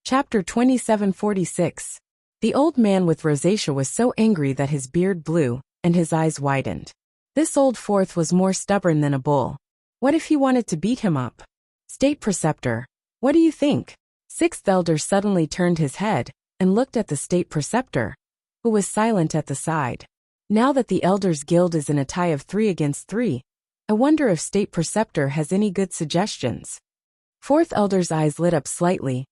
Chapter 2746. The old man with rosacea was so angry that his beard blew, and his eyes widened. This old fourth was more stubborn than a bull. What if he wanted to beat him up? State Preceptor, what do you think? Sixth Elder suddenly turned his head, and looked at the State Preceptor, who was silent at the side. Now that the Elders Guild is in a tie of 3 against 3, I wonder if State Preceptor has any good suggestions. Fourth Elder's eyes lit up slightly,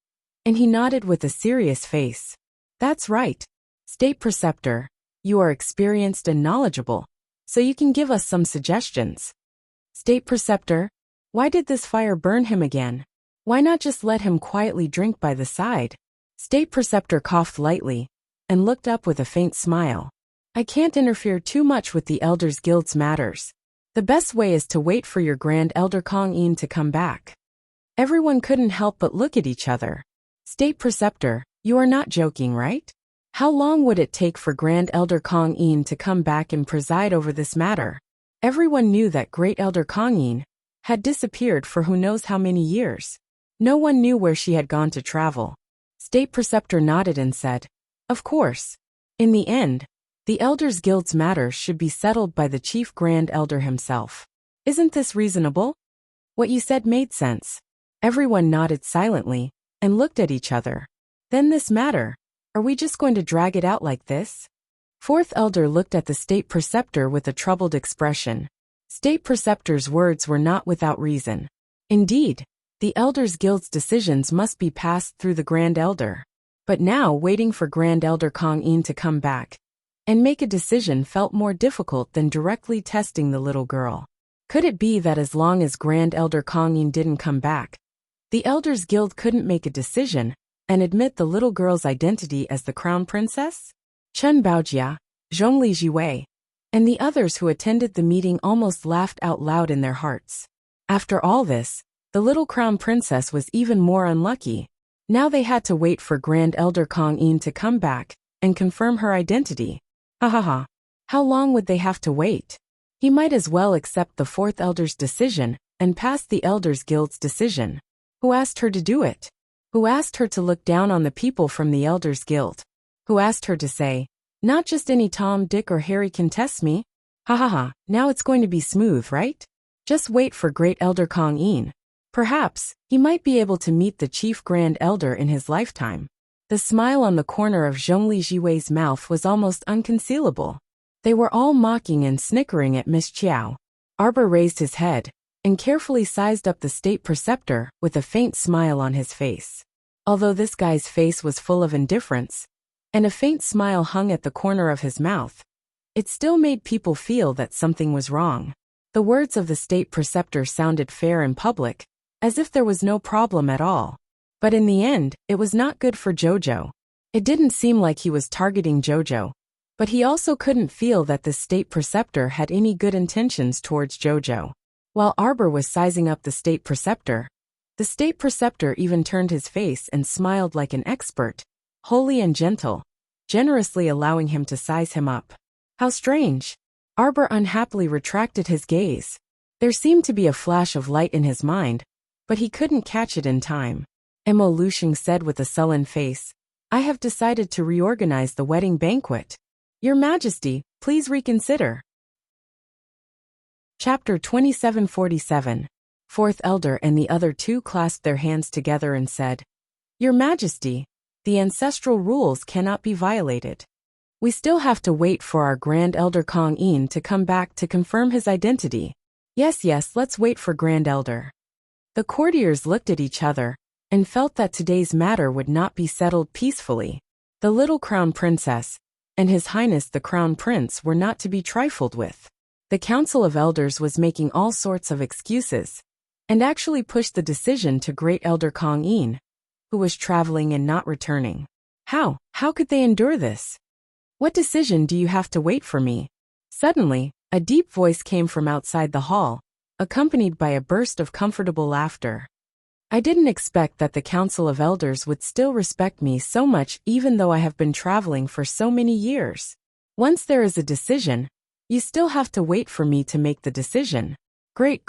and he nodded with a serious face. That's right. State Preceptor, you are experienced and knowledgeable, so you can give us some suggestions. State Preceptor, why did this fire burn him again? Why not just let him quietly drink by the side? State Preceptor coughed lightly, and looked up with a faint smile. I can't interfere too much with the Elders Guild's matters. The best way is to wait for your Grand Elder Kong Yin to come back. Everyone couldn't help but look at each other. State Preceptor, you are not joking, right? How long would it take for Grand Elder Kong Yin to come back and preside over this matter? Everyone knew that Great Elder Kong Yin had disappeared for who knows how many years. No one knew where she had gone to travel. State Preceptor nodded and said, of course. In the end, the Elders Guild's matters should be settled by the Chief Grand Elder himself. Isn't this reasonable? What you said made sense. Everyone nodded silently, and looked at each other. Then this matter, are we just going to drag it out like this? Fourth Elder looked at the State Preceptor with a troubled expression. State Preceptor's words were not without reason. Indeed, the Elders Guild's decisions must be passed through the Grand Elder. But now waiting for Grand Elder Kong Yin to come back and make a decision felt more difficult than directly testing the little girl. Could it be that as long as Grand Elder Kong Yin didn't come back, the Elders Guild couldn't make a decision and admit the little girl's identity as the Crown Princess? Chen Baojia, Zhongli Jiwei, and the others who attended the meeting almost laughed out loud in their hearts. After all this, the little Crown Princess was even more unlucky. Now they had to wait for Grand Elder Kong Yin to come back and confirm her identity. Ha ha ha. How long would they have to wait? He might as well accept the Fourth Elder's decision and pass the Elders Guild's decision. Who asked her to do it? Who asked her to look down on the people from the Elders Guild? Who asked her to say, not just any Tom, Dick, or Harry can test me? Ha ha ha, now it's going to be smooth, right? Just wait for Great Elder Kong Yin. Perhaps, he might be able to meet the Chief Grand Elder in his lifetime. The smile on the corner of Zhongli Jiwei's mouth was almost unconcealable. They were all mocking and snickering at Miss Chiao. Arbor raised his head and carefully sized up the State Preceptor with a faint smile on his face. Although this guy's face was full of indifference, and a faint smile hung at the corner of his mouth, it still made people feel that something was wrong. The words of the State Preceptor sounded fair in public, as if there was no problem at all. But in the end, it was not good for Jojo. It didn't seem like he was targeting Jojo, but he also couldn't feel that the State Preceptor had any good intentions towards Jojo. While Arbor was sizing up the State Preceptor, the State Preceptor even turned his face and smiled like an expert, holy and gentle, generously allowing him to size him up. How strange. Arbor unhappily retracted his gaze. There seemed to be a flash of light in his mind, but he couldn't catch it in time. Mo Lushing said with a sullen face, I have decided to reorganize the wedding banquet. Your Majesty, please reconsider. Chapter 2747. Fourth Elder and the other two clasped their hands together and said, Your Majesty, the ancestral rules cannot be violated. We still have to wait for our Grand Elder Kong Yin to come back to confirm his identity. Yes, let's wait for Grand Elder. The courtiers looked at each other and felt that today's matter would not be settled peacefully. The little Crown Princess and His Highness the Crown Prince were not to be trifled with. The Council of Elders was making all sorts of excuses, and actually pushed the decision to Great Elder Kong Yin, who was traveling and not returning. How could they endure this? What decision do you have to wait for me? Suddenly, a deep voice came from outside the hall, accompanied by a burst of comfortable laughter. I didn't expect that the Council of Elders would still respect me so much even though I have been traveling for so many years. Once there is a decision, you still have to wait for me to make the decision. Great.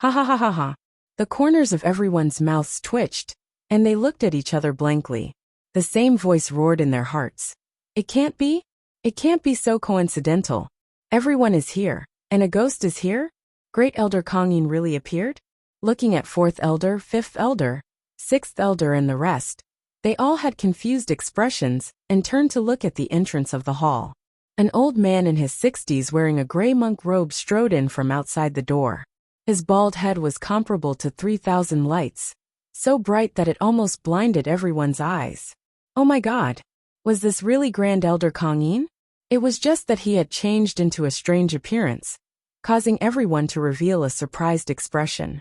Ha ha ha ha ha. The corners of everyone's mouths twitched, and they looked at each other blankly. The same voice roared in their hearts. It can't be? It can't be so coincidental. Everyone is here, and a ghost is here? Great Elder Kongyin really appeared? Looking at 4th Elder, 5th Elder, 6th Elder and the rest, they all had confused expressions and turned to look at the entrance of the hall. An old man in his 60s wearing a gray monk robe strode in from outside the door. His bald head was comparable to 3,000 lights, so bright that it almost blinded everyone's eyes. Oh my God! Was this really Grand Elder Kongyin? It was just that he had changed into a strange appearance, causing everyone to reveal a surprised expression.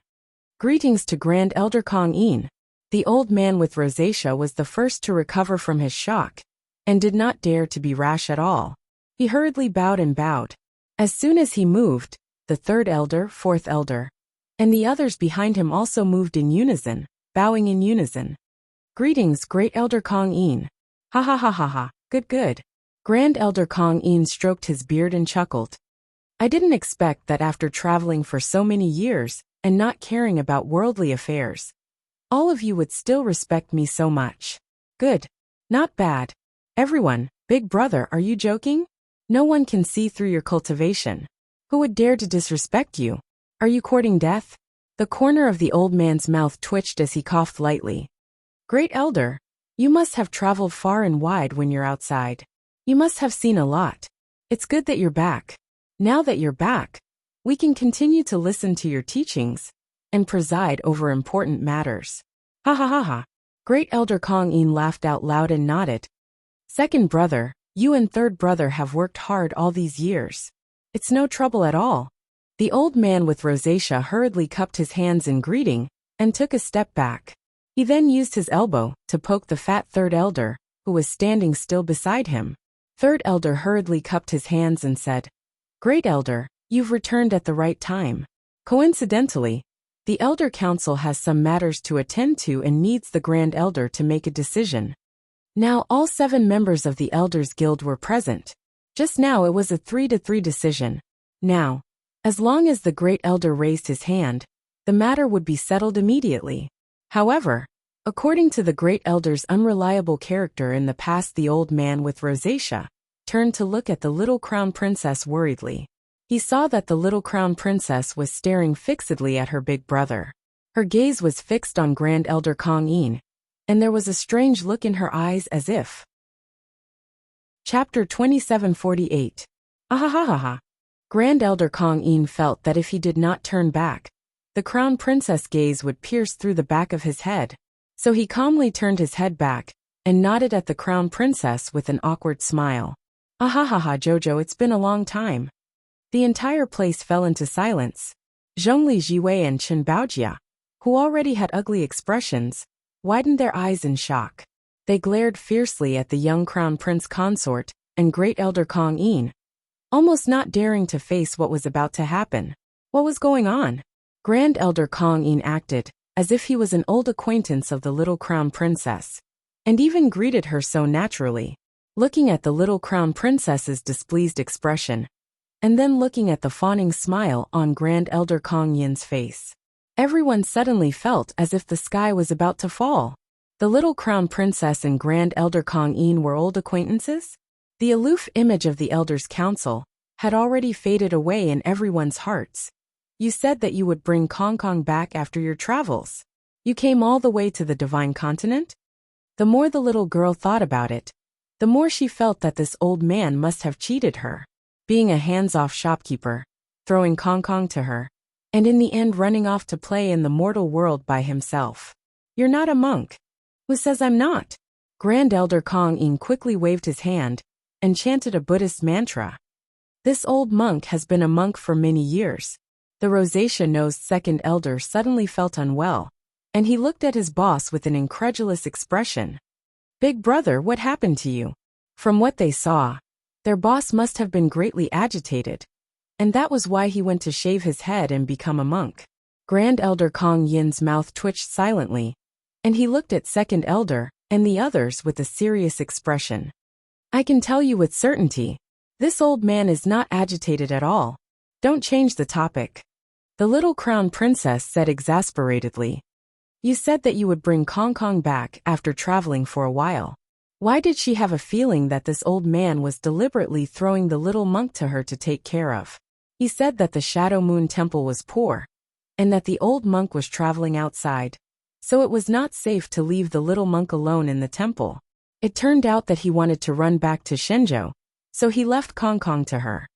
Greetings to Grand Elder Kongyin. The old man with rosacea was the first to recover from his shock, and did not dare to be rash at all. He hurriedly bowed and bowed. As soon as he moved, the 3rd Elder, 4th Elder, and the others behind him also moved in unison, bowing in unison. Greetings, Great Elder Kongyin. Ha ha ha ha ha, good. Grand Elder Kongyin stroked his beard and chuckled. I didn't expect that after traveling for so many years, and not caring about worldly affairs, all of you would still respect me so much. Good. Not bad. Everyone, big brother, are you joking? No one can see through your cultivation. Who would dare to disrespect you? Are you courting death? The corner of the old man's mouth twitched as he coughed lightly. Great Elder, you must have traveled far and wide when you're outside. You must have seen a lot. It's good that you're back. Now that you're back, we can continue to listen to your teachings and preside over important matters. Ha ha ha ha. Great Elder Kongyin laughed out loud and nodded. Second brother, you and third brother have worked hard all these years. It's no trouble at all. The old man with rosacea hurriedly cupped his hands in greeting and took a step back. He then used his elbow to poke the fat 3rd Elder, who was standing still beside him. 3rd Elder hurriedly cupped his hands and said, Great Elder, you've returned at the right time. Coincidentally, the Elder Council has some matters to attend to and needs the Grand Elder to make a decision. Now all 7 members of the Elders Guild were present. Just now it was a 3-3 decision. Now, as long as the Great Elder raised his hand, the matter would be settled immediately. However, according to the Great Elder's unreliable character in the past, the old man with rosacea turned to look at the little Crown Princess worriedly. He saw that the little Crown Princess was staring fixedly at her big brother. Her gaze was fixed on Grand Elder Kongyin, and there was a strange look in her eyes as if. Chapter 2748. Ahahaha. Grand Elder Kongyin felt that if he did not turn back, the Crown Princess' gaze would pierce through the back of his head. So he calmly turned his head back and nodded at the Crown Princess with an awkward smile. Ahahaha, Jojo, it's been a long time. The entire place fell into silence. Zhongli Jiwei and Chen Baojia, who already had ugly expressions, widened their eyes in shock. They glared fiercely at the young Crown Prince Consort and Great Elder Kongyin, almost not daring to face what was about to happen. What was going on? Grand Elder Kongyin acted as if he was an old acquaintance of the little Crown Princess, and even greeted her so naturally, looking at the little Crown Princess's displeased expression, and then looking at the fawning smile on Grand Elder Kongyin's face. Everyone suddenly felt as if the sky was about to fall. The little Crown Princess and Grand Elder Kongyin were old acquaintances? The aloof image of the Elders' Council had already faded away in everyone's hearts. You said that you would bring Kong Kong back after your travels. You came all the way to the Divine Continent? The more the little girl thought about it, the more she felt that this old man must have cheated her, being a hands-off shopkeeper, throwing Kong Kong to her, and in the end running off to play in the mortal world by himself. You're not a monk. Who says I'm not? Grand Elder Kongyin quickly waved his hand and chanted a Buddhist mantra. This old monk has been a monk for many years. The rosacea-nosed second elder suddenly felt unwell, and he looked at his boss with an incredulous expression. Big brother, what happened to you? From what they saw, their boss must have been greatly agitated, and that was why he went to shave his head and become a monk. Grand Elder Kongyin's mouth twitched silently, and he looked at second elder and the others with a serious expression. I can tell you with certainty, this old man is not agitated at all. Don't change the topic. The little Crown Princess said exasperatedly. You said that you would bring Kong Kong back after traveling for a while. Why did she have a feeling that this old man was deliberately throwing the little monk to her to take care of? He said that the Shadow Moon Temple was poor, and that the old monk was traveling outside, so it was not safe to leave the little monk alone in the temple. It turned out that he wanted to run back to Shenzhou, so he left Kong Kong to her.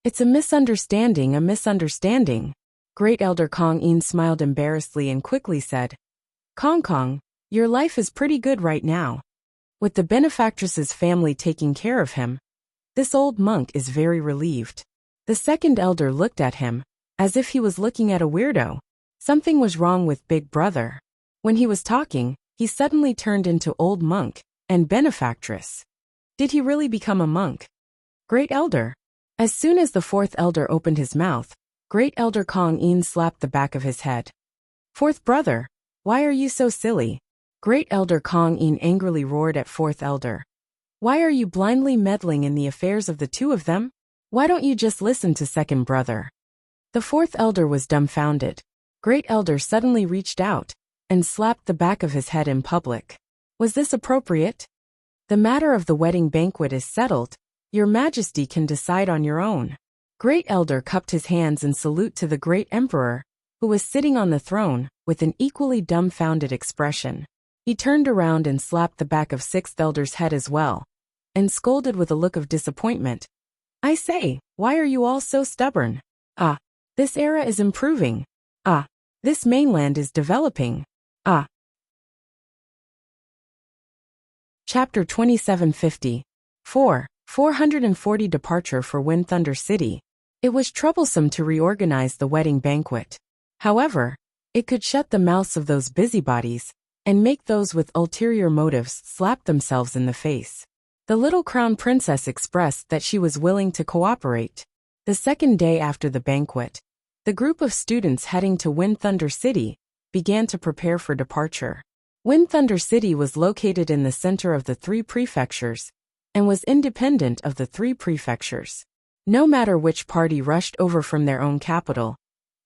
It's a misunderstanding, a misunderstanding. Great Elder Kong In smiled embarrassedly and quickly said, Kong Kong, your life is pretty good right now. With the benefactress's family taking care of him, this old monk is very relieved. The second elder looked at him, as if he was looking at a weirdo. Something was wrong with Big Brother. When he was talking, he suddenly turned into old monk and benefactress. Did he really become a monk? Great Elder. As soon as the fourth elder opened his mouth, Great Elder Kong In slapped the back of his head. Fourth brother, why are you so silly? Great Elder Kong In angrily roared at fourth elder. Why are you blindly meddling in the affairs of the two of them? Why don't you just listen to second brother? The fourth elder was dumbfounded. Great Elder suddenly reached out and slapped the back of his head in public. Was this appropriate? The matter of the wedding banquet is settled. Your Majesty can decide on your own. Great Elder cupped his hands in salute to the great emperor, who was sitting on the throne, with an equally dumbfounded expression. He turned around and slapped the back of sixth elder's head as well, and scolded with a look of disappointment. I say, why are you all so stubborn? Ah, this era is improving. Ah, this mainland is developing. Ah. Chapter 2750. 440 Departure for Wind Thunder City. It was troublesome to reorganize the wedding banquet. However, it could shut the mouths of those busybodies and make those with ulterior motives slap themselves in the face. The little crown princess expressed that she was willing to cooperate. The second day after the banquet, the group of students heading to Wind Thunder City began to prepare for departure. Wind Thunder City was located in the center of the three prefectures and was independent of the three prefectures. No matter which party rushed over from their own capital,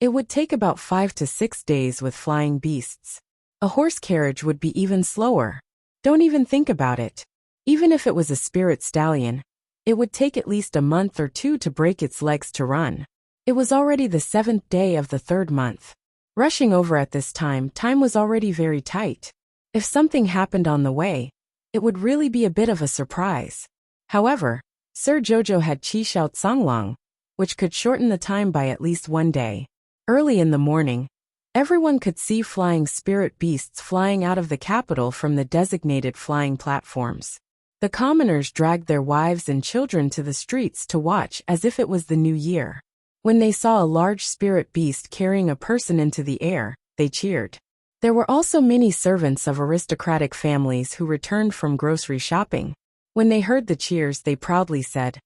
it would take about 5 to 6 days with flying beasts. A horse carriage would be even slower. Don't even think about it. Even if it was a spirit stallion, it would take at least a month or two to break its legs to run. It was already the 7th day of the 3rd month. Rushing over at this time was already very tight. If something happened on the way, it would really be a bit of a surprise. However, Sir Jojo had Qi Shao Songlong, which could shorten the time by at least 1 day. Early in the morning, everyone could see flying spirit beasts flying out of the capital from the designated flying platforms. The commoners dragged their wives and children to the streets to watch as if it was the new year. When they saw a large spirit beast carrying a person into the air, they cheered. There were also many servants of aristocratic families who returned from grocery shopping. When they heard the cheers, they proudly said,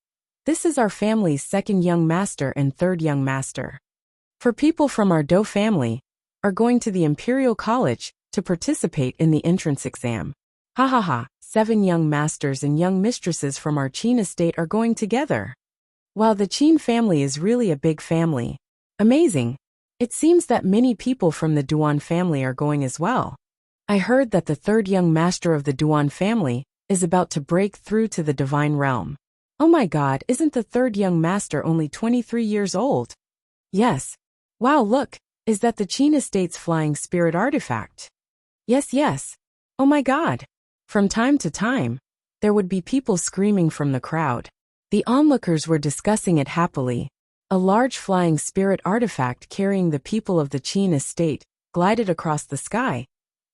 "This is our family's 2nd young master and 3rd young master. For people from our Do family are going to the Imperial College to participate in the entrance exam. Ha ha ha, 7 young masters and young mistresses from our Qin estate are going together. Wow, the Qin family is really a big family. Amazing. It seems that many people from the Duan family are going as well. I heard that the 3rd young master of the Duan family is about to break through to the divine realm. Oh my god, isn't the 3rd young master only 23 years old? Yes. Wow, look, is that the Qin estate's flying spirit artifact? Yes, yes. Oh my god. From time to time, there would be people screaming from the crowd. The onlookers were discussing it happily. A large flying spirit artifact carrying the people of the Qin estate glided across the sky,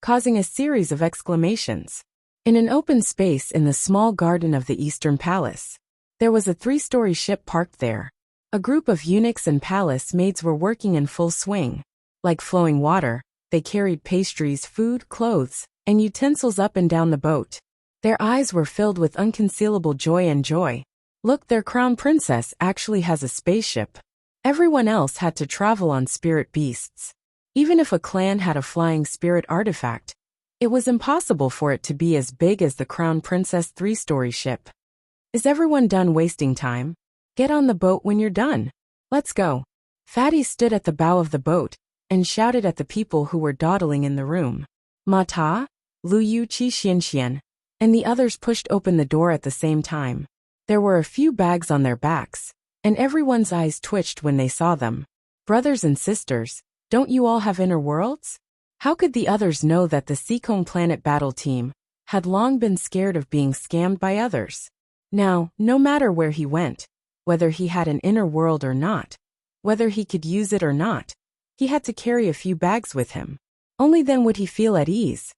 causing a series of exclamations. In an open space in the small garden of the Eastern Palace, there was a 3-story ship parked there. A group of eunuchs and palace maids were working in full swing. Like flowing water, they carried pastries, food, clothes, and utensils up and down the boat. Their eyes were filled with unconcealable joy and joy. Look, their crown princess actually has a spaceship. Everyone else had to travel on spirit beasts. Even if a clan had a flying spirit artifact, it was impossible for it to be as big as the crown princess 3-story ship. Is everyone done wasting time? Get on the boat when you're done. Let's go. Fatty stood at the bow of the boat and shouted at the people who were dawdling in the room. "Mata, Lu Yu Qi Xian," and the others pushed open the door at the same time. There were a few bags on their backs, and everyone's eyes twitched when they saw them. "Brothers and sisters, don't you all have inner worlds?" How could the others know that the Seacombe Planet battle team had long been scared of being scammed by others? Now, no matter where he went, whether he had an inner world or not, whether he could use it or not, he had to carry a few bags with him. Only then would he feel at ease.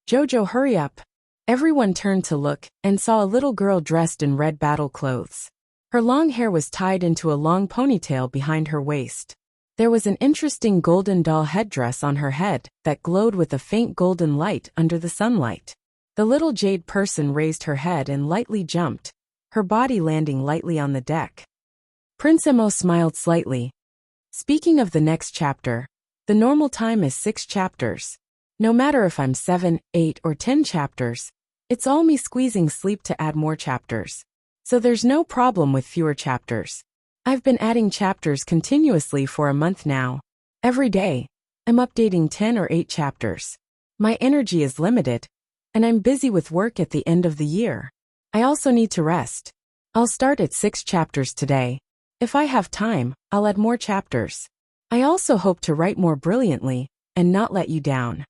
"Jojo, hurry up." Everyone turned to look and saw a little girl dressed in red battle clothes. Her long hair was tied into a long ponytail behind her waist. There was an interesting golden doll headdress on her head that glowed with a faint golden light under the sunlight. The little jade person raised her head and lightly jumped, her body landing lightly on the deck. Prince Emo smiled slightly. "Speaking of the next chapter, the normal time is 6 chapters. No matter if I'm 7, 8, or 10 chapters, it's all me squeezing sleep to add more chapters. So there's no problem with fewer chapters. I've been adding chapters continuously for a month now. Every day, I'm updating 10 or 8 chapters. My energy is limited, and I'm busy with work at the end of the year. I also need to rest. I'll start at 6 chapters today. If I have time, I'll add more chapters. I also hope to write more brilliantly and not let you down."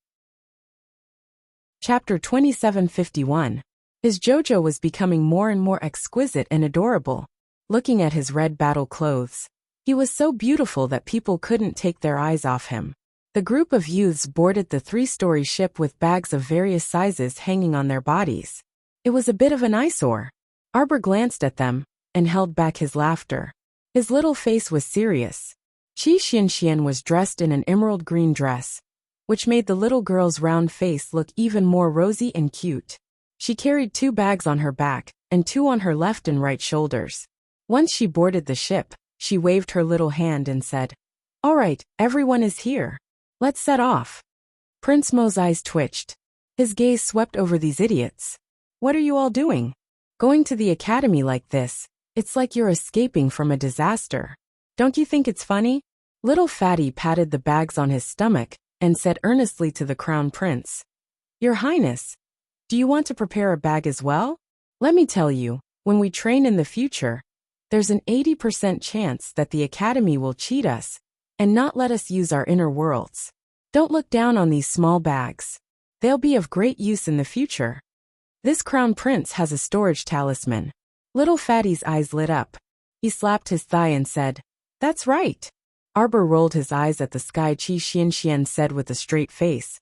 Chapter 2751. His JoJo was becoming more and more exquisite and adorable. Looking at his red battle clothes, he was so beautiful that people couldn't take their eyes off him. The group of youths boarded the 3-story ship with bags of various sizes hanging on their bodies. It was a bit of an eyesore. Arbor glanced at them and held back his laughter. His little face was serious. Qi Xianxian was dressed in an emerald green dress, which made the little girl's round face look even more rosy and cute. She carried 2 bags on her back and 2 on her left and right shoulders. Once she boarded the ship, she waved her little hand and said, "All right, everyone is here. Let's set off." Prince Mo's eyes twitched. His gaze swept over these idiots. "What are you all doing? Going to the academy like this? It's like you're escaping from a disaster. Don't you think it's funny?" Little Fatty patted the bags on his stomach and said earnestly to the Crown Prince, "Your Highness, do you want to prepare a bag as well? Let me tell you, when we train in the future, there's an 80% chance that the academy will cheat us and not let us use our inner worlds. Don't look down on these small bags. They'll be of great use in the future. This Crown Prince has a storage talisman." Little Fatty's eyes lit up. He slapped his thigh and said, "That's right." Arbor rolled his eyes at the sky. Qi Xianxian said with a straight face,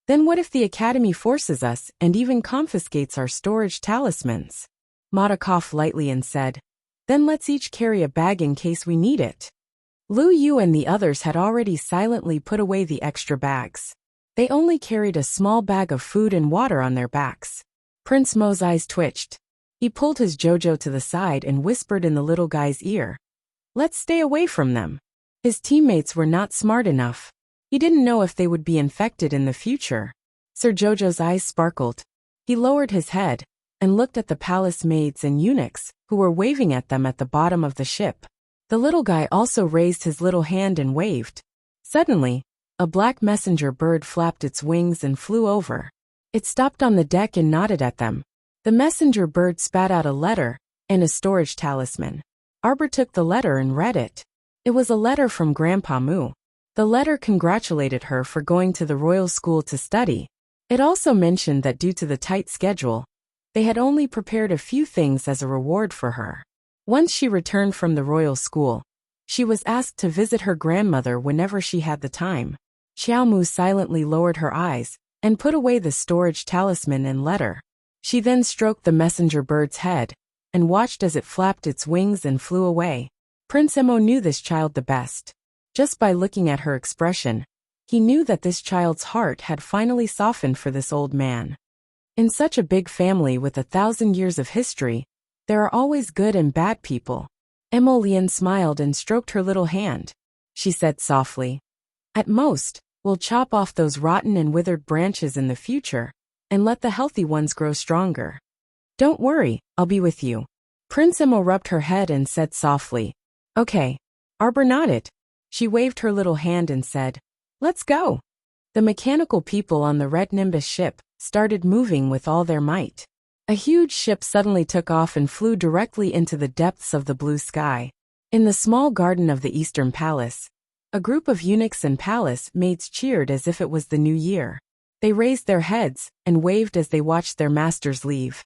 "Then what if the academy forces us and even confiscates our storage talismans?" Mata coughed lightly and said, "Then let's each carry a bag in case we need it." Lu Yu and the others had already silently put away the extra bags. They only carried a small bag of food and water on their backs. Prince Mo's eyes twitched. He pulled his JoJo to the side and whispered in the little guy's ear, "Let's stay away from them." His teammates were not smart enough. He didn't know if they would be infected in the future. Sir JoJo's eyes sparkled. He lowered his head and looked at the palace maids and eunuchs who were waving at them at the bottom of the ship. The little guy also raised his little hand and waved. Suddenly, a black messenger bird flapped its wings and flew over. It stopped on the deck and nodded at them. The messenger bird spat out a letter and a storage talisman. Arbor took the letter and read it. It was a letter from Grandpa Moo. The letter congratulated her for going to the royal school to study. It also mentioned that due to the tight schedule, they had only prepared a few things as a reward for her. Once she returned from the royal school, she was asked to visit her grandmother whenever she had the time. Xiao Mu silently lowered her eyes and put away the storage talisman and letter. She then stroked the messenger bird's head and watched as it flapped its wings and flew away. Prince Emo knew this child the best. Just by looking at her expression, he knew that this child's heart had finally softened for this old man. In such a big family with 1,000 years of history, there are always good and bad people. Emolian smiled and stroked her little hand. She said softly, "At most, we'll chop off those rotten and withered branches in the future and let the healthy ones grow stronger. Don't worry, I'll be with you." Prince Emo rubbed her head and said softly, "Okay." Arbor nodded. She waved her little hand and said, Let's go. The mechanical people on the red Nimbus ship started moving with all their might. A huge ship suddenly took off and flew directly into the depths of the blue sky. In the small garden of the Eastern Palace, a group of eunuchs and palace maids cheered as if it was the new year. They raised their heads and waved as they watched their masters leave.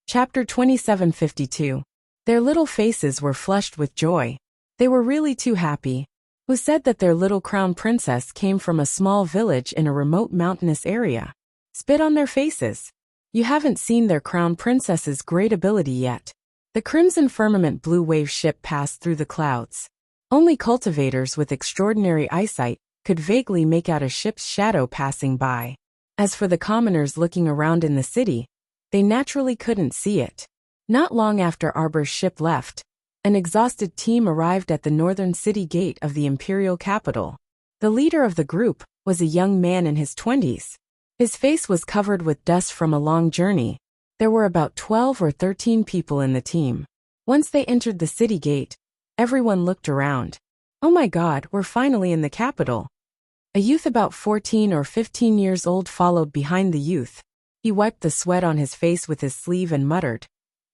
Chapter 2752. Their little faces were flushed with joy. They were really too happy. Who said that their little crown princess came from a small village in a remote mountainous area? Spit on their faces. You haven't seen their crown princess's great ability yet. The crimson firmament blue wave ship passed through the clouds. Only cultivators with extraordinary eyesight could vaguely make out a ship's shadow passing by. As for the commoners looking around in the city, they naturally couldn't see it. Not long after Arbor's ship left, an exhausted team arrived at the northern city gate of the imperial capital. The leader of the group was a young man in his 20s. His face was covered with dust from a long journey. There were about 12 or 13 people in the team. Once they entered the city gate, everyone looked around. Oh my God, we're finally in the capital. A youth about 14 or 15 years old followed behind the youth. He wiped the sweat on his face with his sleeve and muttered,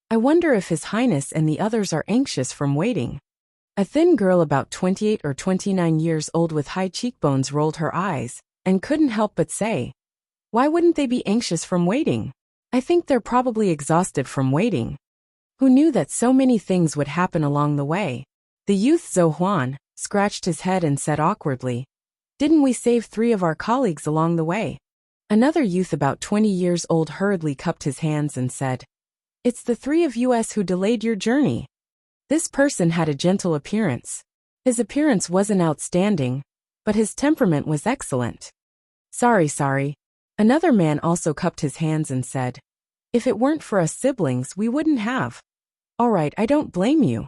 I wonder if His Highness and the others are anxious from waiting. A thin girl about 28 or 29 years old with high cheekbones rolled her eyes and couldn't help but say, why wouldn't they be anxious from waiting? I think they're probably exhausted from waiting. Who knew that so many things would happen along the way? The youth Zhou Huan scratched his head and said awkwardly, didn't we save 3 of our colleagues along the way? Another youth about 20 years old hurriedly cupped his hands and said, it's the 3 of us who delayed your journey. This person had a gentle appearance. His appearance wasn't outstanding, but his temperament was excellent. Sorry. Another man also cupped his hands and said, if it weren't for us siblings, we wouldn't have. All right, I don't blame you.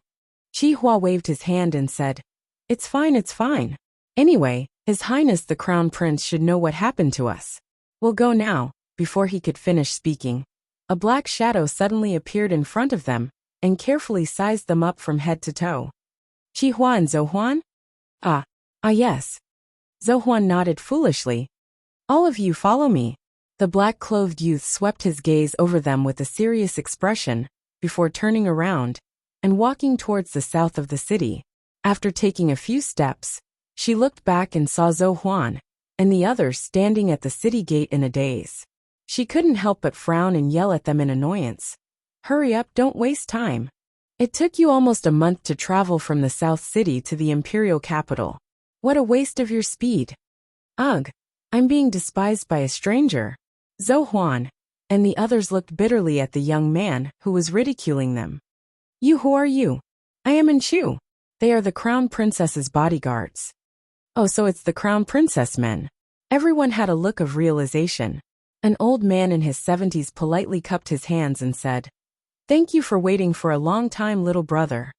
Chi Hua waved his hand and said, it's fine. Anyway, His Highness the Crown Prince should know what happened to us. We'll go now. Before he could finish speaking, a black shadow suddenly appeared in front of them and carefully sized them up from head to toe. Chi Hua and Zhou Huan? Ah, yes. Zhou Huan nodded foolishly. All of you follow me. The black-clothed youth swept his gaze over them with a serious expression before turning around and walking towards the south of the city. After taking a few steps, she looked back and saw Zhou Huan and the others standing at the city gate in a daze. She couldn't help but frown and yell at them in annoyance. Hurry up, don't waste time. It took you almost a month to travel from the South City to the imperial capital. What a waste of your speed. Ugh, I'm being despised by a stranger. Zhou Huan and the others looked bitterly at the young man who was ridiculing them. Who are you? I am Enchu. They are the Crown Princess's bodyguards. Oh, so it's the Crown Princess men. Everyone had a look of realization. An old man in his 70s politely cupped his hands and said, thank you for waiting for a long time, little brother.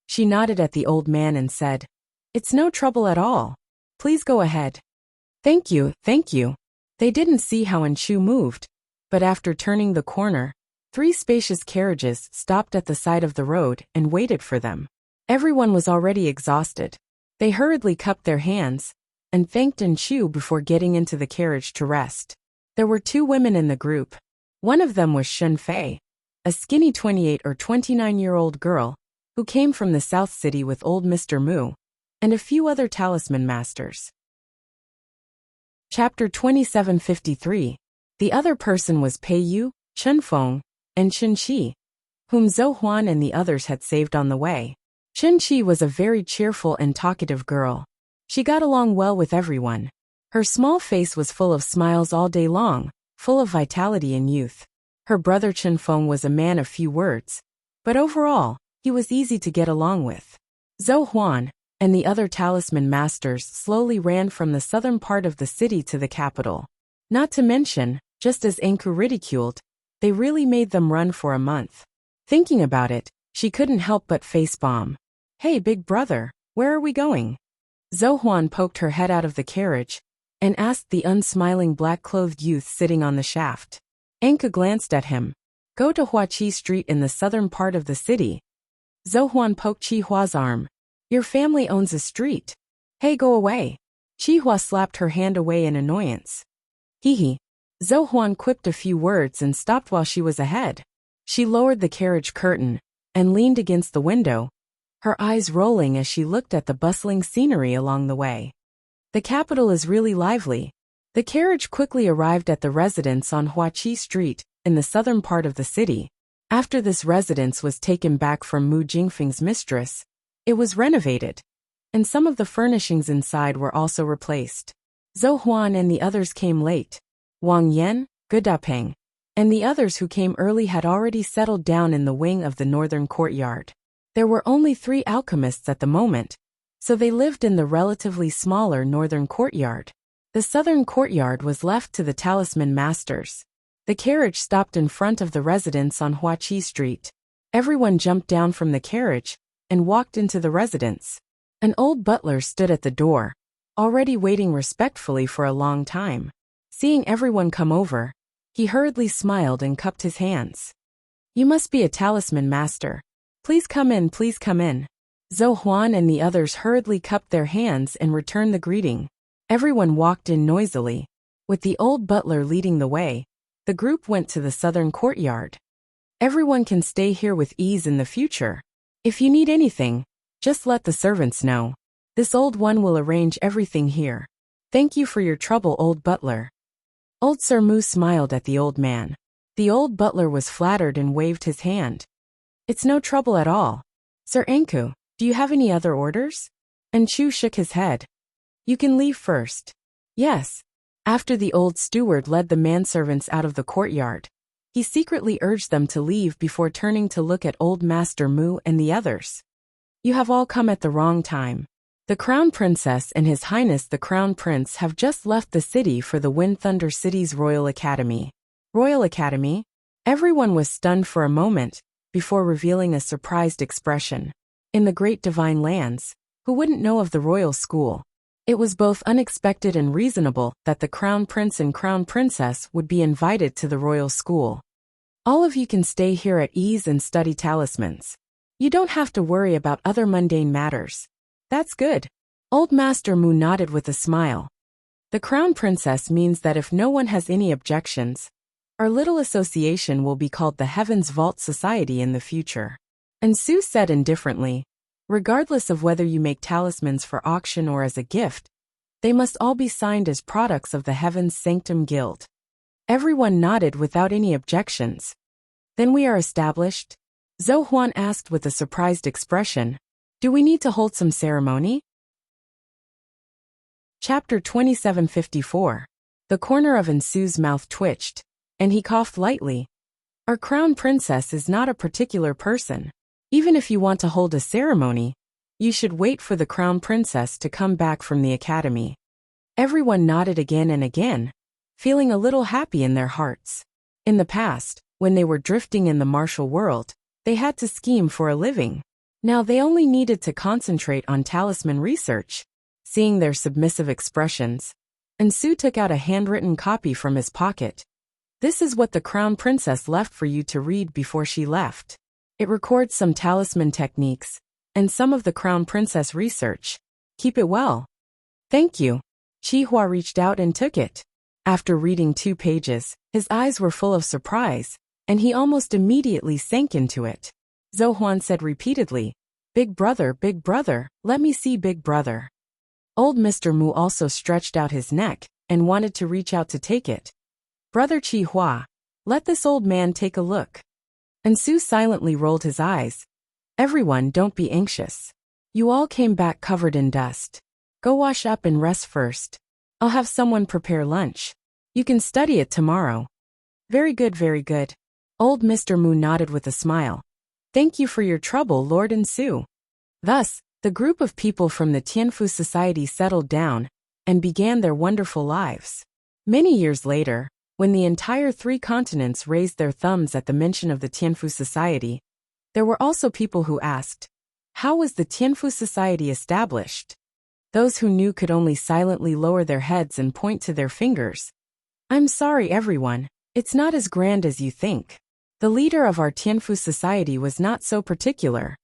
She nodded at the old man and said, it's no trouble at all. Please go ahead. Thank you. They didn't see how Enchu moved, but after turning the corner, 3 spacious carriages stopped at the side of the road and waited for them. Everyone was already exhausted. They hurriedly cupped their hands and thanked Enchu before getting into the carriage to rest. There were 2 women in the group. One of them was Shun Fei, a skinny 28 or 29-year-old girl who came from the South City with old Mr. Mu and a few other talisman masters. Chapter 2753. The other person was Pei Yu, Chen Feng, and Chen Qi, whom Zhou Huan and the others had saved on the way. Chen Qi was a very cheerful and talkative girl. She got along well with everyone. Her small face was full of smiles all day long, full of vitality and youth. Her brother Chen Feng was a man of few words, but overall, he was easy to get along with. Zhou Huan and the other talisman masters slowly ran from the southern part of the city to the capital. Not to mention, just as Enku ridiculed, they really made them run for a month. Thinking about it, she couldn't help but facepalm. Hey, big brother, where are we going? Zhou Huan poked her head out of the carriage and asked the unsmiling black-clothed youth sitting on the shaft. Enku glanced at him. Go to Huaqi Street in the southern part of the city. Zhou Huan poked Chi Hua's arm. Your family owns a street. Hey, go away. Chihua slapped her hand away in annoyance. Hee. Zhou Huan quipped a few words and stopped while she was ahead. She lowered the carriage curtain and leaned against the window, her eyes rolling as she looked at the bustling scenery along the way. The capital is really lively. The carriage quickly arrived at the residence on Huaqi Street, in the southern part of the city. After this residence was taken back from Mu Jingfeng's mistress, it was renovated, and some of the furnishings inside were also replaced. Zhou Huan and the others came late. Wang Yan, Gudapeng, and the others who came early had already settled down in the wing of the northern courtyard. There were only 3 alchemists at the moment, so they lived in the relatively smaller northern courtyard. The southern courtyard was left to the talisman masters. The carriage stopped in front of the residence on Huaqi Street. Everyone jumped down from the carriage and walked into the residence. An old butler stood at the door, already waiting respectfully for a long time. Seeing everyone come over, he hurriedly smiled and cupped his hands. You must be a talisman master. Please come in, please come in. Zhou Huan and the others hurriedly cupped their hands and returned the greeting. Everyone walked in noisily. With the old butler leading the way, the group went to the southern courtyard. Everyone can stay here with ease in the future. If you need anything, just let the servants know. This old one will arrange everything here. Thank you for your trouble, old butler. Old Sir Mu smiled at the old man. The old butler was flattered and waved his hand. It's no trouble at all. Sir Enku, do you have any other orders? And Chu shook his head. You can leave first. Yes. After the old steward led the manservants out of the courtyard, he secretly urged them to leave before turning to look at old Master Mu and the others. You have all come at the wrong time. The Crown Princess and His Highness the Crown Prince have just left the city for the Wind Thunder City's Royal Academy. Royal Academy? Everyone was stunned for a moment, before revealing a surprised expression. In the Great Divine Lands, who wouldn't know of the Royal School? It was both unexpected and reasonable that the Crown Prince and Crown Princess would be invited to the Royal School. All of you can stay here at ease and study talismans. You don't have to worry about other mundane matters. That's good. Old Master Mu nodded with a smile. The Crown Princess means that if no one has any objections, our little association will be called the Heaven's Vault Society in the future. And Su said indifferently, regardless of whether you make talismans for auction or as a gift, they must all be signed as products of the Heaven's Sanctum Guild. Everyone nodded without any objections. Then we are established? Zhou Huan asked with a surprised expression. Do we need to hold some ceremony? Chapter 2754. The corner of Ensu's mouth twitched, and he coughed lightly. Our crown princess is not a particular person. Even if you want to hold a ceremony, you should wait for the crown princess to come back from the academy. Everyone nodded again and again, feeling a little happy in their hearts. In the past, when they were drifting in the martial world, they had to scheme for a living. Now they only needed to concentrate on talisman research. Seeing their submissive expressions, Ensu took out a handwritten copy from his pocket. This is what the Crown Princess left for you to read before she left. It records some talisman techniques and some of the Crown Princess research. Keep it well. Thank you. Chihua reached out and took it. After reading 2 pages, his eyes were full of surprise, and he almost immediately sank into it. Zhou Huan said repeatedly, big brother, let me see big brother. Old Mr. Mu also stretched out his neck and wanted to reach out to take it. Brother Chihua, let this old man take a look. And Su silently rolled his eyes. Everyone, don't be anxious. You all came back covered in dust. Go wash up and rest first. I'll have someone prepare lunch. You can study it tomorrow. Very good, very good. Old Mr. Mu nodded with a smile. Thank you for your trouble, Lord Ensu. Thus, the group of people from the Tianfu Society settled down and began their wonderful lives. Many years later, when the entire 3 continents raised their thumbs at the mention of the Tianfu Society, there were also people who asked, how was the Tianfu Society established? Those who knew could only silently lower their heads and point to their fingers. I'm sorry, everyone, it's not as grand as you think. The leader of our Tianfu Society was not so particular.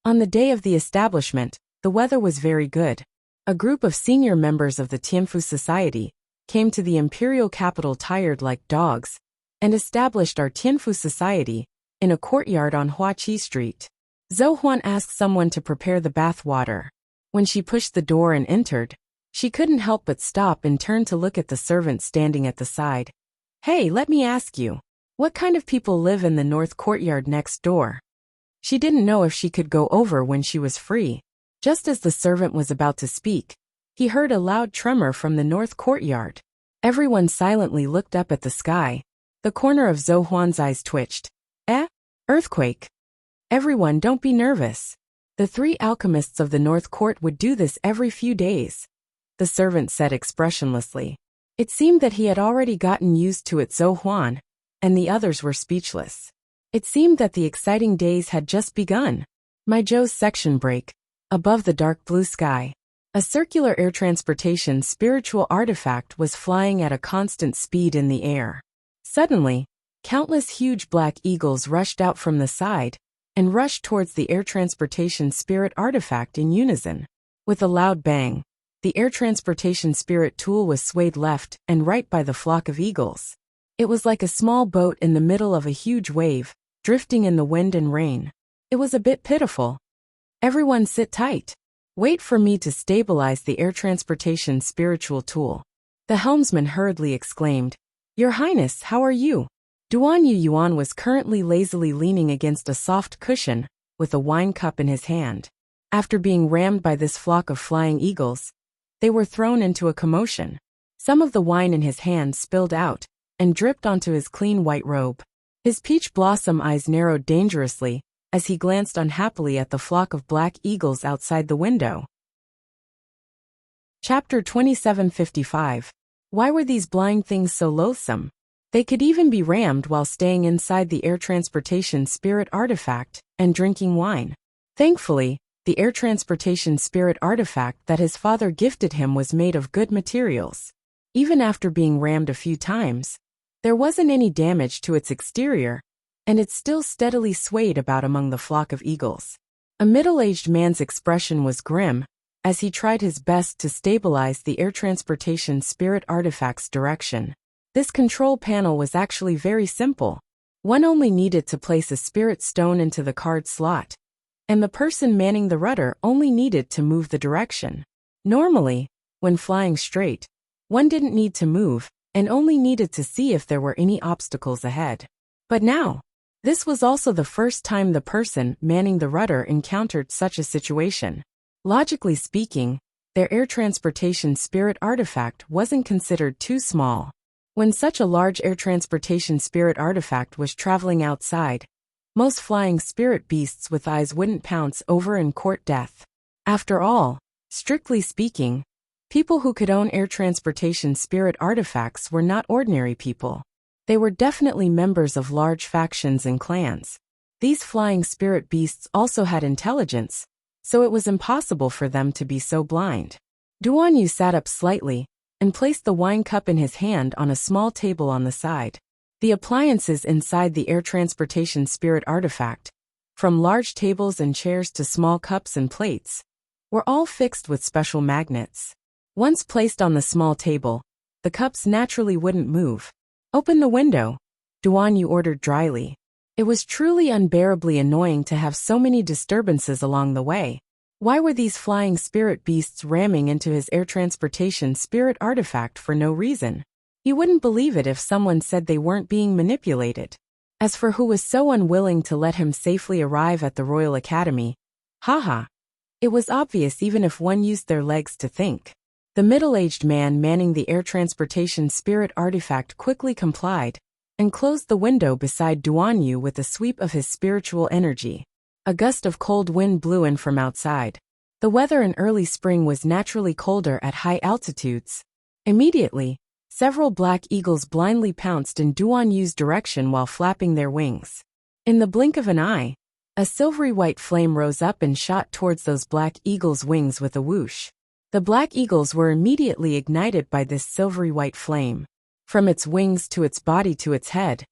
On the day of the establishment, the weather was very good. A group of senior members of the Tianfu Society came to the imperial capital tired like dogs and established our Tianfu Society in a courtyard on Huaqi Street. Zhou Huan asked someone to prepare the bath water. When she pushed the door and entered, she couldn't help but stop and turn to look at the servant standing at the side. "Hey, let me ask you, what kind of people live in the north courtyard next door?" She didn't know if she could go over when she was free. Just as the servant was about to speak, he heard a loud tremor from the north courtyard. Everyone silently looked up at the sky. The corner of Zhou Huan's eyes twitched. Earthquake. Everyone, don't be nervous. The 3 alchemists of the North Court would do this every few days, the servant said expressionlessly. It seemed that he had already gotten used to it. Zhou Huan and the others were speechless. It seemed that the exciting days had just begun. Zhou's section break. Above the dark blue sky, a circular air transportation spiritual artifact was flying at a constant speed in the air. Suddenly, countless huge black eagles rushed out from the side and rushed towards the air transportation spirit artifact in unison. With a loud bang, the air transportation spirit tool was swayed left and right by the flock of eagles. It was like a small boat in the middle of a huge wave, drifting in the wind and rain. It was a bit pitiful. "Everyone sit tight. Wait for me to stabilize the air transportation spiritual tool," the helmsman hurriedly exclaimed. "Your Highness, how are you?" Duan Yuan was currently lazily leaning against a soft cushion, with a wine cup in his hand. After being rammed by this flock of flying eagles, they were thrown into a commotion. Some of the wine in his hand spilled out and dripped onto his clean white robe. His peach blossom eyes narrowed dangerously as he glanced unhappily at the flock of black eagles outside the window. Chapter 2755. Why were these blind things so loathsome? They could even be rammed while staying inside the air transportation spirit artifact and drinking wine. Thankfully, the air transportation spirit artifact that his father gifted him was made of good materials. Even after being rammed a few times, there wasn't any damage to its exterior, and it still steadily swayed about among the flock of eagles. A middle-aged man's expression was grim as he tried his best to stabilize the air transportation spirit artifact's direction. This control panel was actually very simple. One only needed to place a spirit stone into the card slot, and the person manning the rudder only needed to move the direction. Normally, when flying straight, one didn't need to move and only needed to see if there were any obstacles ahead. But now, this was also the first time the person manning the rudder encountered such a situation. Logically speaking, their air transportation spirit artifact wasn't considered too small. When such a large air transportation spirit artifact was traveling outside, most flying spirit beasts with eyes wouldn't pounce over and court death. After all, strictly speaking, people who could own air transportation spirit artifacts were not ordinary people. They were definitely members of large factions and clans. These flying spirit beasts also had intelligence, so it was impossible for them to be so blind. Duan Yu sat up slightly and placed the wine cup in his hand on a small table on the side. The appliances inside the air transportation spirit artifact, from large tables and chairs to small cups and plates, were all fixed with special magnets. Once placed on the small table, the cups naturally wouldn't move. "Open the window," Duan Yu ordered dryly. It was truly unbearably annoying to have so many disturbances along the way. Why were these flying spirit beasts ramming into his air transportation spirit artifact for no reason? He wouldn't believe it if someone said they weren't being manipulated. As for who was so unwilling to let him safely arrive at the Royal Academy, haha, it was obvious even if one used their legs to think. The middle-aged man manning the air transportation spirit artifact quickly complied and closed the window beside Duan Yu with a sweep of his spiritual energy. A gust of cold wind blew in from outside. The weather in early spring was naturally colder at high altitudes. Immediately, several black eagles blindly pounced in Duan Yu's direction while flapping their wings. In the blink of an eye, a silvery white flame rose up and shot towards those black eagles' wings with a whoosh. The black eagles were immediately ignited by this silvery white flame. From its wings to its body to its head,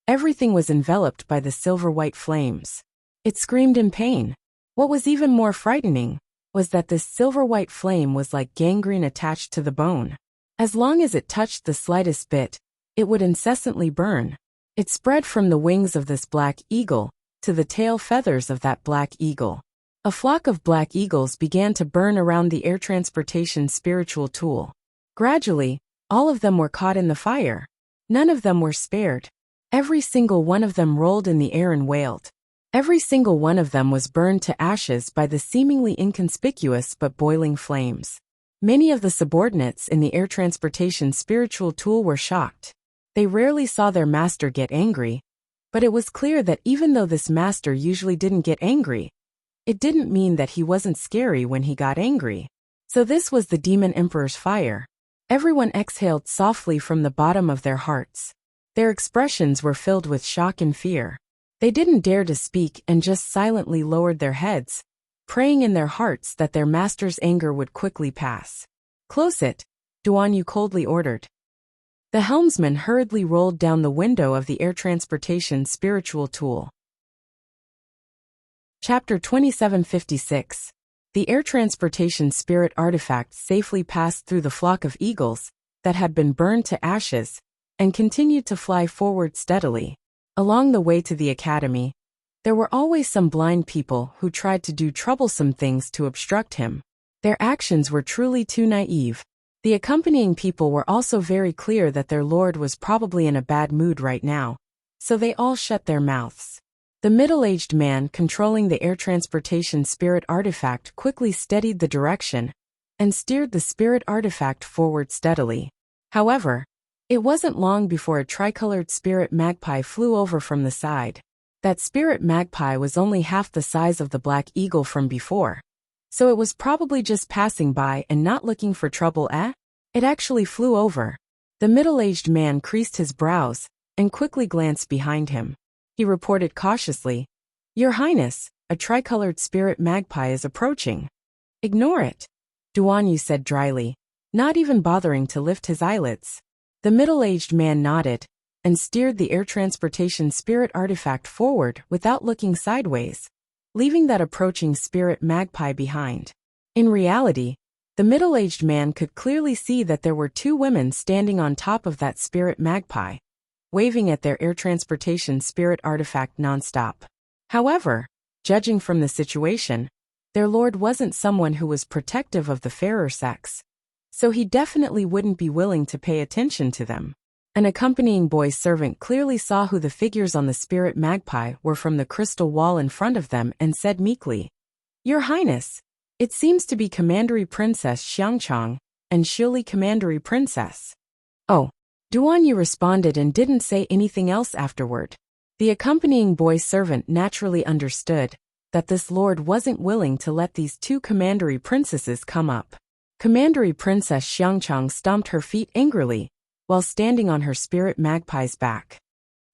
everything was enveloped by the silver white flames. It screamed in pain. What was even more frightening was that this silver-white flame was like gangrene attached to the bone. As long as it touched the slightest bit, it would incessantly burn. It spread from the wings of this black eagle to the tail feathers of that black eagle. A flock of black eagles began to burn around the air transportation spiritual tool. Gradually, all of them were caught in the fire. None of them were spared. Every single one of them rolled in the air and wailed. Every single one of them was burned to ashes by the seemingly inconspicuous but boiling flames. Many of the subordinates in the air transportation spiritual tool were shocked. They rarely saw their master get angry, but it was clear that even though this master usually didn't get angry, it didn't mean that he wasn't scary when he got angry. So this was the Demon Emperor's fire. Everyone exhaled softly from the bottom of their hearts. Their expressions were filled with shock and fear. They didn't dare to speak and just silently lowered their heads, praying in their hearts that their master's anger would quickly pass. "Close it," Duan Yu coldly ordered. The helmsman hurriedly rolled down the window of the air transportation spiritual tool. Chapter 2756. The air transportation spirit artifact safely passed through the flock of eagles that had been burned to ashes and continued to fly forward steadily. Along the way to the academy, there were always some blind people who tried to do troublesome things to obstruct him. Their actions were truly too naive. The accompanying people were also very clear that their lord was probably in a bad mood right now, so they all shut their mouths. The middle-aged man controlling the air transportation spirit artifact quickly steadied the direction and steered the spirit artifact forward steadily. However, it wasn't long before a tricolored spirit magpie flew over from the side. That spirit magpie was only half the size of the black eagle from before, so it was probably just passing by and not looking for trouble, eh? It actually flew over. The middle-aged man creased his brows and quickly glanced behind him. He reported cautiously, "Your Highness, a tricolored spirit magpie is approaching." "Ignore it," Duan Yu said dryly, not even bothering to lift his eyelids. The middle-aged man nodded and steered the air transportation spirit artifact forward without looking sideways, leaving that approaching spirit magpie behind. In reality, the middle-aged man could clearly see that there were two women standing on top of that spirit magpie, waving at their air transportation spirit artifact nonstop. However, judging from the situation, their lord wasn't someone who was protective of the fairer sex, so he definitely wouldn't be willing to pay attention to them. An accompanying boy servant clearly saw who the figures on the spirit magpie were from the crystal wall in front of them and said meekly, "Your Highness, it seems to be Commandery Princess Xiangchang and Shili Commandery Princess." "Oh." Duan Yu responded and didn't say anything else afterward. The accompanying boy servant naturally understood that this lord wasn't willing to let these two commandery princesses come up. Commandery Princess Xiangchang stomped her feet angrily while standing on her spirit magpie's back.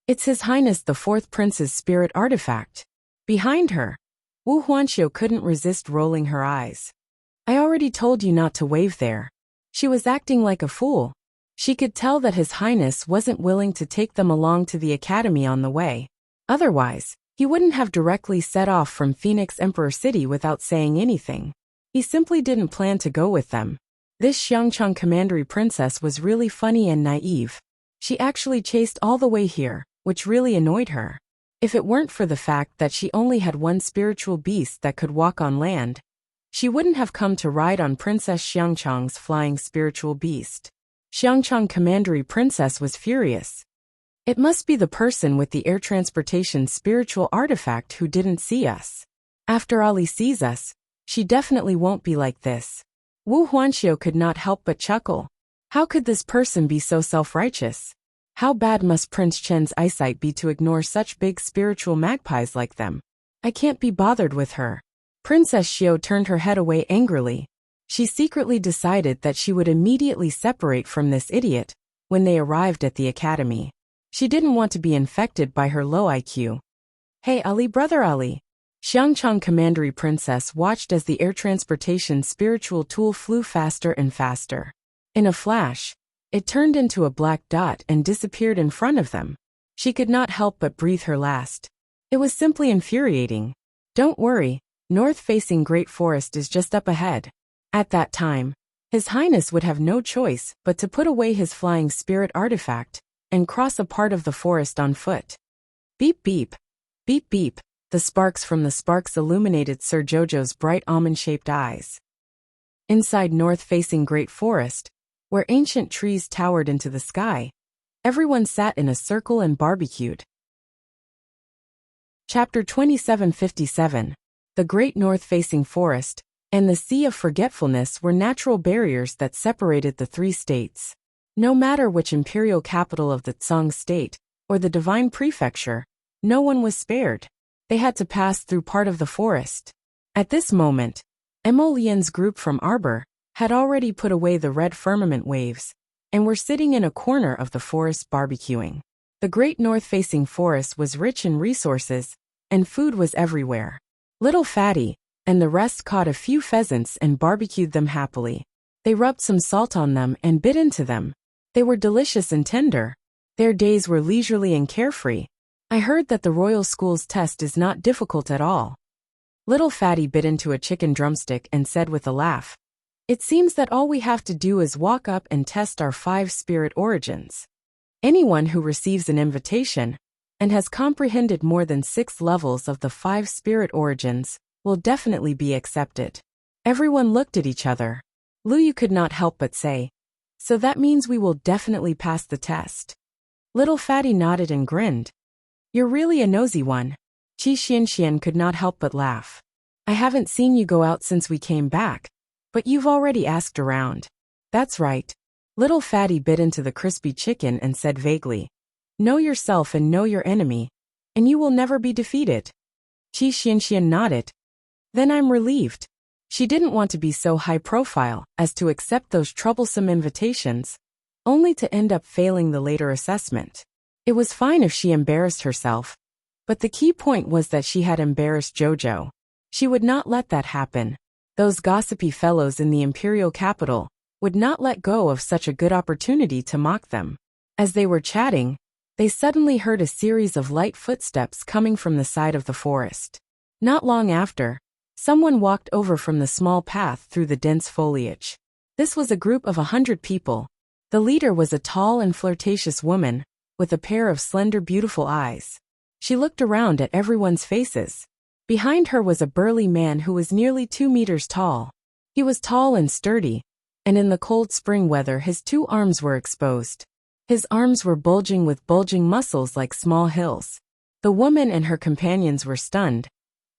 "It's His Highness the Fourth Prince's spirit artifact." Behind her, Wu Huanxiu couldn't resist rolling her eyes. "I already told you not to wave there." She was acting like a fool. She could tell that His Highness wasn't willing to take them along to the academy on the way. Otherwise, he wouldn't have directly set off from Phoenix Emperor City without saying anything. He simply didn't plan to go with them. This Xiangchang Commandery Princess was really funny and naive. She actually chased all the way here, which really annoyed her. If it weren't for the fact that she only had one spiritual beast that could walk on land, she wouldn't have come to ride on Princess Xiangchang's flying spiritual beast. Xiangchang Commandery Princess was furious. "It must be the person with the air transportation spiritual artifact who didn't see us. After all, he sees us, she definitely won't be like this." Wu Huanxiu could not help but chuckle. How could this person be so self-righteous? How bad must Prince Chen's eyesight be to ignore such big spiritual magpies like them? "I can't be bothered with her." Princess Xiao turned her head away angrily. She secretly decided that she would immediately separate from this idiot when they arrived at the academy. She didn't want to be infected by her low IQ. "Hey Ali, brother Ali." Xiangchang Commandery Princess watched as the air transportation spiritual tool flew faster and faster. In a flash, it turned into a black dot and disappeared in front of them. She could not help but breathe her last. It was simply infuriating. "Don't worry, North-facing Great Forest is just up ahead. At that time, His Highness would have no choice but to put away his flying spirit artifact and cross a part of the forest on foot. Beep beep. Beep beep. The sparks from the sparks illuminated Sir Jojo's bright almond-shaped eyes. Inside north-facing Great Forest, where ancient trees towered into the sky, everyone sat in a circle and barbecued. Chapter 2757. The Great North-facing Forest and the Sea of Forgetfulness were natural barriers that separated the three states. No matter which imperial capital of the Tsang state or the Divine Prefecture, no one was spared. They had to pass through part of the forest. At this moment, Emolien's group from Arbor had already put away the red firmament waves and were sitting in a corner of the forest barbecuing. The Great North-facing Forest was rich in resources, and food was everywhere. Little Fatty and the rest caught a few pheasants and barbecued them happily. They rubbed some salt on them and bit into them. They were delicious and tender. Their days were leisurely and carefree. I heard that the Royal School's test is not difficult at all. Little Fatty bit into a chicken drumstick and said with a laugh, "It seems that all we have to do is walk up and test our 5 spirit origins. Anyone who receives an invitation and has comprehended more than 6 levels of the 5 spirit origins will definitely be accepted." Everyone looked at each other. Luyu could not help but say, "So that means we will definitely pass the test." Little Fatty nodded and grinned. "You're really a nosy one." Qi Xianxian could not help but laugh. "I haven't seen you go out since we came back, but you've already asked around." "That's right." Little Fatty bit into the crispy chicken and said vaguely, "Know yourself and know your enemy, and you will never be defeated." Qi Xianxian nodded. "Then I'm relieved." She didn't want to be so high profile as to accept those troublesome invitations, only to end up failing the later assessment. It was fine if she embarrassed herself, but the key point was that she had embarrassed Jojo. She would not let that happen. Those gossipy fellows in the imperial capital would not let go of such a good opportunity to mock them. As they were chatting, they suddenly heard a series of light footsteps coming from the side of the forest. Not long after, someone walked over from the small path through the dense foliage. This was a group of 100 people. The leader was a tall and flirtatious woman with a pair of slender, beautiful eyes. She looked around at everyone's faces. Behind her was a burly man who was nearly 2 meters tall. He was tall and sturdy, and in the cold spring weather his 2 arms were exposed. His arms were bulging with bulging muscles like small hills. The woman and her companions were stunned,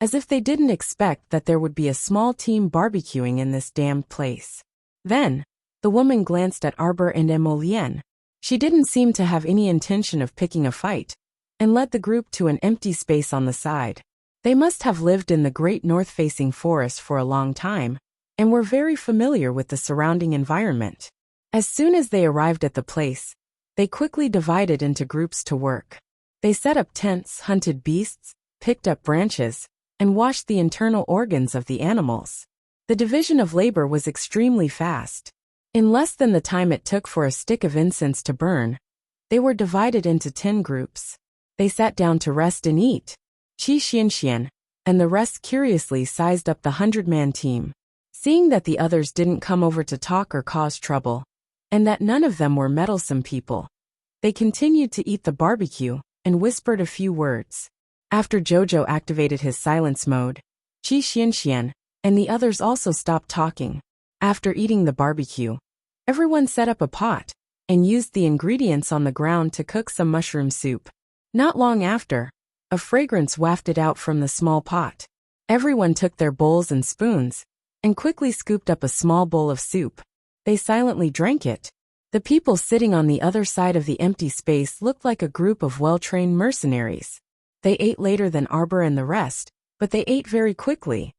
as if they didn't expect that there would be a small team barbecuing in this damned place. Then, the woman glanced at Arbor and Emolien. She didn't seem to have any intention of picking a fight, and led the group to an empty space on the side. They must have lived in the Great North-facing Forest for a long time, and were very familiar with the surrounding environment. As soon as they arrived at the place, they quickly divided into groups to work. They set up tents, hunted beasts, picked up branches, and washed the internal organs of the animals. The division of labor was extremely fast. In less than the time it took for a stick of incense to burn, they were divided into 10 groups. They sat down to rest and eat. Qi Xianxian and the rest curiously sized up the 100-man team. Seeing that the others didn't come over to talk or cause trouble, and that none of them were meddlesome people, they continued to eat the barbecue and whispered a few words. After Jojo activated his silence mode, Qi Xianxian and the others also stopped talking. After eating the barbecue, everyone set up a pot and used the ingredients on the ground to cook some mushroom soup. Not long after, a fragrance wafted out from the small pot. Everyone took their bowls and spoons and quickly scooped up a small bowl of soup. They silently drank it. The people sitting on the other side of the empty space looked like a group of well-trained mercenaries. They ate later than Arbor and the rest, but they ate very quickly.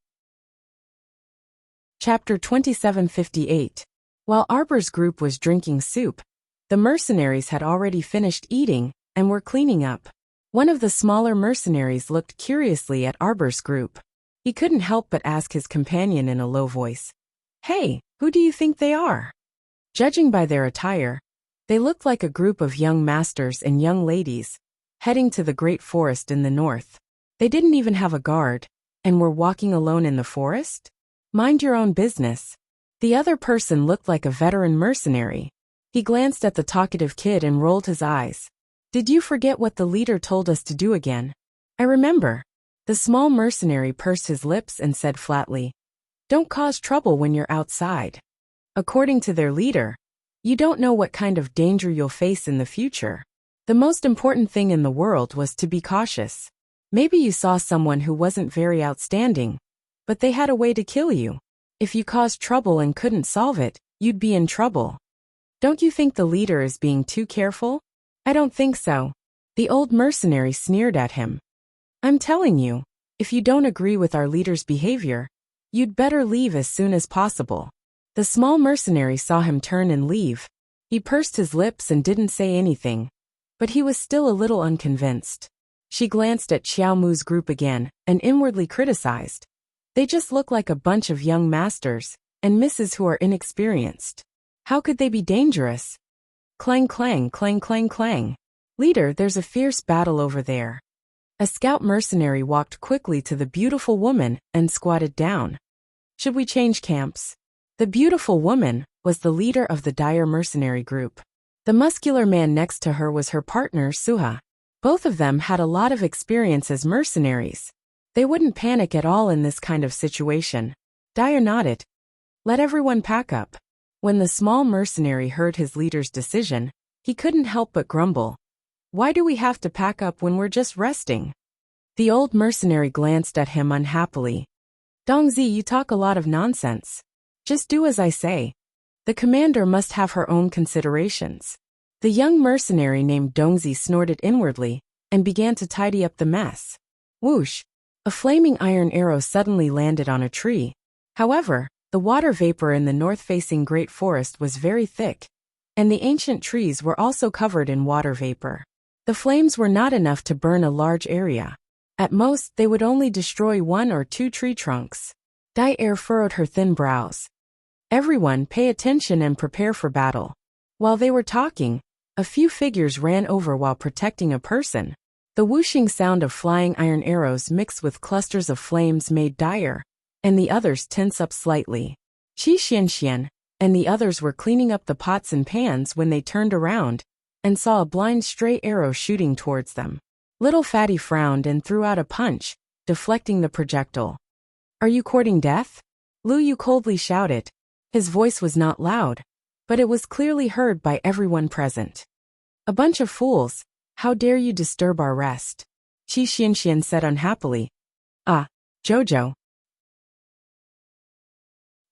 Chapter 2758. While Arbor's group was drinking soup, the mercenaries had already finished eating and were cleaning up. One of the smaller mercenaries looked curiously at Arbor's group. He couldn't help but ask his companion in a low voice, "Hey, who do you think they are?" Judging by their attire, they looked like a group of young masters and young ladies, heading to the Great Forest in the north. They didn't even have a guard, and were walking alone in the forest? Mind your own business. The other person looked like a veteran mercenary. He glanced at the talkative kid and rolled his eyes. Did you forget what the leader told us to do again? I remember. The small mercenary pursed his lips and said flatly, don't cause trouble when you're outside. According to their leader, you don't know what kind of danger you'll face in the future. The most important thing in the world was to be cautious. Maybe you saw someone who wasn't very outstanding, but they had a way to kill you. If you caused trouble and couldn't solve it, you'd be in trouble. Don't you think the leader is being too careful? I don't think so. The old mercenary sneered at him. I'm telling you, if you don't agree with our leader's behavior, you'd better leave as soon as possible. The small mercenary saw him turn and leave. He pursed his lips and didn't say anything, but he was still a little unconvinced. She glanced at Xiao Mu's group again and inwardly criticized. They just look like a bunch of young masters and misses who are inexperienced. How could they be dangerous? Clang clang clang clang clang. Leader, there's a fierce battle over there. A scout mercenary walked quickly to the beautiful woman and squatted down. Should we change camps? The beautiful woman was the leader of the dire mercenary group. The muscular man next to her was her partner Suha. Both of them had a lot of experience as mercenaries. They wouldn't panic at all in this kind of situation. Dire nodded. Let everyone pack up. When the small mercenary heard his leader's decision, he couldn't help but grumble. Why do we have to pack up when we're just resting? The old mercenary glanced at him unhappily. Dongzi, you talk a lot of nonsense. Just do as I say. The commander must have her own considerations. The young mercenary named Dongzi snorted inwardly and began to tidy up the mess. Whoosh! A flaming iron arrow suddenly landed on a tree. However, the water vapor in the north-facing Great Forest was very thick, and the ancient trees were also covered in water vapor. The flames were not enough to burn a large area. At most, they would only destroy 1 or 2 tree trunks. Dai furrowed her thin brows. Everyone, pay attention and prepare for battle. While they were talking, a few figures ran over while protecting a person. The whooshing sound of flying iron arrows mixed with clusters of flames made Dai and the others tense up slightly. Qi Xianxian and the others were cleaning up the pots and pans when they turned around and saw a blind stray arrow shooting towards them. Little Fatty frowned and threw out a punch, deflecting the projectile. Are you courting death? Lu Yu coldly shouted. His voice was not loud, but it was clearly heard by everyone present. A bunch of fools, how dare you disturb our rest? Qi Xianxian said unhappily. Ah, Jojo.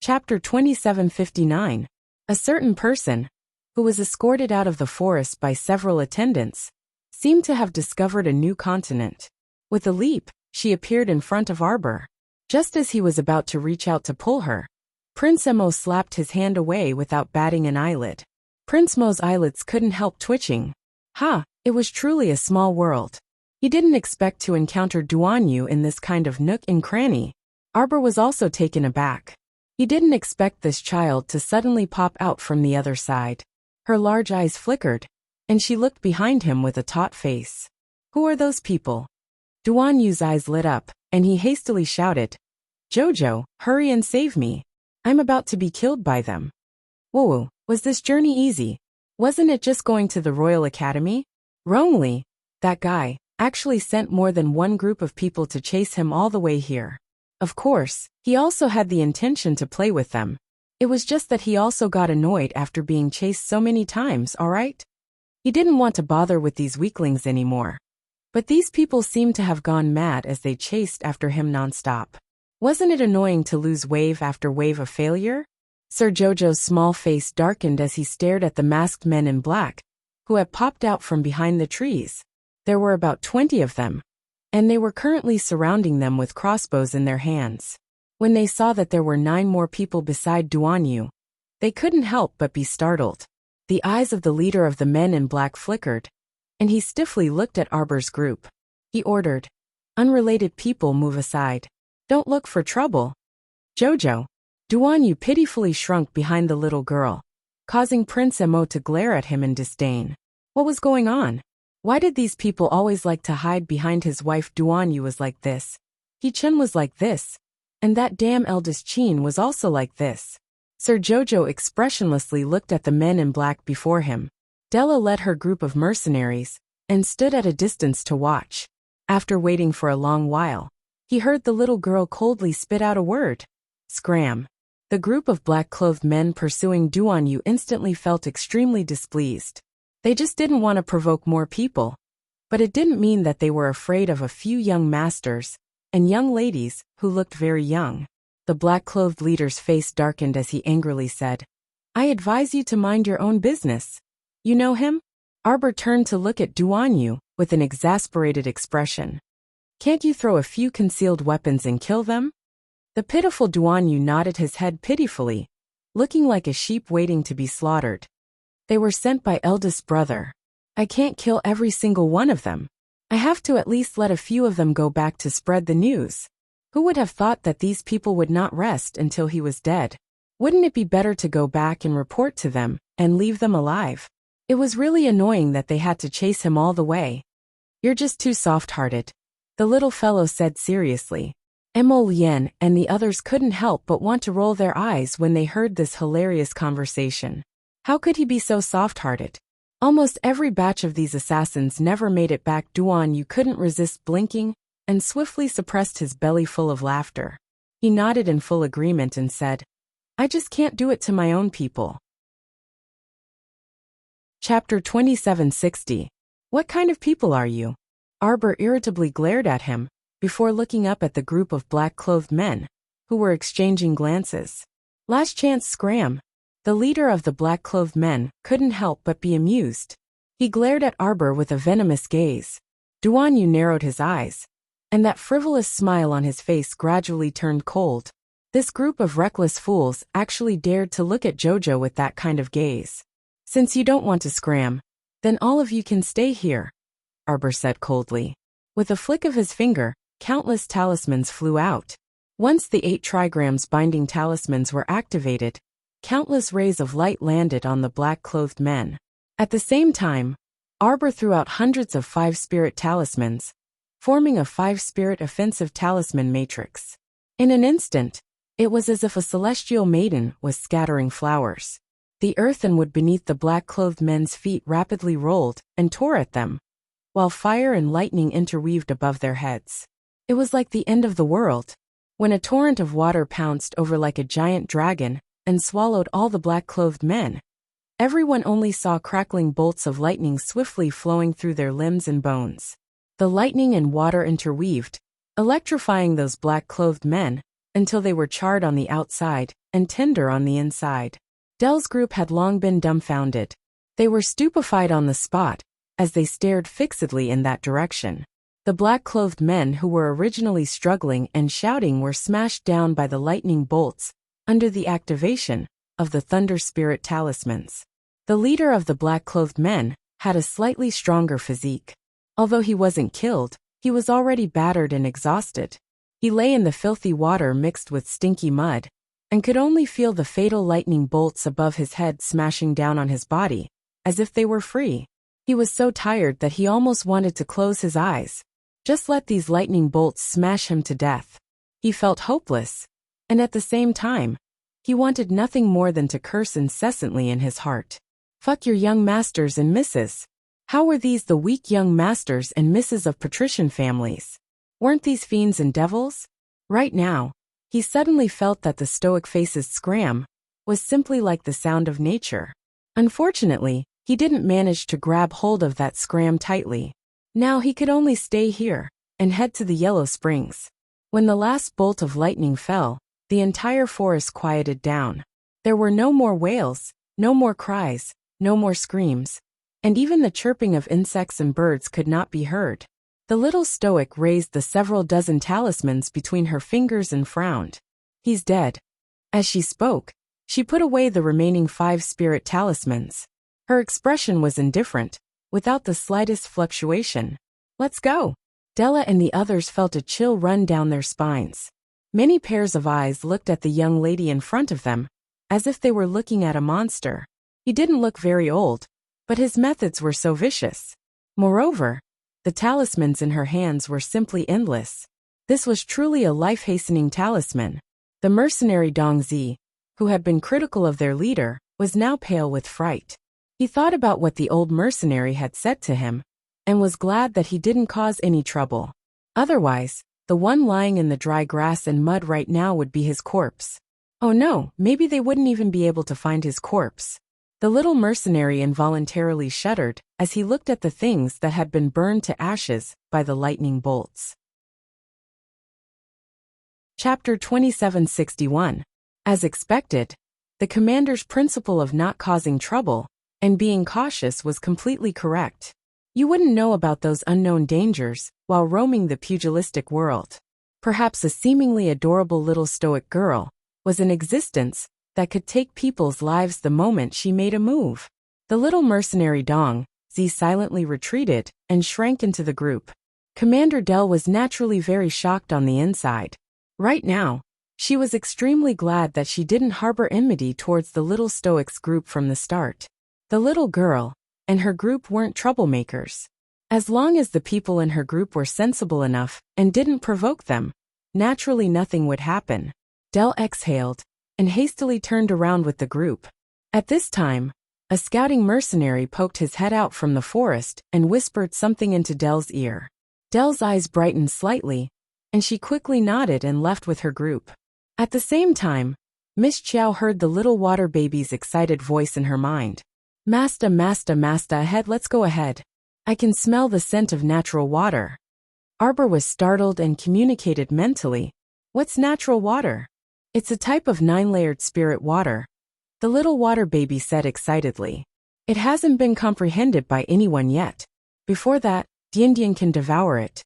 Chapter 2759. A certain person, who was escorted out of the forest by several attendants, seemed to have discovered a new continent. With a leap, she appeared in front of Arbor. Just as he was about to reach out to pull her, Prince Mo slapped his hand away without batting an eyelid. Prince Mo's eyelids couldn't help twitching. It was truly a small world. He didn't expect to encounter Duan Yu in this kind of nook and cranny. Arbor was also taken aback. He didn't expect this child to suddenly pop out from the other side. Her large eyes flickered, and she looked behind him with a taut face. Who are those people? Duan Yu's eyes lit up, and he hastily shouted, Jojo, hurry and save me. I'm about to be killed by them. Whoa, was this journey easy? Wasn't it just going to the Royal Academy? Wrongly, that guy actually sent more than one group of people to chase him all the way here. Of course, he also had the intention to play with them. It was just that he also got annoyed after being chased so many times, alright? He didn't want to bother with these weaklings anymore. But these people seemed to have gone mad as they chased after him nonstop. Wasn't it annoying to lose wave after wave of failure? Sir Jojo's small face darkened as he stared at the masked men in black, who had popped out from behind the trees. There were about 20 of them, and they were currently surrounding them with crossbows in their hands. When they saw that there were 9 more people beside Duan Yu, they couldn't help but be startled. The eyes of the leader of the men in black flickered, and he stiffly looked at Arbor's group. He ordered, unrelated people move aside. Don't look for trouble. Jojo. Duan Yu pitifully shrunk behind the little girl, causing Prince Mo to glare at him in disdain. What was going on? Why did these people always like to hide behind his wife? Duan Yu was like this. He-chan was like this. And that damn eldest Chin was also like this. Sir Jojo expressionlessly looked at the men in black before him. Della led her group of mercenaries and stood at a distance to watch. After waiting for a long while, he heard the little girl coldly spit out a word. Scram. The group of black-clothed men pursuing Duan Yu instantly felt extremely displeased. They just didn't want to provoke more people. But it didn't mean that they were afraid of a few young masters and young ladies who looked very young. The black-clothed leader's face darkened as he angrily said, I advise you to mind your own business. You know him? Arbor turned to look at Duan Yu with an exasperated expression. Can't you throw a few concealed weapons and kill them? The pitiful Duan Yu nodded his head pitifully, looking like a sheep waiting to be slaughtered. They were sent by eldest brother. I can't kill every single one of them. I have to at least let a few of them go back to spread the news. Who would have thought that these people would not rest until he was dead? Wouldn't it be better to go back and report to them and leave them alive? It was really annoying that they had to chase him all the way. You're just too soft-hearted, the little fellow said seriously. Mo Lien and the others couldn't help but want to roll their eyes when they heard this hilarious conversation. How could he be so soft-hearted? Almost every batch of these assassins never made it back. Duan Yu couldn't resist blinking and swiftly suppressed his belly full of laughter. He nodded in full agreement and said, I just can't do it to my own people. Chapter 2760. What kind of people are you? Arbor irritably glared at him, before looking up at the group of black-clothed men, who were exchanging glances. Last chance scram. The leader of the black-clothed men couldn't help but be amused. He glared at Arbor with a venomous gaze. Duan Yu narrowed his eyes, and that frivolous smile on his face gradually turned cold. This group of reckless fools actually dared to look at Jojo with that kind of gaze. Since you don't want to scram, then all of you can stay here, Arbor said coldly. With a flick of his finger, countless talismans flew out. Once the 8 trigrams binding talismans were activated, countless rays of light landed on the black-clothed men. At the same time, Arbor threw out hundreds of 5-spirit talismans, forming a 5-spirit offensive talisman matrix. In an instant, it was as if a celestial maiden was scattering flowers. The earth and wood beneath the black-clothed men's feet rapidly rolled and tore at them, while fire and lightning interweaved above their heads. It was like the end of the world, when a torrent of water pounced over like a giant dragon and swallowed all the black-clothed men. Everyone only saw crackling bolts of lightning swiftly flowing through their limbs and bones. The lightning and water interweaved, electrifying those black-clothed men until they were charred on the outside and tender on the inside. Dell's group had long been dumbfounded. They were stupefied on the spot as they stared fixedly in that direction. The black-clothed men who were originally struggling and shouting were smashed down by the lightning bolts under the activation of the Thunder Spirit talismans. The leader of the black-clothed men had a slightly stronger physique. Although he wasn't killed, he was already battered and exhausted. He lay in the filthy water mixed with stinky mud, and could only feel the fatal lightning bolts above his head smashing down on his body, as if they were free. He was so tired that he almost wanted to close his eyes. Just let these lightning bolts smash him to death. He felt hopeless, and at the same time, he wanted nothing more than to curse incessantly in his heart. Fuck your young masters and misses. How were these the weak young masters and misses of patrician families? Weren't these fiends and devils? Right now, he suddenly felt that the stoic face's scram was simply like the sound of nature. Unfortunately, he didn't manage to grab hold of that scram tightly. Now he could only stay here and head to the Yellow Springs. When the last bolt of lightning fell, the entire forest quieted down. There were no more wails, no more cries, no more screams, and even the chirping of insects and birds could not be heard. The little stoic raised the several dozen talismans between her fingers and frowned. He's dead. As she spoke, she put away the remaining 5 spirit talismans. Her expression was indifferent, without the slightest fluctuation. Let's go. Della and the others felt a chill run down their spines. Many pairs of eyes looked at the young lady in front of them, as if they were looking at a monster. He didn't look very old, but his methods were so vicious. Moreover, the talismans in her hands were simply endless. This was truly a life-hastening talisman. The mercenary Dong Zi, who had been critical of their leader, was now pale with fright. He thought about what the old mercenary had said to him, and was glad that he didn't cause any trouble. Otherwise, the one lying in the dry grass and mud right now would be his corpse. Oh no, maybe they wouldn't even be able to find his corpse. The little mercenary involuntarily shuddered as he looked at the things that had been burned to ashes by the lightning bolts. Chapter 2761. As expected, the commander's principle of not causing trouble and being cautious was completely correct. You wouldn't know about those unknown dangers while roaming the pugilistic world. Perhaps a seemingly adorable little stoic girl was in existence that could take people's lives the moment she made a move. The little mercenary Dong Zi silently retreated and shrank into the group. Commander Dell was naturally very shocked on the inside. Right now, she was extremely glad that she didn't harbor enmity towards the little stoics group from the start. The little girl and her group weren't troublemakers. As long as the people in her group were sensible enough and didn't provoke them, naturally nothing would happen. Dell exhaled and hastily turned around with the group. At this time, a scouting mercenary poked his head out from the forest and whispered something into Dell's ear. Dell's eyes brightened slightly, and she quickly nodded and left with her group. At the same time, Miss Chiao heard the little water baby's excited voice in her mind. Master, ahead, let's go ahead. I can smell the scent of natural water. Arbor was startled and communicated mentally. What's natural water? It's a type of 9-layered spirit water, the little water baby said excitedly. It hasn't been comprehended by anyone yet. Before that, Dian can devour it.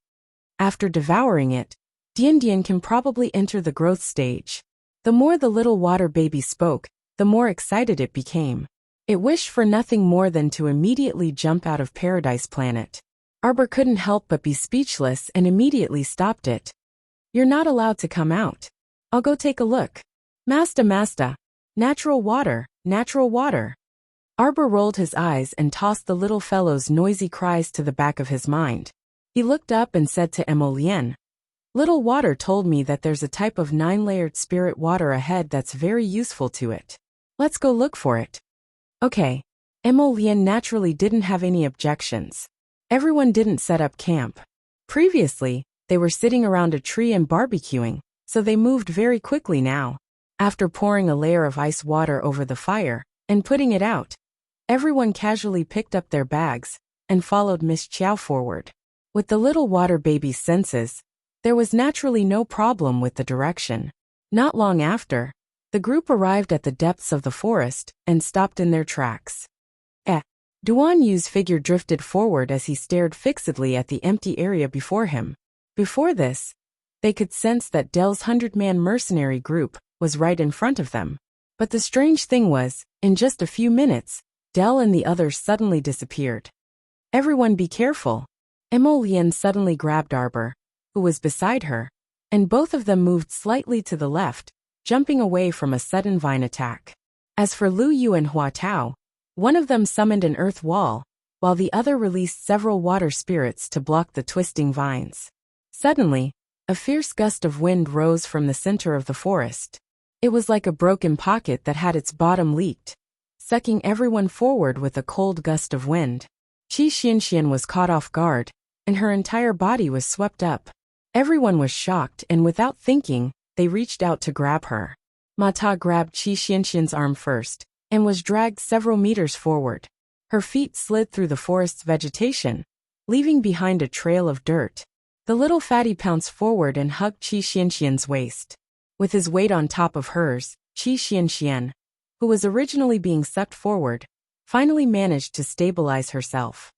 After devouring it, Dian can probably enter the growth stage. The more the little water baby spoke, the more excited it became. It wished for nothing more than to immediately jump out of Paradise Planet. Arbor couldn't help but be speechless and immediately stopped it. You're not allowed to come out. I'll go take a look. Master. Natural water. Arbor rolled his eyes and tossed the little fellow's noisy cries to the back of his mind. He looked up and said to Emolien, Little water told me that there's a type of 9-layered spirit water ahead that's very useful to it. Let's go look for it. Okay. Emolien naturally didn't have any objections. Everyone didn't set up camp. Previously, they were sitting around a tree and barbecuing, so they moved very quickly now. After pouring a layer of ice water over the fire and putting it out, everyone casually picked up their bags and followed Miss Chiao forward. With the little water baby's senses, there was naturally no problem with the direction. Not long after, the group arrived at the depths of the forest and stopped in their tracks. Duan Yu's figure drifted forward as he stared fixedly at the empty area before him. Before this, they could sense that Dell's 100-man mercenary group was right in front of them. But the strange thing was, in just a few minutes, Dell and the others suddenly disappeared. Everyone be careful. Emolien suddenly grabbed Arbor, who was beside her, and both of them moved slightly to the left, jumping away from a sudden vine attack. As for Lu Yu and Hua Tao, one of them summoned an earth wall, while the other released several water spirits to block the twisting vines. Suddenly, a fierce gust of wind rose from the center of the forest. It was like a broken pocket that had its bottom leaked, sucking everyone forward with a cold gust of wind. Qi Xianxian was caught off guard, and her entire body was swept up. Everyone was shocked, and without thinking, they reached out to grab her. Ma Ta grabbed Qi Xianxian's arm first, and was dragged several meters forward. Her feet slid through the forest's vegetation, leaving behind a trail of dirt. The little fatty pounced forward and hugged Qi Xianxian's waist. With his weight on top of hers, Qi Xianxian, who was originally being sucked forward, finally managed to stabilize herself.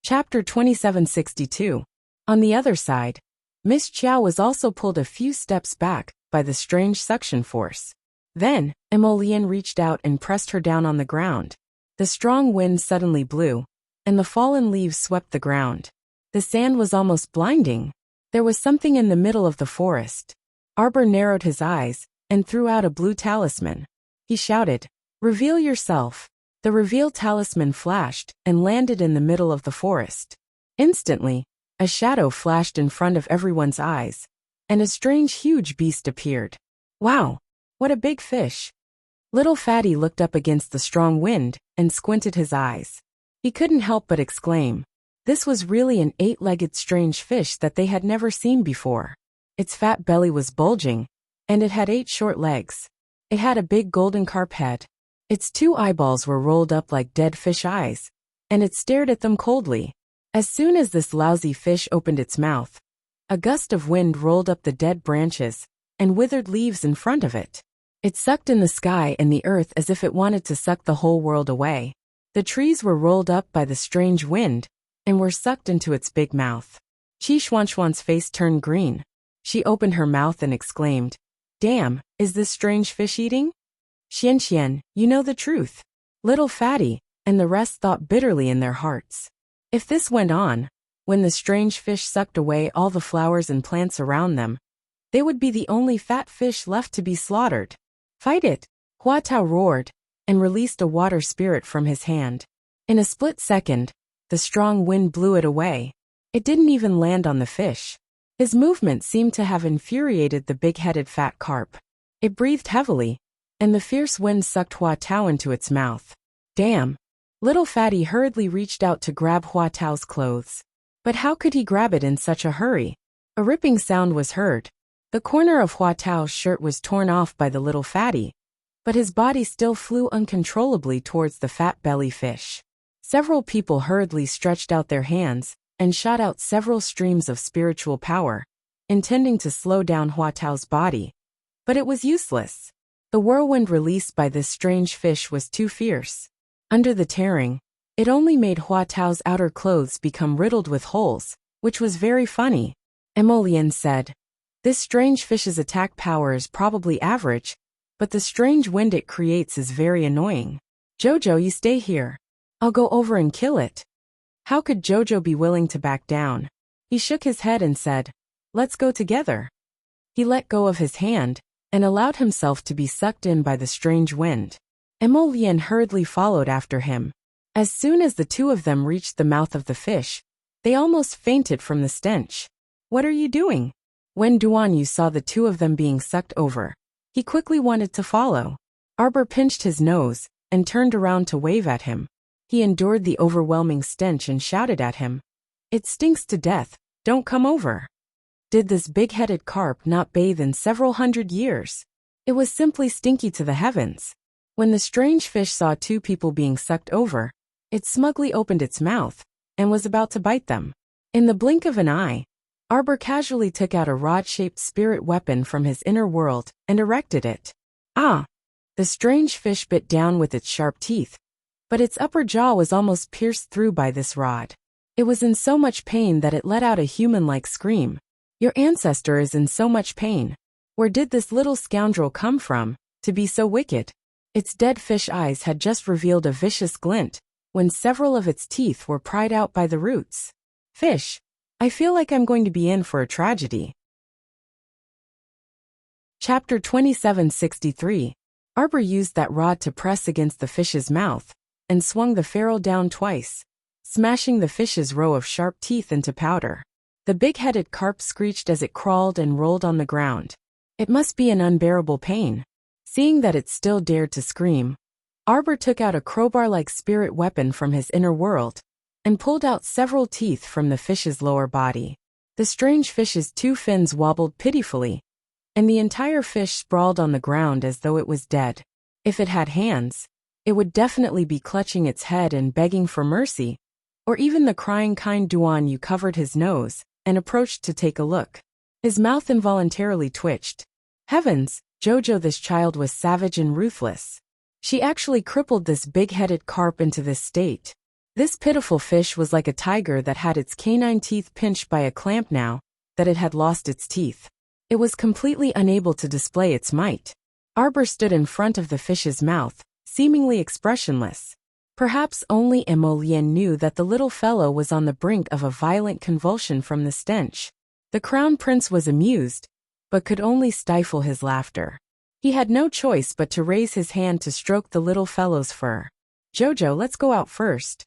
Chapter 2762. On the other side, Miss Chiao was also pulled a few steps back by the strange suction force. Then, Emolien reached out and pressed her down on the ground. The strong wind suddenly blew, and the fallen leaves swept the ground. The sand was almost blinding. There was something in the middle of the forest. Arbor narrowed his eyes and threw out a blue talisman. He shouted, "Reveal yourself." The reveal talisman flashed and landed in the middle of the forest. Instantly, A shadow flashed in front of everyone's eyes, and a strange huge beast appeared. Wow! What a big fish! Little Fatty looked up against the strong wind and squinted his eyes. He couldn't help but exclaim. This was really an 8-legged strange fish that they had never seen before. Its fat belly was bulging, and it had 8 short legs. It had a big golden carp head. Its 2 eyeballs were rolled up like dead fish eyes, and it stared at them coldly. As soon as this lousy fish opened its mouth, a gust of wind rolled up the dead branches and withered leaves in front of it. It sucked in the sky and the earth as if it wanted to suck the whole world away. The trees were rolled up by the strange wind and were sucked into its big mouth. Chi Xuanxuan's face turned green. She opened her mouth and exclaimed, "Damn, is this strange fish eating?" Xian, you know the truth. Little Fatty and the rest thought bitterly in their hearts. If this went on, when the strange fish sucked away all the flowers and plants around them, they would be the only fat fish left to be slaughtered. Fight it! Hua Tao roared and released a water spirit from his hand. In a split second, the strong wind blew it away. It didn't even land on the fish. His movement seemed to have infuriated the big-headed fat carp. It breathed heavily, and the fierce wind sucked Hua Tao into its mouth. Damn! Little Fatty hurriedly reached out to grab Hua Tao's clothes. But how could he grab it in such a hurry? A ripping sound was heard. The corner of Hua Tao's shirt was torn off by the little Fatty, but his body still flew uncontrollably towards the fat belly fish. Several people hurriedly stretched out their hands and shot out several streams of spiritual power, intending to slow down Hua Tao's body. But it was useless. The whirlwind released by this strange fish was too fierce. Under the tearing, it only made Hua Tao's outer clothes become riddled with holes, which was very funny. Emolian said, "This strange fish's attack power is probably average, but the strange wind it creates is very annoying. Jojo, you stay here. I'll go over and kill it." How could Jojo be willing to back down? He shook his head and said, "Let's go together." He let go of his hand and allowed himself to be sucked in by the strange wind. Emolian hurriedly followed after him. As soon as the two of them reached the mouth of the fish, they almost fainted from the stench. "What are you doing?" When Duanyu saw the two of them being sucked over, he quickly wanted to follow. Arbor pinched his nose and turned around to wave at him. He endured the overwhelming stench and shouted at him, "It stinks to death, don't come over." Did this big-headed carp not bathe in several hundred years? It was simply stinky to the heavens. When the strange fish saw two people being sucked over, it smugly opened its mouth and was about to bite them. In the blink of an eye, Arbor casually took out a rod-shaped spirit weapon from his inner world and erected it. Ah! The strange fish bit down with its sharp teeth, but its upper jaw was almost pierced through by this rod. It was in so much pain that it let out a human-like scream. Your ancestor is in so much pain. Where did this little scoundrel come from, to be so wicked? Its dead fish eyes had just revealed a vicious glint, when several of its teeth were pried out by the roots. Fish, I feel like I'm going to be in for a tragedy. Chapter 2763. Arbor used that rod to press against the fish's mouth, and swung the ferrule down twice, smashing the fish's row of sharp teeth into powder. The big-headed carp screeched as it crawled and rolled on the ground. It must be an unbearable pain. Seeing that it still dared to scream, Arbor took out a crowbar-like spirit weapon from his inner world and pulled out several teeth from the fish's lower body. The strange fish's two fins wobbled pitifully, and the entire fish sprawled on the ground as though it was dead. If it had hands, it would definitely be clutching its head and begging for mercy, or even the crying kind. Duanyu covered his nose and approached to take a look. His mouth involuntarily twitched. Heavens, Jojo, this child was savage and ruthless. She actually crippled this big-headed carp into this state. This pitiful fish was like a tiger that had its canine teeth pinched by a clamp now that it had lost its teeth. It was completely unable to display its might. Arbor stood in front of the fish's mouth, seemingly expressionless. Perhaps only Emolian knew that the little fellow was on the brink of a violent convulsion from the stench. The crown prince was amused, but could only stifle his laughter. He had no choice but to raise his hand to stroke the little fellow's fur. "Jojo, let's go out first."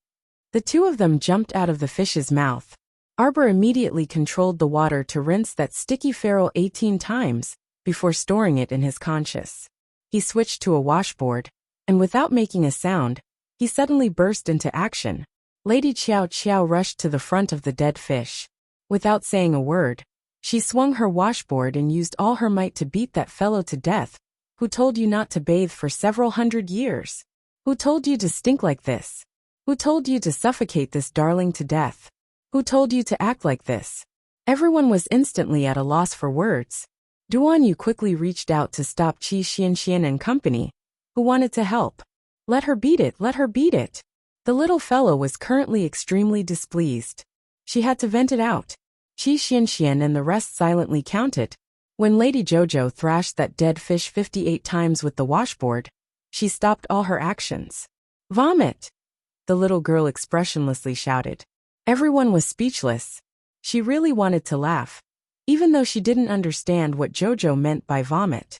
The two of them jumped out of the fish's mouth. Arbor immediately controlled the water to rinse that sticky ferrule 18 times before storing it in his conscious. He switched to a washboard, and without making a sound, he suddenly burst into action. Lady Qiao Qiao rushed to the front of the dead fish. Without saying a word, she swung her washboard and used all her might to beat that fellow to death. Who told you not to bathe for several hundred years? Who told you to stink like this? Who told you to suffocate this darling to death? Who told you to act like this? Everyone was instantly at a loss for words. Duan Yu quickly reached out to stop Qi Xianxian and company, who wanted to help. Let her beat it, let her beat it. The little fellow was currently extremely displeased. She had to vent it out. Qi Xianxian and the rest silently counted. When Lady Jojo thrashed that dead fish 58 times with the washboard, she stopped all her actions. Vomit! The little girl expressionlessly shouted. Everyone was speechless. She really wanted to laugh, even though she didn't understand what Jojo meant by vomit.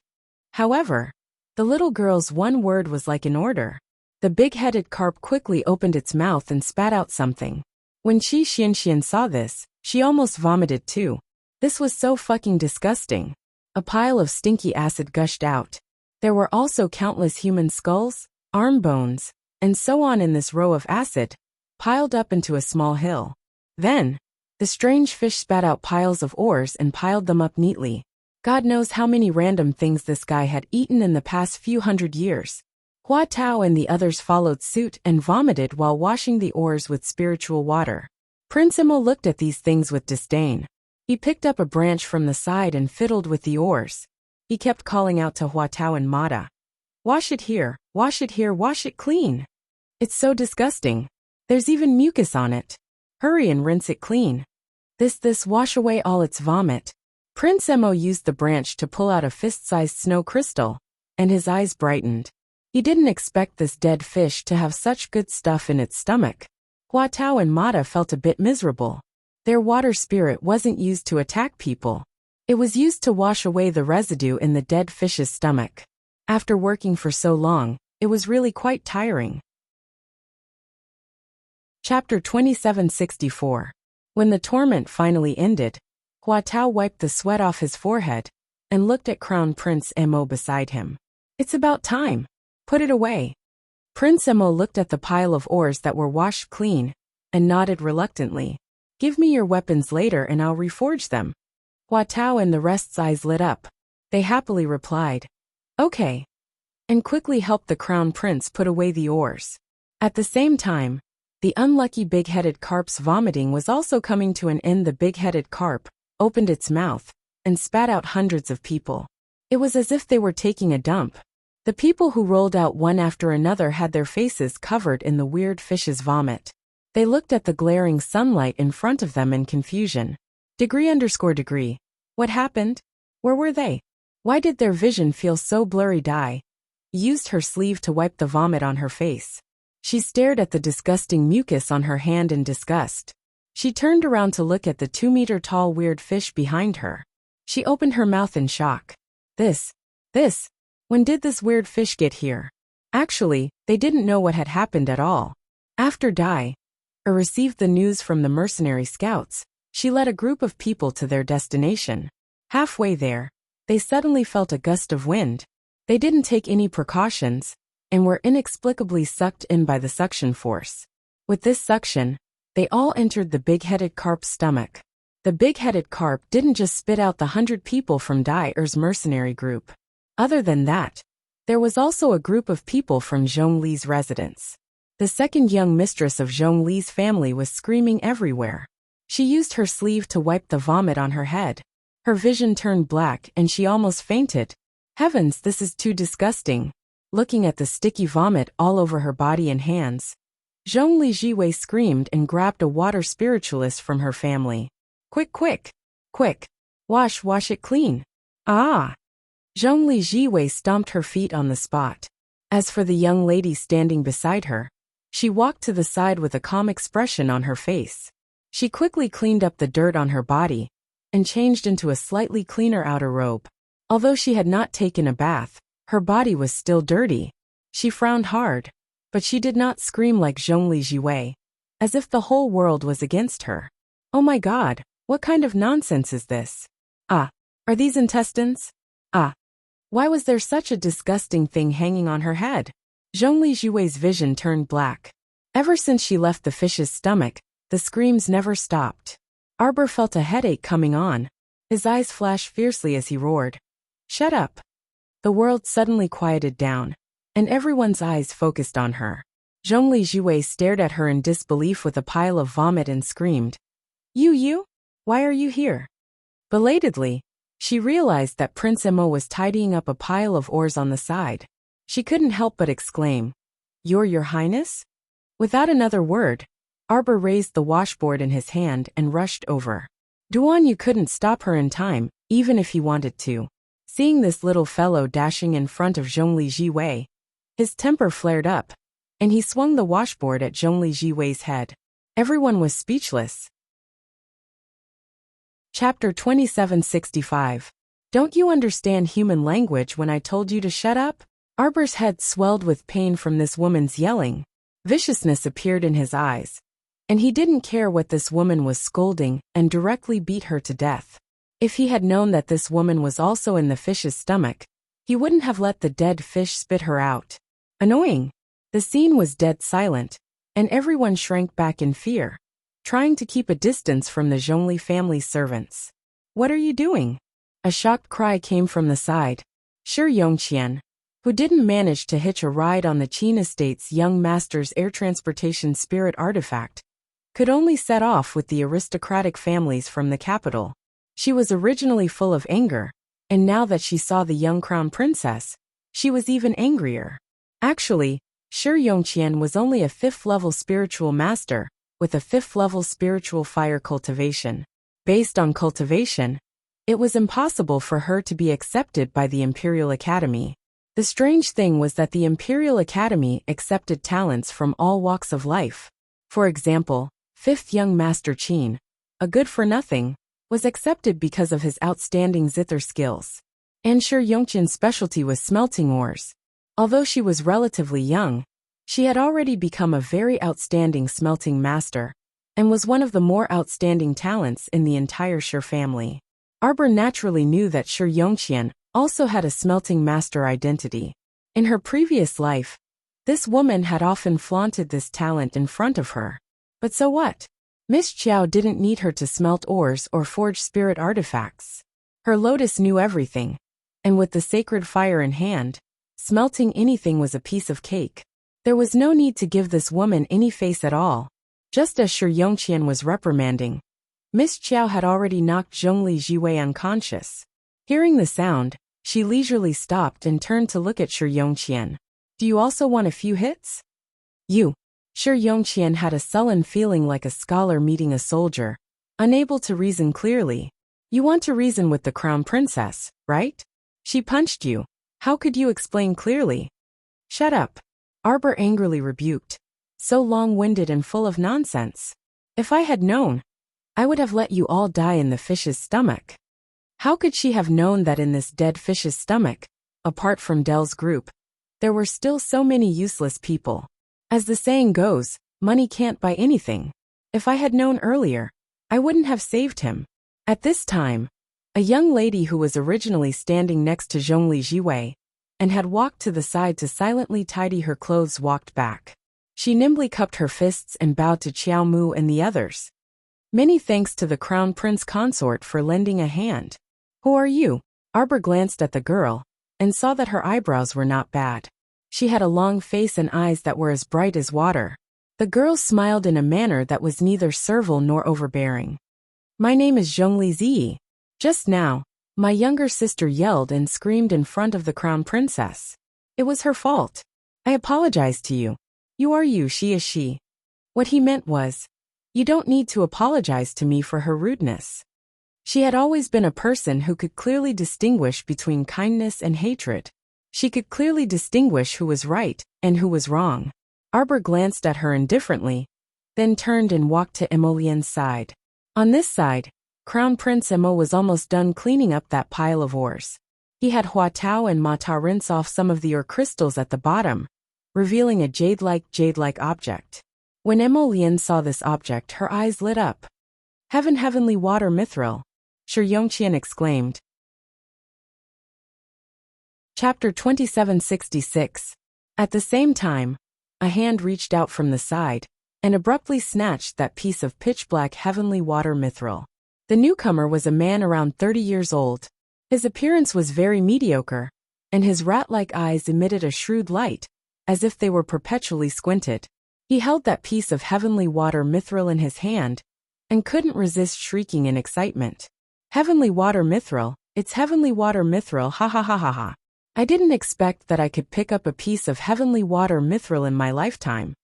However, the little girl's one word was like an order. The big-headed carp quickly opened its mouth and spat out something. When Qi Xianxian saw this, she almost vomited too. This was so fucking disgusting. A pile of stinky acid gushed out. There were also countless human skulls, arm bones, and so on in this row of acid, piled up into a small hill. Then, the strange fish spat out piles of ores and piled them up neatly. God knows how many random things this guy had eaten in the past few hundred years. Hua Tao and the others followed suit and vomited while washing the ores with spiritual water. Prince Imo looked at these things with disdain. He picked up a branch from the side and fiddled with the ores. He kept calling out to Hua Tao and Mata. Wash it here, wash it here, wash it clean. It's so disgusting. There's even mucus on it. Hurry and rinse it clean. This wash away all its vomit. Prince Imo used the branch to pull out a fist-sized snow crystal, and his eyes brightened. He didn't expect this dead fish to have such good stuff in its stomach. Hua Tao and Mata felt a bit miserable. Their water spirit wasn't used to attack people. It was used to wash away the residue in the dead fish's stomach. After working for so long, it was really quite tiring. Chapter 2764. When the torment finally ended, Hua Tao wiped the sweat off his forehead and looked at Crown Prince Emo beside him. It's about time. Put it away. Prince Emo looked at the pile of ores that were washed clean and nodded reluctantly. Give me your weapons later and I'll reforge them. Hua Tao and the rest's eyes lit up. They happily replied, okay, and quickly helped the Crown Prince put away the ores. At the same time, the unlucky big-headed carp's vomiting was also coming to an end. The big-headed carp opened its mouth and spat out hundreds of people. It was as if they were taking a dump. The people who rolled out one after another had their faces covered in the weird fish's vomit. They looked at the glaring sunlight in front of them in confusion. Degree. What happened? Where were they? Why did their vision feel so blurry? Dai used her sleeve to wipe the vomit on her face. She stared at the disgusting mucus on her hand in disgust. She turned around to look at the 2-meter-tall weird fish behind her. She opened her mouth in shock. This. When did this weird fish get here? Actually, they didn't know what had happened at all. After Dai received the news from the mercenary scouts, she led a group of people to their destination. Halfway there, they suddenly felt a gust of wind. They didn't take any precautions and were inexplicably sucked in by the suction force. With this suction, they all entered the big-headed carp's stomach. The big-headed carp didn't just spit out the 100 people from Dair's mercenary group. Other than that, there was also a group of people from Zhongli's residence. The second young mistress of Zhongli's family was screaming everywhere. She used her sleeve to wipe the vomit on her head. Her vision turned black and she almost fainted. Heavens, this is too disgusting. Looking at the sticky vomit all over her body and hands, Zhongli Jiwei screamed and grabbed a water spiritualist from her family. Quick! Wash it clean. Ah! Zhongli Jiwei stomped her feet on the spot. As for the young lady standing beside her, she walked to the side with a calm expression on her face. She quickly cleaned up the dirt on her body and changed into a slightly cleaner outer robe. Although she had not taken a bath, her body was still dirty. She frowned hard, but she did not scream like Zhongli Jiwei, as if the whole world was against her. Oh my god, what kind of nonsense is this? Ah, are these intestines? Ah, why was there such a disgusting thing hanging on her head? Zhongli Jue's vision turned black. Ever since she left the fish's stomach, the screams never stopped. Arbor felt a headache coming on. His eyes flashed fiercely as he roared. Shut up. The world suddenly quieted down, and everyone's eyes focused on her. Zhongli Jue stared at her in disbelief with a pile of vomit and screamed. You? Why are you here? Belatedly, she realized that Prince Emo was tidying up a pile of oars on the side. She couldn't help but exclaim, Your Highness? Without another word, Arbor raised the washboard in his hand and rushed over. Duan Yu couldn't stop her in time, even if he wanted to. Seeing this little fellow dashing in front of Zhongli Jiwei, his temper flared up, and he swung the washboard at Zhongli Jiwei's head. Everyone was speechless. Chapter 2765. Don't you understand human language when I told you to shut up? Arbor's head swelled with pain from this woman's yelling. Viciousness appeared in his eyes, and he didn't care what this woman was scolding and directly beat her to death. If he had known that this woman was also in the fish's stomach, he wouldn't have let the dead fish spit her out. Annoying. The scene was dead silent, and everyone shrank back in fear, trying to keep a distance from the Zhongli family's servants. What are you doing? A shocked cry came from the side. Shi Yongqian, who didn't manage to hitch a ride on the Qin estate's young master's air transportation spirit artifact, could only set off with the aristocratic families from the capital. She was originally full of anger, and now that she saw the young crown princess, she was even angrier. Actually, Shi Yongqian was only a 5th-level spiritual master, with a 5th-level spiritual fire cultivation. Based on cultivation, it was impossible for her to be accepted by the Imperial Academy. The strange thing was that the Imperial Academy accepted talents from all walks of life. For example, 5th young Master Qin, a good-for-nothing, was accepted because of his outstanding zither skills. And Shi Yongqian's specialty was smelting ores. Although she was relatively young, she had already become a very outstanding smelting master, and was one of the more outstanding talents in the entire Shi family. Arbor naturally knew that Shi Yongqian also had a smelting master identity. In her previous life, this woman had often flaunted this talent in front of her. But so what? Miss Qiao didn't need her to smelt ores or forge spirit artifacts. Her lotus knew everything, and with the sacred fire in hand, smelting anything was a piece of cake. There was no need to give this woman any face at all. Just as Shi Yongqian was reprimanding, Miss Qiao had already knocked Zhongli Jiwei unconscious. Hearing the sound, she leisurely stopped and turned to look at Shi Yongqian. Do you also want a few hits? You. Shi Yongqian had a sullen feeling like a scholar meeting a soldier, unable to reason clearly. You want to reason with the crown princess, right? She punched you. How could you explain clearly? Shut up. Arbor angrily rebuked. So long-winded and full of nonsense. If I had known, I would have let you all die in the fish's stomach. How could she have known that in this dead fish's stomach, apart from Dell's group, there were still so many useless people? As the saying goes, money can't buy anything. If I had known earlier, I wouldn't have saved him. At this time, a young lady who was originally standing next to Zhongli Jiwei and had walked to the side to silently tidy her clothes walked back. She nimbly cupped her fists and bowed to Qiao Mu and the others. Many thanks to the Crown Prince Consort for lending a hand. Who are you? Arbor glanced at the girl and saw that her eyebrows were not bad. She had a long face and eyes that were as bright as water. The girl smiled in a manner that was neither servile nor overbearing. My name is Zhongli Ziyi. Just now, my younger sister yelled and screamed in front of the Crown Princess. It was her fault. I apologize to you. You are you, she is she. What he meant was, you don't need to apologize to me for her rudeness. She had always been a person who could clearly distinguish between kindness and hatred. She could clearly distinguish who was right and who was wrong. Arbor glanced at her indifferently, then turned and walked to Emolien's side. On this side, Crown Prince Emo was almost done cleaning up that pile of ores. He had Hua Tao and Ma Ta rinse off some of the ore crystals at the bottom, revealing a jade-like object. When Emolien saw this object, her eyes lit up. Heavenly water mithril, Shi Yongqian exclaimed. Chapter 2766. At the same time, a hand reached out from the side and abruptly snatched that piece of pitch-black heavenly water mithril. The newcomer was a man around 30 years old. His appearance was very mediocre, and his rat-like eyes emitted a shrewd light, as if they were perpetually squinted. He held that piece of heavenly water mithril in his hand, and couldn't resist shrieking in excitement. Heavenly water mithril, it's heavenly water mithril, ha ha ha ha ha. I didn't expect that I could pick up a piece of heavenly water mithril in my lifetime.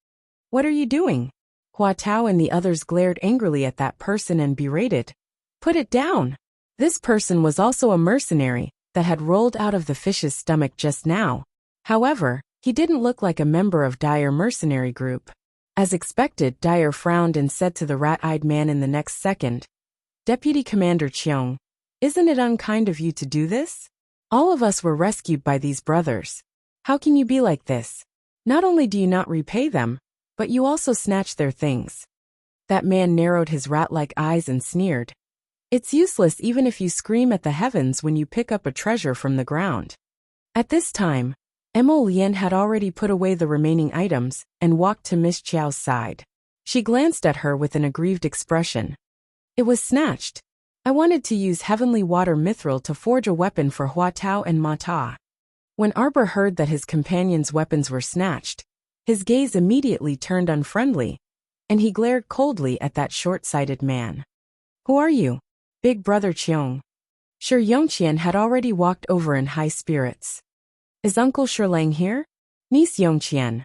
What are you doing? Hua Tao and the others glared angrily at that person and berated. Put it down. This person was also a mercenary that had rolled out of the fish's stomach just now. However, he didn't look like a member of Dire mercenary group. As expected, Dire frowned and said to the rat-eyed man in the next second, Deputy Commander Cheong, isn't it unkind of you to do this? All of us were rescued by these brothers. How can you be like this? Not only do you not repay them, but you also snatch their things. That man narrowed his rat-like eyes and sneered. It's useless even if you scream at the heavens when you pick up a treasure from the ground. At this time, Mo Lian had already put away the remaining items and walked to Miss Chiao's side. She glanced at her with an aggrieved expression. It was snatched. I wanted to use heavenly water mithril to forge a weapon for Hua Tao and Ma Ta. When Arbor heard that his companions' weapons were snatched, his gaze immediately turned unfriendly, and he glared coldly at that short-sighted man. Who are you? Big brother Cheong. Shi Yongqian had already walked over in high spirits. Is Uncle Shilang here? Niece Yongqian.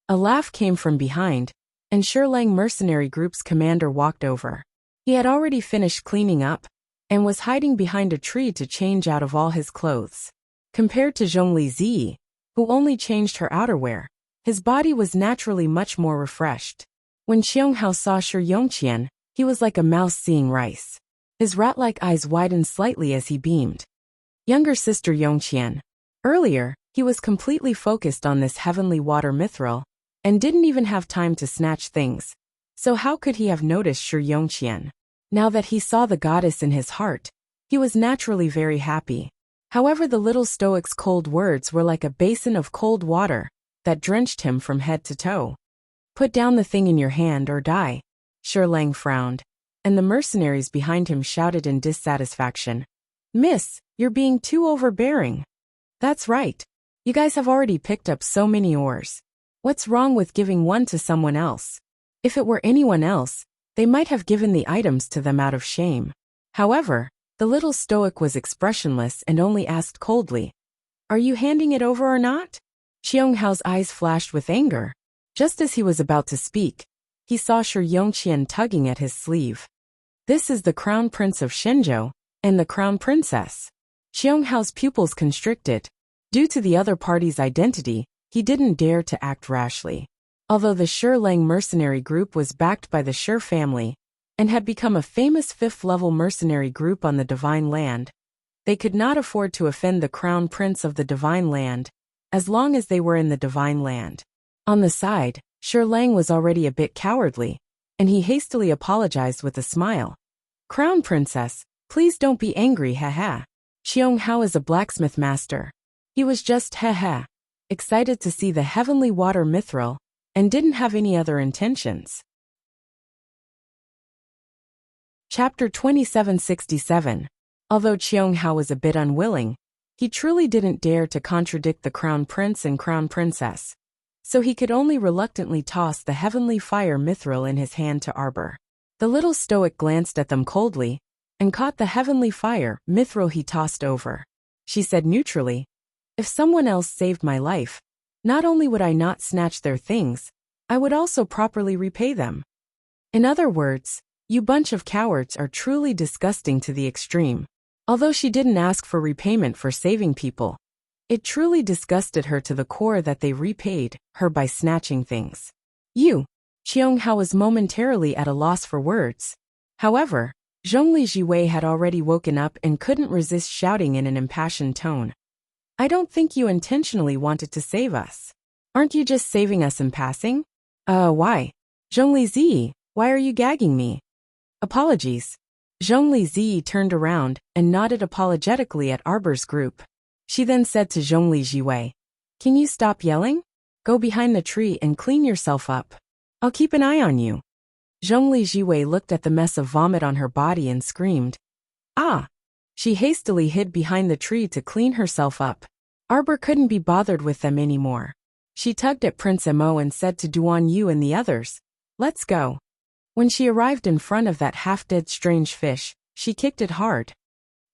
A laugh came from behind, and Shilang mercenary group's commander walked over. He had already finished cleaning up, and was hiding behind a tree to change out of all his clothes. Compared to Zhongli Ziyi, who only changed her outerwear, his body was naturally much more refreshed. When Xianghao saw Shi Yongqian, he was like a mouse seeing rice. His rat-like eyes widened slightly as he beamed. Younger sister Yongqian. Earlier, he was completely focused on this heavenly water mithril, and didn't even have time to snatch things. So how could he have noticed Shi Yongqian? Now that he saw the goddess in his heart, he was naturally very happy. However, the little stoic's cold words were like a basin of cold water that drenched him from head to toe. Put down the thing in your hand or die. Shi Lang frowned, and the mercenaries behind him shouted in dissatisfaction. Miss, you're being too overbearing. That's right. You guys have already picked up so many ores. What's wrong with giving one to someone else? If it were anyone else, they might have given the items to them out of shame. However, the little stoic was expressionless and only asked coldly, Are you handing it over or not? Xionghao's eyes flashed with anger. Just as he was about to speak, he saw Shi Yongqian tugging at his sleeve. This is the Crown Prince of Shenzhou, and the Crown Princess. Xionghao's pupils constricted. Due to the other party's identity, he didn't dare to act rashly. Although the Shi Lang mercenary group was backed by the Shi family, and had become a famous fifth-level mercenary group on the Divine Land, they could not afford to offend the Crown Prince of the Divine Land, as long as they were in the Divine Land. On the side, Shi Lang was already a bit cowardly, and he hastily apologized with a smile. Crown Princess, please don't be angry, haha. Xianghao is a blacksmith master. He was just haha, excited to see the heavenly water mithril, and didn't have any other intentions. Chapter 2767. Although Xianghao was a bit unwilling, he truly didn't dare to contradict the Crown Prince and Crown Princess, so he could only reluctantly toss the heavenly fire mithril in his hand to Arbor. The little stoic glanced at them coldly, and caught the heavenly fire mithril he tossed over. She said neutrally, If someone else saved my life, not only would I not snatch their things, I would also properly repay them. In other words, you bunch of cowards are truly disgusting to the extreme. Although she didn't ask for repayment for saving people, it truly disgusted her to the core that they repaid her by snatching things. You! Xianghao was momentarily at a loss for words. However, Zhongli Jiwei had already woken up and couldn't resist shouting in an impassioned tone. I don't think you intentionally wanted to save us. Aren't you just saving us in passing? Why? Zhongli Ziyi, why are you gagging me? Apologies. Zhongli Ziyi turned around and nodded apologetically at Arbor's group. She then said to Zhongli Jiwei, "Can you stop yelling? Go behind the tree and clean yourself up. I'll keep an eye on you." Zhongli Jiwei looked at the mess of vomit on her body and screamed, "Ah!" She hastily hid behind the tree to clean herself up. Arbor couldn't be bothered with them anymore. She tugged at Prince Mo and said to Duan Yu and the others, "Let's go." When she arrived in front of that half-dead strange fish, she kicked it hard.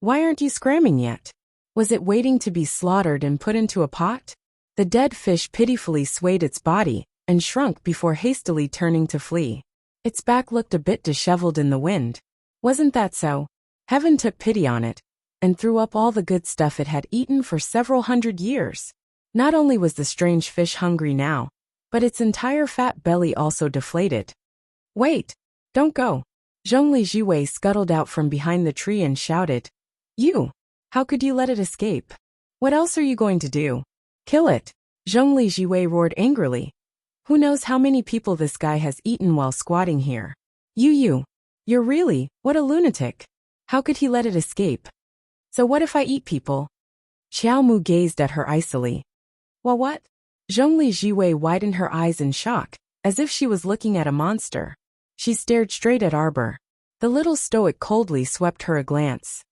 "Why aren't you screaming yet? Was it waiting to be slaughtered and put into a pot?" The dead fish pitifully swayed its body and shrunk before hastily turning to flee. Its back looked a bit disheveled in the wind. Wasn't that so? Heaven took pity on it and threw up all the good stuff it had eaten for several hundred years. Not only was the strange fish hungry now, but its entire fat belly also deflated. "Wait! Don't go!" Zhongli Jiwei scuttled out from behind the tree and shouted, "You! How could you let it escape? What else are you going to do? Kill it!" Zhongli Jiwei roared angrily. "Who knows how many people this guy has eaten while squatting here? You! You're really, what a lunatic! How could he let it escape? So what if I eat people?" Xiao Mu gazed at her icily. "Well, what?" Zhongli Jiwei widened her eyes in shock, as if she was looking at a monster. She stared straight at Arbor. The little stoic coldly swept her a glance.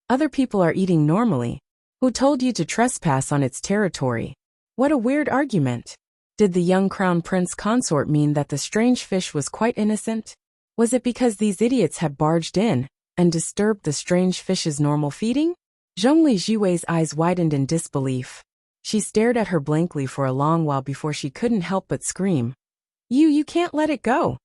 "Other people are eating normally. Who told you to trespass on its territory? What a weird argument. Did the young crown prince consort mean that the strange fish was quite innocent? Was it because these idiots had barged in and disturbed the strange fish's normal feeding?" Zhongli Jiwei's eyes widened in disbelief. She stared at her blankly for a long while before she couldn't help but scream, You can't let it go.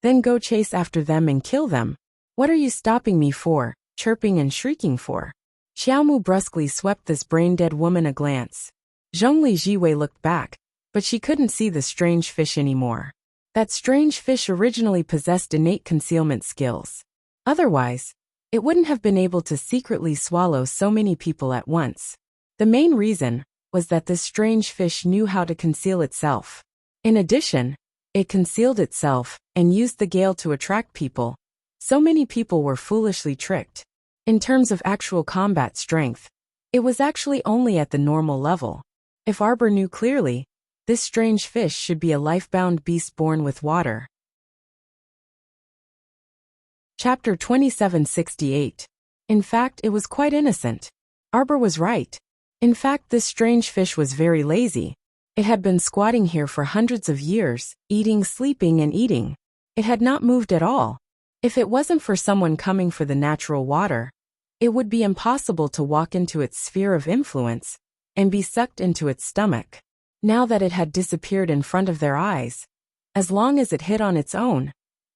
Then go chase after them and kill them. What are you stopping me for, chirping and shrieking for?" Xiaomu brusquely swept this brain-dead woman a glance. Zhongli Jiwei looked back, but she couldn't see the strange fish anymore. That strange fish originally possessed innate concealment skills. Otherwise, it wouldn't have been able to secretly swallow so many people at once. The main reason was that this strange fish knew how to conceal itself. In addition, it concealed itself and used the gale to attract people. So many people were foolishly tricked. In terms of actual combat strength, it was actually only at the normal level. If Arbor knew clearly, this strange fish should be a life-bound beast born with water. Chapter 2768. In fact, it was quite innocent. Arbor was right. In fact, this strange fish was very lazy. It had been squatting here for hundreds of years, eating, sleeping, and eating. It had not moved at all. If it wasn't for someone coming for the natural water, it would be impossible to walk into its sphere of influence and be sucked into its stomach. Now that it had disappeared in front of their eyes, as long as it hid on its own,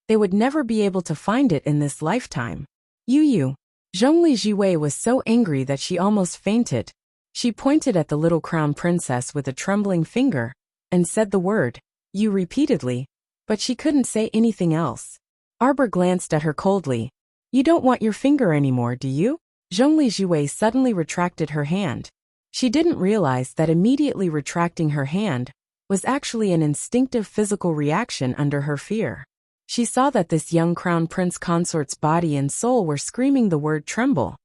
they would never be able to find it in this lifetime. Yu. Zhongli Jiwei was so angry that she almost fainted. She pointed at the little crown princess with a trembling finger and said the word, "You," repeatedly, but she couldn't say anything else. Arbor glanced at her coldly. "You don't want your finger anymore, do you?" Zhongli Jiwei suddenly retracted her hand. She didn't realize that immediately retracting her hand was actually an instinctive physical reaction under her fear. She saw that this young crown prince consort's body and soul were screaming the word tremble.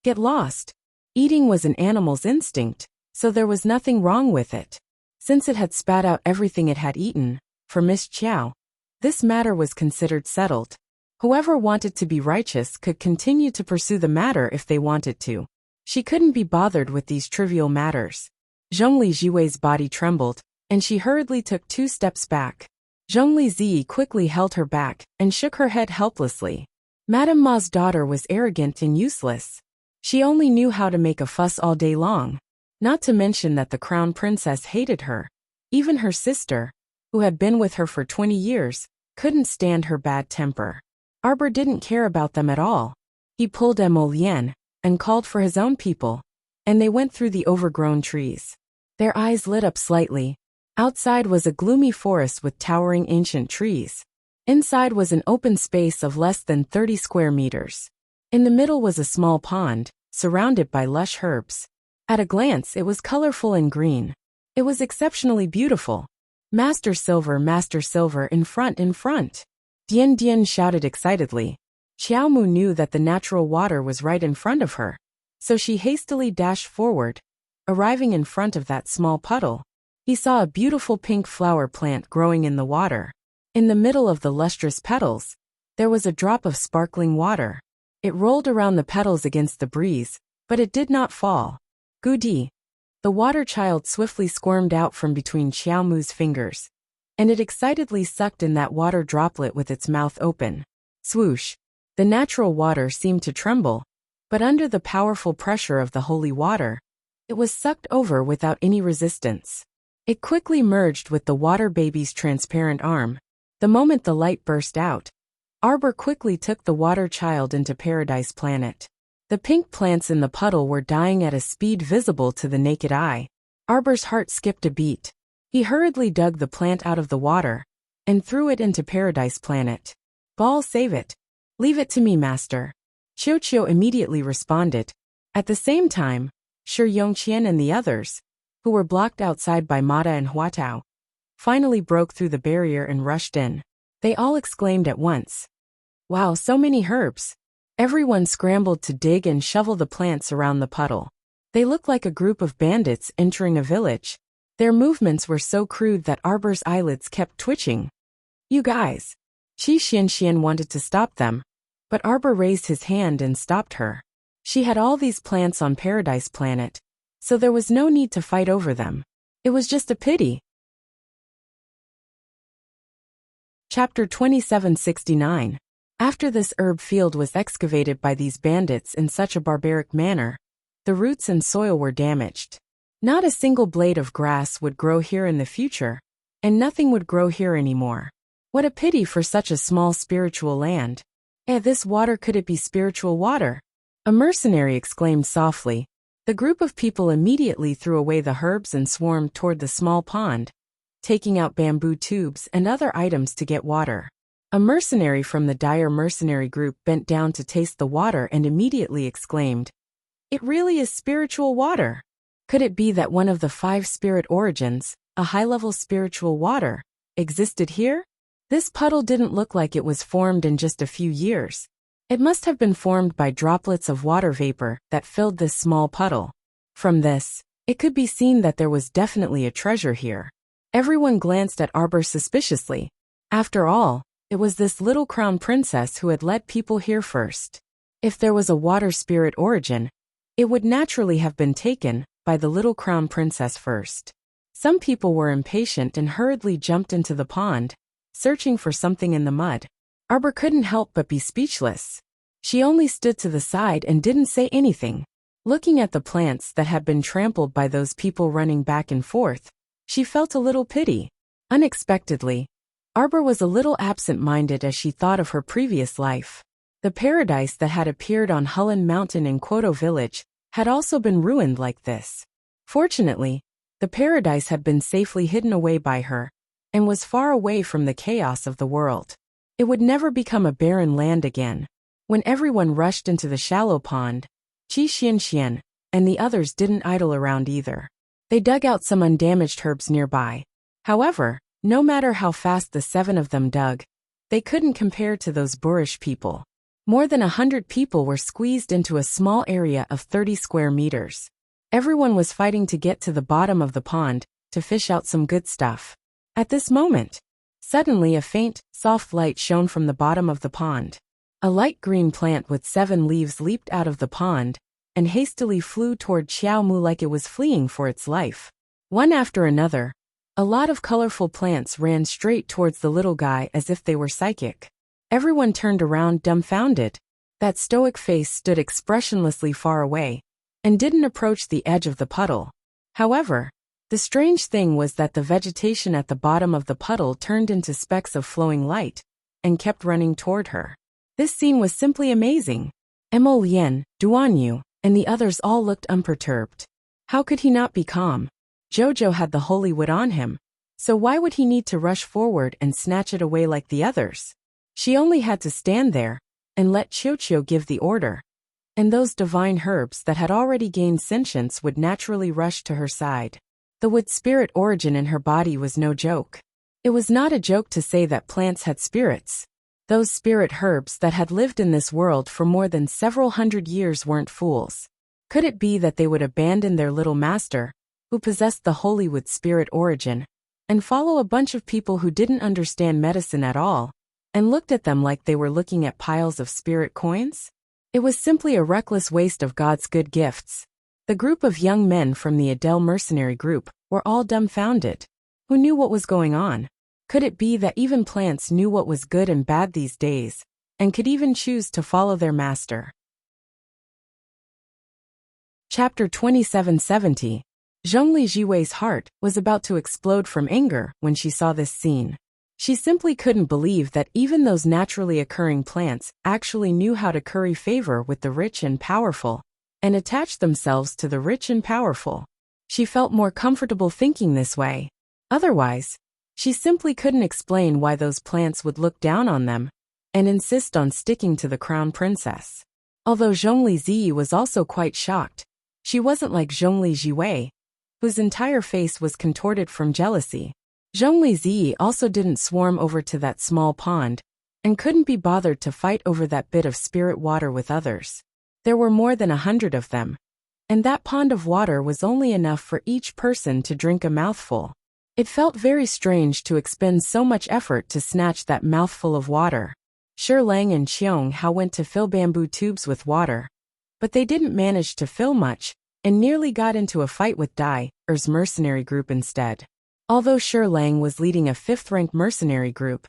Get lost. Eating was an animal's instinct, so there was nothing wrong with it. Since it had spat out everything it had eaten, for Miss Qiao, this matter was considered settled. Whoever wanted to be righteous could continue to pursue the matter if they wanted to. She couldn't be bothered with these trivial matters. Zhongli Jiwei's body trembled, and she hurriedly took 2 steps back. Zhongli Ziyi quickly held her back and shook her head helplessly. Madame Ma's daughter was arrogant and useless. She only knew how to make a fuss all day long. Not to mention that the crown princess hated her. Even her sister, who had been with her for 20 years, couldn't stand her bad temper. Arbor didn't care about them at all. He pulled Emolien and called for his own people, and they went through the overgrown trees. Their eyes lit up slightly. Outside was a gloomy forest with towering ancient trees. Inside was an open space of less than 30 square meters. In the middle was a small pond, surrounded by lush herbs. At a glance, it was colorful and green. It was exceptionally beautiful. Master Silver, in front. Dian Dian shouted excitedly. Xiaomu knew that the natural water was right in front of her, so she hastily dashed forward, arriving in front of that small puddle. He saw a beautiful pink flower plant growing in the water. In the middle of the lustrous petals, there was a drop of sparkling water. It rolled around the petals against the breeze, but it did not fall. Goody! The water child swiftly squirmed out from between Xiaomu's fingers, and it excitedly sucked in that water droplet with its mouth open. Swoosh! The natural water seemed to tremble, but under the powerful pressure of the holy water, it was sucked over without any resistance. It quickly merged with the water baby's transparent arm. The moment the light burst out, Arbor quickly took the water child into Paradise Planet. The pink plants in the puddle were dying at a speed visible to the naked eye. Arbor's heart skipped a beat. He hurriedly dug the plant out of the water and threw it into Paradise Planet. Ball, save it. Leave it to me, master. Qiu immediately responded. At the same time, Shi Yongqian and the others, who were blocked outside by Mata and Huatao, finally broke through the barrier and rushed in. They all exclaimed at once. Wow, so many herbs! Everyone scrambled to dig and shovel the plants around the puddle. They looked like a group of bandits entering a village. Their movements were so crude that Arbor's eyelids kept twitching. You guys! Qi Xianxian wanted to stop them, but Arbor raised his hand and stopped her. She had all these plants on Paradise Planet, so there was no need to fight over them. It was just a pity. Chapter 2769. After this herb field was excavated by these bandits in such a barbaric manner, the roots and soil were damaged. Not a single blade of grass would grow here in the future, and nothing would grow here anymore. What a pity for such a small spiritual land. This water, could it be spiritual water? A mercenary exclaimed softly. The group of people immediately threw away the herbs and swarmed toward the small pond, taking out bamboo tubes and other items to get water. A mercenary from the dire mercenary group bent down to taste the water and immediately exclaimed, "It really is spiritual water. Could it be that one of the 5 spirit origins, a high-level spiritual water, existed here? This puddle didn't look like it was formed in just a few years. It must have been formed by droplets of water vapor that filled this small puddle. From this, it could be seen that there was definitely a treasure here." Everyone glanced at Arbor suspiciously. After all, it was this little crown princess who had led people here first. If there was a water spirit origin, it would naturally have been taken by the little crown princess first. Some people were impatient and hurriedly jumped into the pond, searching for something in the mud. Arbor couldn't help but be speechless. She only stood to the side and didn't say anything. Looking at the plants that had been trampled by those people running back and forth, she felt a little pity. Unexpectedly, Arbor was a little absent-minded as she thought of her previous life. The paradise that had appeared on Hulun Mountain in Kwoto Village had also been ruined like this. Fortunately, the paradise had been safely hidden away by her, and was far away from the chaos of the world. It would never become a barren land again. When everyone rushed into the shallow pond, Qi Xianxian and the others didn't idle around either. They dug out some undamaged herbs nearby. However, no matter how fast the 7 of them dug, they couldn't compare to those boorish people. More than 100 people were squeezed into a small area of 30 square meters. Everyone was fighting to get to the bottom of the pond to fish out some good stuff. At this moment, suddenly a faint, soft light shone from the bottom of the pond. A light green plant with 7 leaves leaped out of the pond and hastily flew toward Xiaomu like it was fleeing for its life. One after another, a lot of colorful plants ran straight towards the little guy as if they were psychic. Everyone turned around dumbfounded. That stoic face stood expressionlessly far away and didn't approach the edge of the puddle. However, the strange thing was that the vegetation at the bottom of the puddle turned into specks of flowing light and kept running toward her. This scene was simply amazing. Mo Lian, Duan Yu, and the others all looked unperturbed. How could he not be calm? Jojo had the holy wood on him, so why would he need to rush forward and snatch it away like the others? She only had to stand there and let Qiu give the order, and those divine herbs that had already gained sentience would naturally rush to her side. The wood spirit origin in her body was no joke. It was not a joke to say that plants had spirits. Those spirit herbs that had lived in this world for more than several hundred years weren't fools. Could it be that they would abandon their little master, who possessed the holy wood spirit origin, and follow a bunch of people who didn't understand medicine at all, and looked at them like they were looking at piles of spirit coins? It was simply a reckless waste of God's good gifts. The group of young men from the Adele mercenary group were all dumbfounded. Who knew what was going on? Could it be that even plants knew what was good and bad these days, and could even choose to follow their master? Chapter 2770. Zhongli Jiwei's heart was about to explode from anger when she saw this scene. She simply couldn't believe that even those naturally occurring plants actually knew how to curry favor with the rich and powerful, and attach themselves to the rich and powerful. She felt more comfortable thinking this way. Otherwise, she simply couldn't explain why those plants would look down on them and insist on sticking to the crown princess. Although Zhongli Ziyi was also quite shocked, she wasn't like Zhongli Jiwei, whose entire face was contorted from jealousy. Zhongli Ziyi also didn't swarm over to that small pond and couldn't be bothered to fight over that bit of spirit water with others. There were more than 100 of them, and that pond of water was only enough for each person to drink a mouthful. It felt very strange to expend so much effort to snatch that mouthful of water. Shi Lang and Qiong Hao went to fill bamboo tubes with water, but they didn't manage to fill much, and nearly got into a fight with Dai Er's mercenary group instead. Although Shi Lang was leading a 5th-rank mercenary group,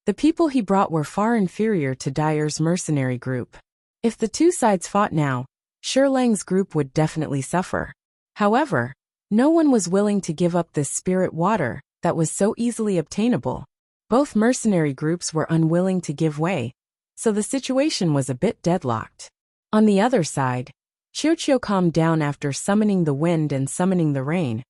the people he brought were far inferior to Dai Er's mercenary group. If the two sides fought now, Shi Lang's group would definitely suffer. However, no one was willing to give up this spirit water that was so easily obtainable. Both mercenary groups were unwilling to give way, so the situation was a bit deadlocked. On the other side, Qiuqiu calmed down after summoning the wind and summoning the rain,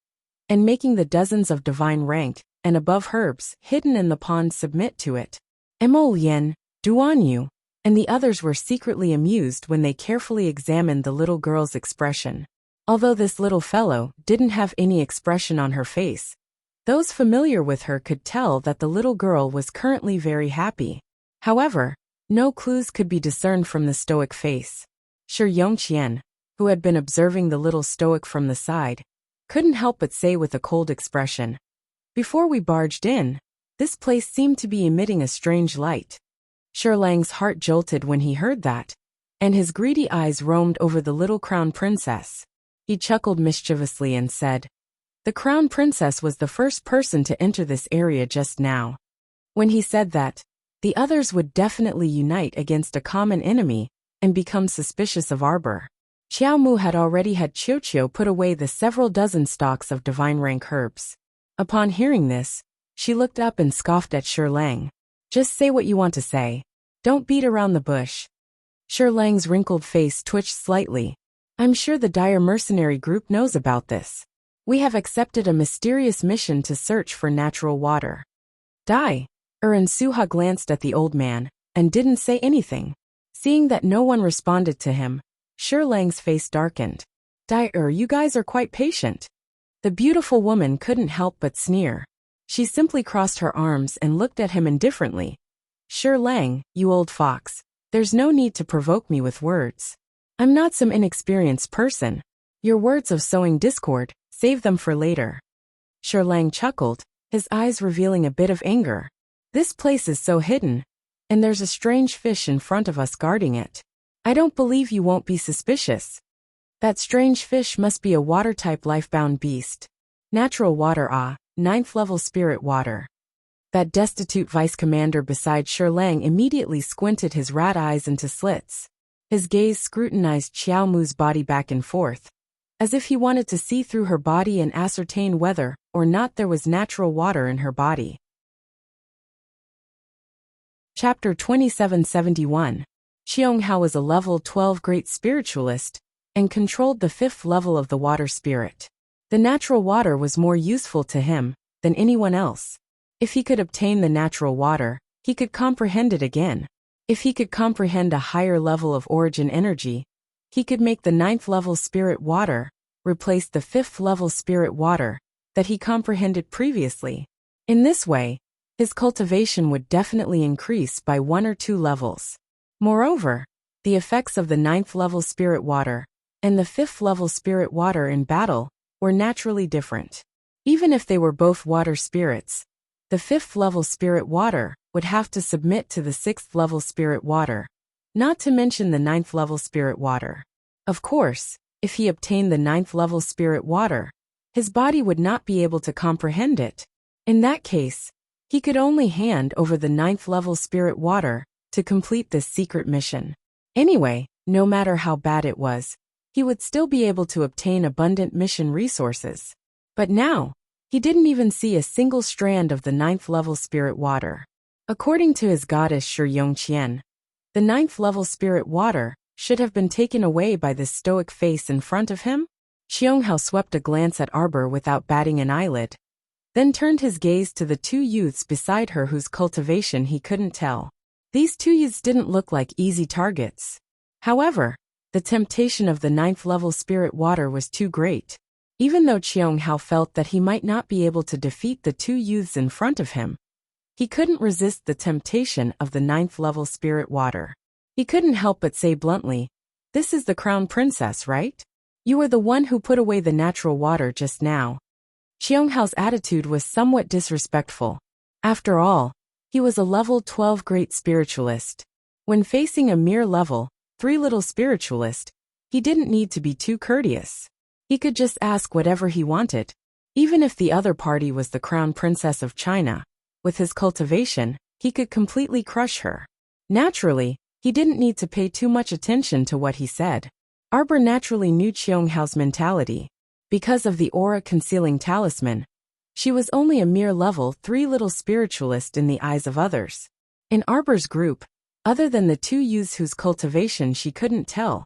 and making the dozens of divine ranked and above herbs hidden in the pond submit to it. Mo Lian, Duan Yu, and the others were secretly amused when they carefully examined the little girl's expression. Although this little fellow didn't have any expression on her face, those familiar with her could tell that the little girl was currently very happy. However, no clues could be discerned from the stoic face. Shi Yongqian, who had been observing the little stoic from the side, couldn't help but say with a cold expression, "Before we barged in, this place seemed to be emitting a strange light." Shi Lang's heart jolted when he heard that, and his greedy eyes roamed over the little crown princess. He chuckled mischievously and said, "The crown princess was the first person to enter this area just now." When he said that, the others would definitely unite against a common enemy and become suspicious of Arbor. Qiao Mu had already had Qiuqiu put away the several dozen stalks of divine rank herbs. Upon hearing this, she looked up and scoffed at Shi Lang. "Just say what you want to say. Don't beat around the bush." Shi Lang's wrinkled face twitched slightly. "I'm sure the dire mercenary group knows about this. We have accepted a mysterious mission to search for natural water." Dai and Suha glanced at the old man and didn't say anything. Seeing that no one responded to him, Shi Lang's face darkened. "Dai, you guys are quite patient." The beautiful woman couldn't help but sneer. She simply crossed her arms and looked at him indifferently. "Shi Lang, you old fox, there's no need to provoke me with words. I'm not some inexperienced person. Your words of sowing discord, save them for later." Shi Lang chuckled, his eyes revealing a bit of anger. "This place is so hidden, and there's a strange fish in front of us guarding it. I don't believe you won't be suspicious. That strange fish must be a water-type life-bound beast. Natural water, 9th level spirit water." That destitute vice commander beside Shi Lang immediately squinted his rat eyes into slits. His gaze scrutinized Qiao Mu's body back and forth, as if he wanted to see through her body and ascertain whether or not there was natural water in her body. Chapter 2771. Qiong Hao was a level 12 great spiritualist and controlled the 5th level of the water spirit. The natural water was more useful to him than anyone else. If he could obtain the natural water, he could comprehend it again. If he could comprehend a higher level of origin energy, he could make the 9th level spirit water replace the 5th level spirit water that he comprehended previously. In this way, his cultivation would definitely increase by 1 or 2 levels. Moreover, the effects of the 9th level spirit water and the 5th level spirit water in battle were naturally different. Even if they were both water spirits, the 5th level spirit water would have to submit to the 6th level spirit water, not to mention the 9th level spirit water. Of course, if he obtained the 9th level spirit water, his body would not be able to comprehend it. In that case, he could only hand over the 9th level spirit water to complete this secret mission. Anyway, no matter how bad it was, he would still be able to obtain abundant mission resources. But now, he didn't even see a single strand of the 9th level spirit water. According to his goddess Shi Yongqian, the 9th level spirit water should have been taken away by this stoic face in front of him. Xianghao swept a glance at Arbor without batting an eyelid, then turned his gaze to the 2 youths beside her whose cultivation he couldn't tell. These 2 youths didn't look like easy targets. However, the temptation of the 9th level spirit water was too great. Even though Xianghao felt that he might not be able to defeat the 2 youths in front of him, he couldn't resist the temptation of the 9th level spirit water. He couldn't help but say bluntly, "This is the crown princess, right? You were the one who put away the natural water just now." Xianghao's attitude was somewhat disrespectful. After all, he was a level 12 great spiritualist. When facing a mere level 3 little spiritualist, he didn't need to be too courteous. He could just ask whatever he wanted. Even if the other party was the crown princess of China, with his cultivation, he could completely crush her. Naturally, he didn't need to pay too much attention to what he said. Arbor naturally knew Xianghao's mentality. Because of the aura-concealing talisman, she was only a mere level 3 little spiritualist in the eyes of others. In Arbor's group, other than the 2 youths whose cultivation she couldn't tell,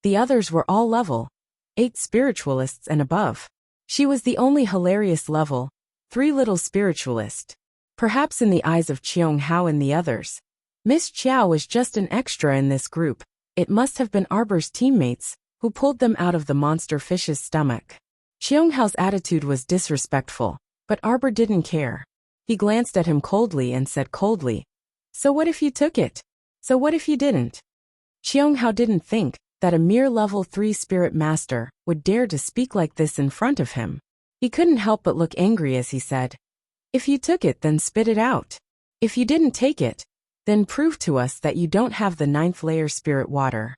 the others were all level 8 spiritualists and above. She was the only hilarious level 3 little spiritualist. Perhaps in the eyes of Xianghao and the others, Miss Qiao was just an extra in this group. It must have been Arbor's teammates who pulled them out of the monster fish's stomach. Xianghao's attitude was disrespectful, but Arbor didn't care. He glanced at him coldly and said coldly, "So what if you took it? So what if you didn't?" Xianghao didn't think that a mere level 3 spirit master would dare to speak like this in front of him. He couldn't help but look angry as he said, "If you took it, then spit it out. If you didn't take it, then prove to us that you don't have the 9th layer spirit water."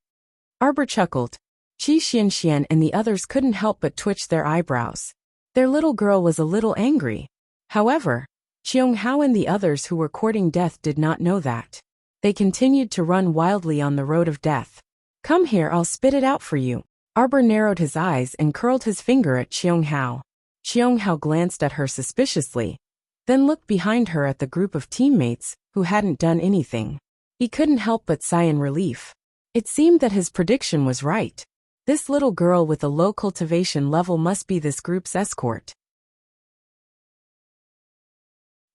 Arbor chuckled. Qi Xianxian and the others couldn't help but twitch their eyebrows. Their little girl was a little angry. However, Xianghao and the others who were courting death did not know that. They continued to run wildly on the road of death. "Come here, I'll spit it out for you." Arbor narrowed his eyes and curled his finger at Xianghao. Xianghao glanced at her suspiciously, then looked behind her at the group of teammates who hadn't done anything. He couldn't help but sigh in relief. It seemed that his prediction was right. This little girl with a low cultivation level must be this group's escort.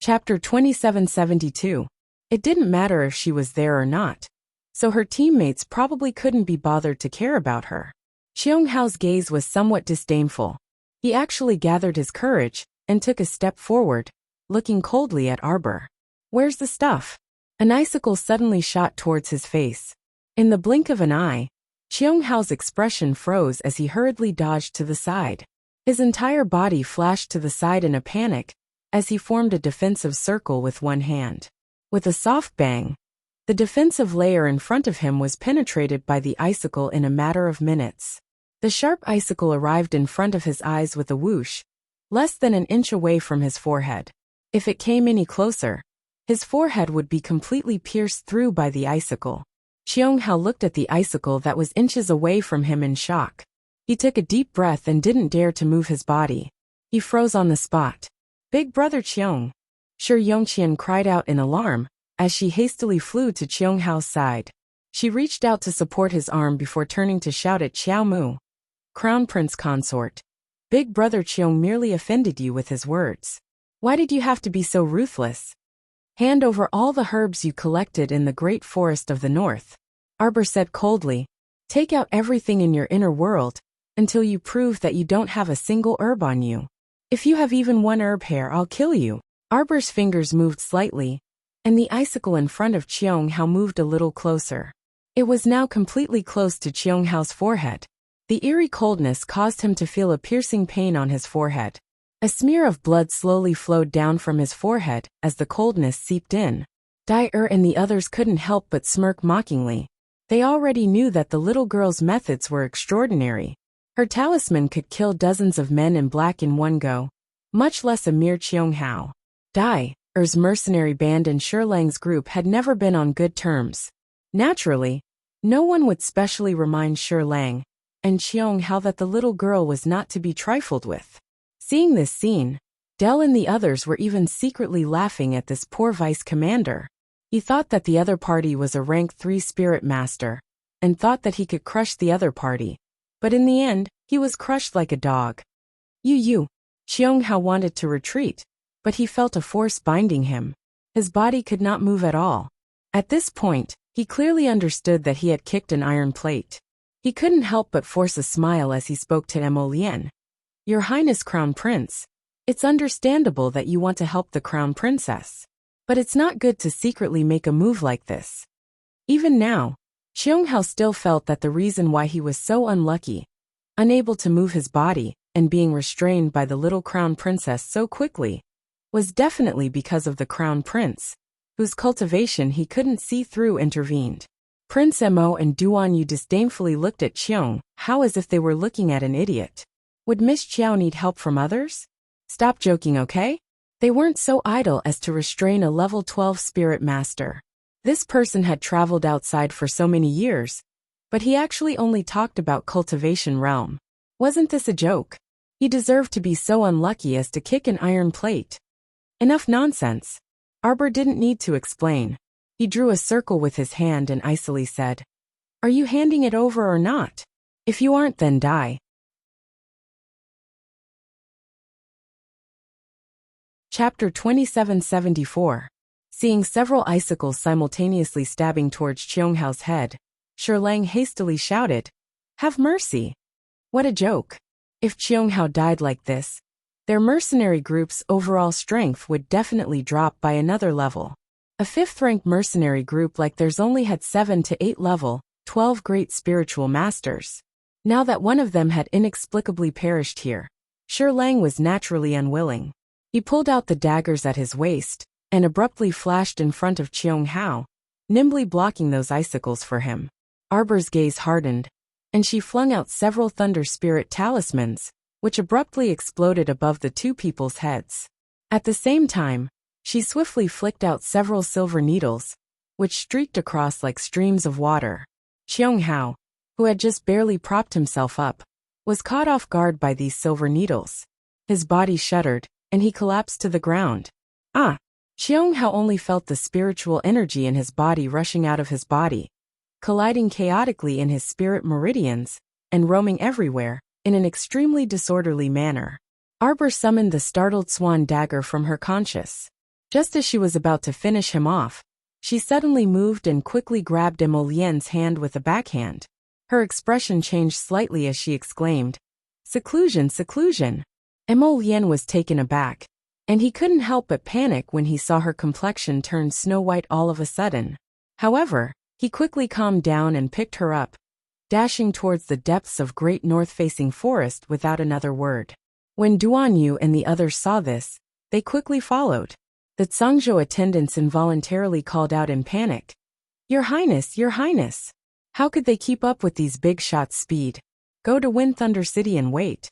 Chapter 2772. It didn't matter if she was there or not, so her teammates probably couldn't be bothered to care about her. Xianghao's gaze was somewhat disdainful. He actually gathered his courage and took a step forward, looking coldly at Arbor. "Where's the stuff?" An icicle suddenly shot towards his face. In the blink of an eye, Xianghao's expression froze as he hurriedly dodged to the side. His entire body flashed to the side in a panic as he formed a defensive circle with one hand. With a soft bang, the defensive layer in front of him was penetrated by the icicle in a matter of minutes. The sharp icicle arrived in front of his eyes with a whoosh, less than an inch away from his forehead. If it came any closer, his forehead would be completely pierced through by the icicle. Xianghao looked at the icicle that was inches away from him in shock. He took a deep breath and didn't dare to move his body. He froze on the spot. "Big brother Qiang!" Shi Yongqian cried out in alarm as she hastily flew to Xianghao's side. She reached out to support his arm before turning to shout at Xiao Mu. "Crown Prince Consort, Big brother Qiang merely offended you with his words. Why did you have to be so ruthless? Hand over all the herbs you collected in the great forest of the north," Arbor said coldly. "Take out everything in your inner world until you prove that you don't have a single herb on you. If you have even one herb hair, I'll kill you." Arbor's fingers moved slightly, and the icicle in front of Qianghao moved a little closer. It was now completely close to Qianghao's forehead. The eerie coldness caused him to feel a piercing pain on his forehead. A smear of blood slowly flowed down from his forehead as the coldness seeped in. Dai and the others couldn't help but smirk mockingly. They already knew that the little girl's methods were extraordinary. Her talisman could kill dozens of men in black in one go, much less a mere Qianghao. Dai's mercenary band and Shilang's group had never been on good terms. Naturally, no one would specially remind Shilang and Qianghao that the little girl was not to be trifled with. Seeing this scene, Dell and the others were even secretly laughing at this poor vice commander. He thought that the other party was a rank 3 spirit master, and thought that he could crush the other party. But in the end, he was crushed like a dog. Qianghao wanted to retreat, but he felt a force binding him. His body could not move at all. At this point, he clearly understood that he had kicked an iron plate. He couldn't help but force a smile as he spoke to Emolien. Your Highness Crown Prince, it's understandable that you want to help the Crown Princess. But it's not good to secretly make a move like this. Even now, Qianghao still felt that the reason why he was so unlucky, unable to move his body, and being restrained by the little Crown Princess so quickly, was definitely because of the Crown Prince, whose cultivation he couldn't see through, intervened. Prince Mo and Duan Yu disdainfully looked at Qianghao as if they were looking at an idiot. Would Miss Qiao need help from others? Stop joking, okay? They weren't so idle as to restrain a level 12 spirit master. This person had traveled outside for so many years, but he actually only talked about cultivation realm. Wasn't this a joke? He deserved to be so unlucky as to kick an iron plate. Enough nonsense. Arbor didn't need to explain. He drew a circle with his hand and icily said, "Are you handing it over or not? If you aren't, then die." Chapter 2774. Seeing several icicles simultaneously stabbing towards Qianghao's head, Shilang hastily shouted, "Have mercy!" What a joke. If Qianghao died like this, their mercenary group's overall strength would definitely drop by another level. A 5th-rank mercenary group like theirs only had 7 to 8 level, 12 great spiritual masters. Now that one of them had inexplicably perished here, Shilang was naturally unwilling. He pulled out the daggers at his waist, and abruptly flashed in front of Qianghao, nimbly blocking those icicles for him. Arbor's gaze hardened, and she flung out several thunder spirit talismans, which abruptly exploded above the two people's heads. At the same time, she swiftly flicked out several silver needles, which streaked across like streams of water. Qianghao, who had just barely propped himself up, was caught off guard by these silver needles. His body shuddered, and he collapsed to the ground. Qianghao only felt the spiritual energy in his body rushing out of his body, colliding chaotically in his spirit meridians, and roaming everywhere, in an extremely disorderly manner. Arbor summoned the startled swan dagger from her conscious. Just as she was about to finish him off, she suddenly moved and quickly grabbed Emolien's hand with a backhand. Her expression changed slightly as she exclaimed, "Seclusion, seclusion!" Emolien was taken aback, and he couldn't help but panic when he saw her complexion turn snow-white all of a sudden. However, he quickly calmed down and picked her up, dashing towards the depths of great north-facing forest without another word. When Duan Yu and the others saw this, they quickly followed. The Zhangzhou attendants involuntarily called out in panic, Your Highness! How could they keep up with these big shots' speed? Go to Wind Thunder City and wait."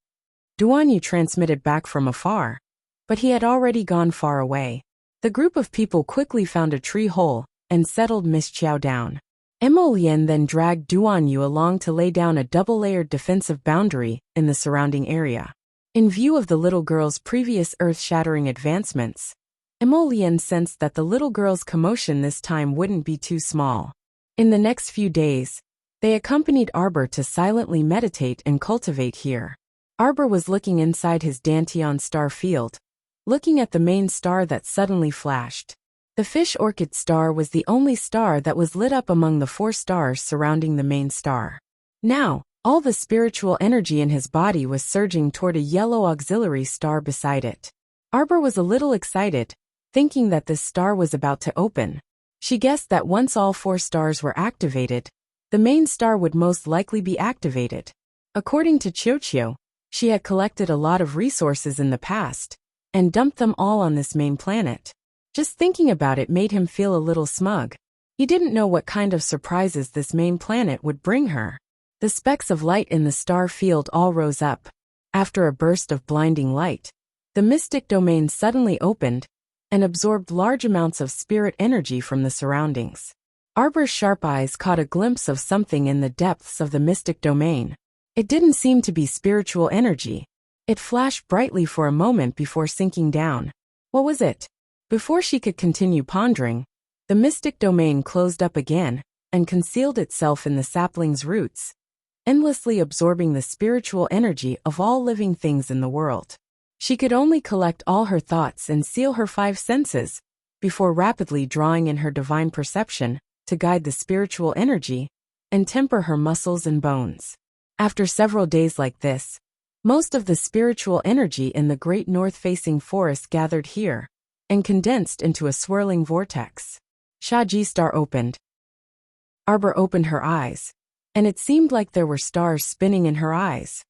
Duan Yu transmitted back from afar, but he had already gone far away. The group of people quickly found a tree hole and settled Miss Qiao down. Emolien then dragged Duan Yu along to lay down a double-layered defensive boundary in the surrounding area. In view of the little girl's previous earth-shattering advancements, Emolien sensed that the little girl's commotion this time wouldn't be too small. In the next few days, they accompanied Arbor to silently meditate and cultivate here. Arbor was looking inside his Dantian star field, looking at the main star that suddenly flashed. The fish orchid star was the only star that was lit up among the 4 stars surrounding the main star. Now, all the spiritual energy in his body was surging toward a yellow auxiliary star beside it. Arbor was a little excited, thinking that this star was about to open. She guessed that once all 4 stars were activated, the main star would most likely be activated. According to Qiuqiu, she had collected a lot of resources in the past and dumped them all on this main planet. Just thinking about it made him feel a little smug. He didn't know what kind of surprises this main planet would bring her. The specks of light in the star field all rose up. After a burst of blinding light, the mystic domain suddenly opened and absorbed large amounts of spirit energy from the surroundings. Arbor's sharp eyes caught a glimpse of something in the depths of the mystic domain. It didn't seem to be spiritual energy. It flashed brightly for a moment before sinking down. What was it? Before she could continue pondering, the mystic domain closed up again and concealed itself in the sapling's roots, endlessly absorbing the spiritual energy of all living things in the world. She could only collect all her thoughts and seal her 5 senses before rapidly drawing in her divine perception to guide the spiritual energy and temper her muscles and bones. After several days like this, most of the spiritual energy in the great north-facing forest gathered here and condensed into a swirling vortex. Shaji Star opened. Arbor opened her eyes, and it seemed like there were stars spinning in her eyes.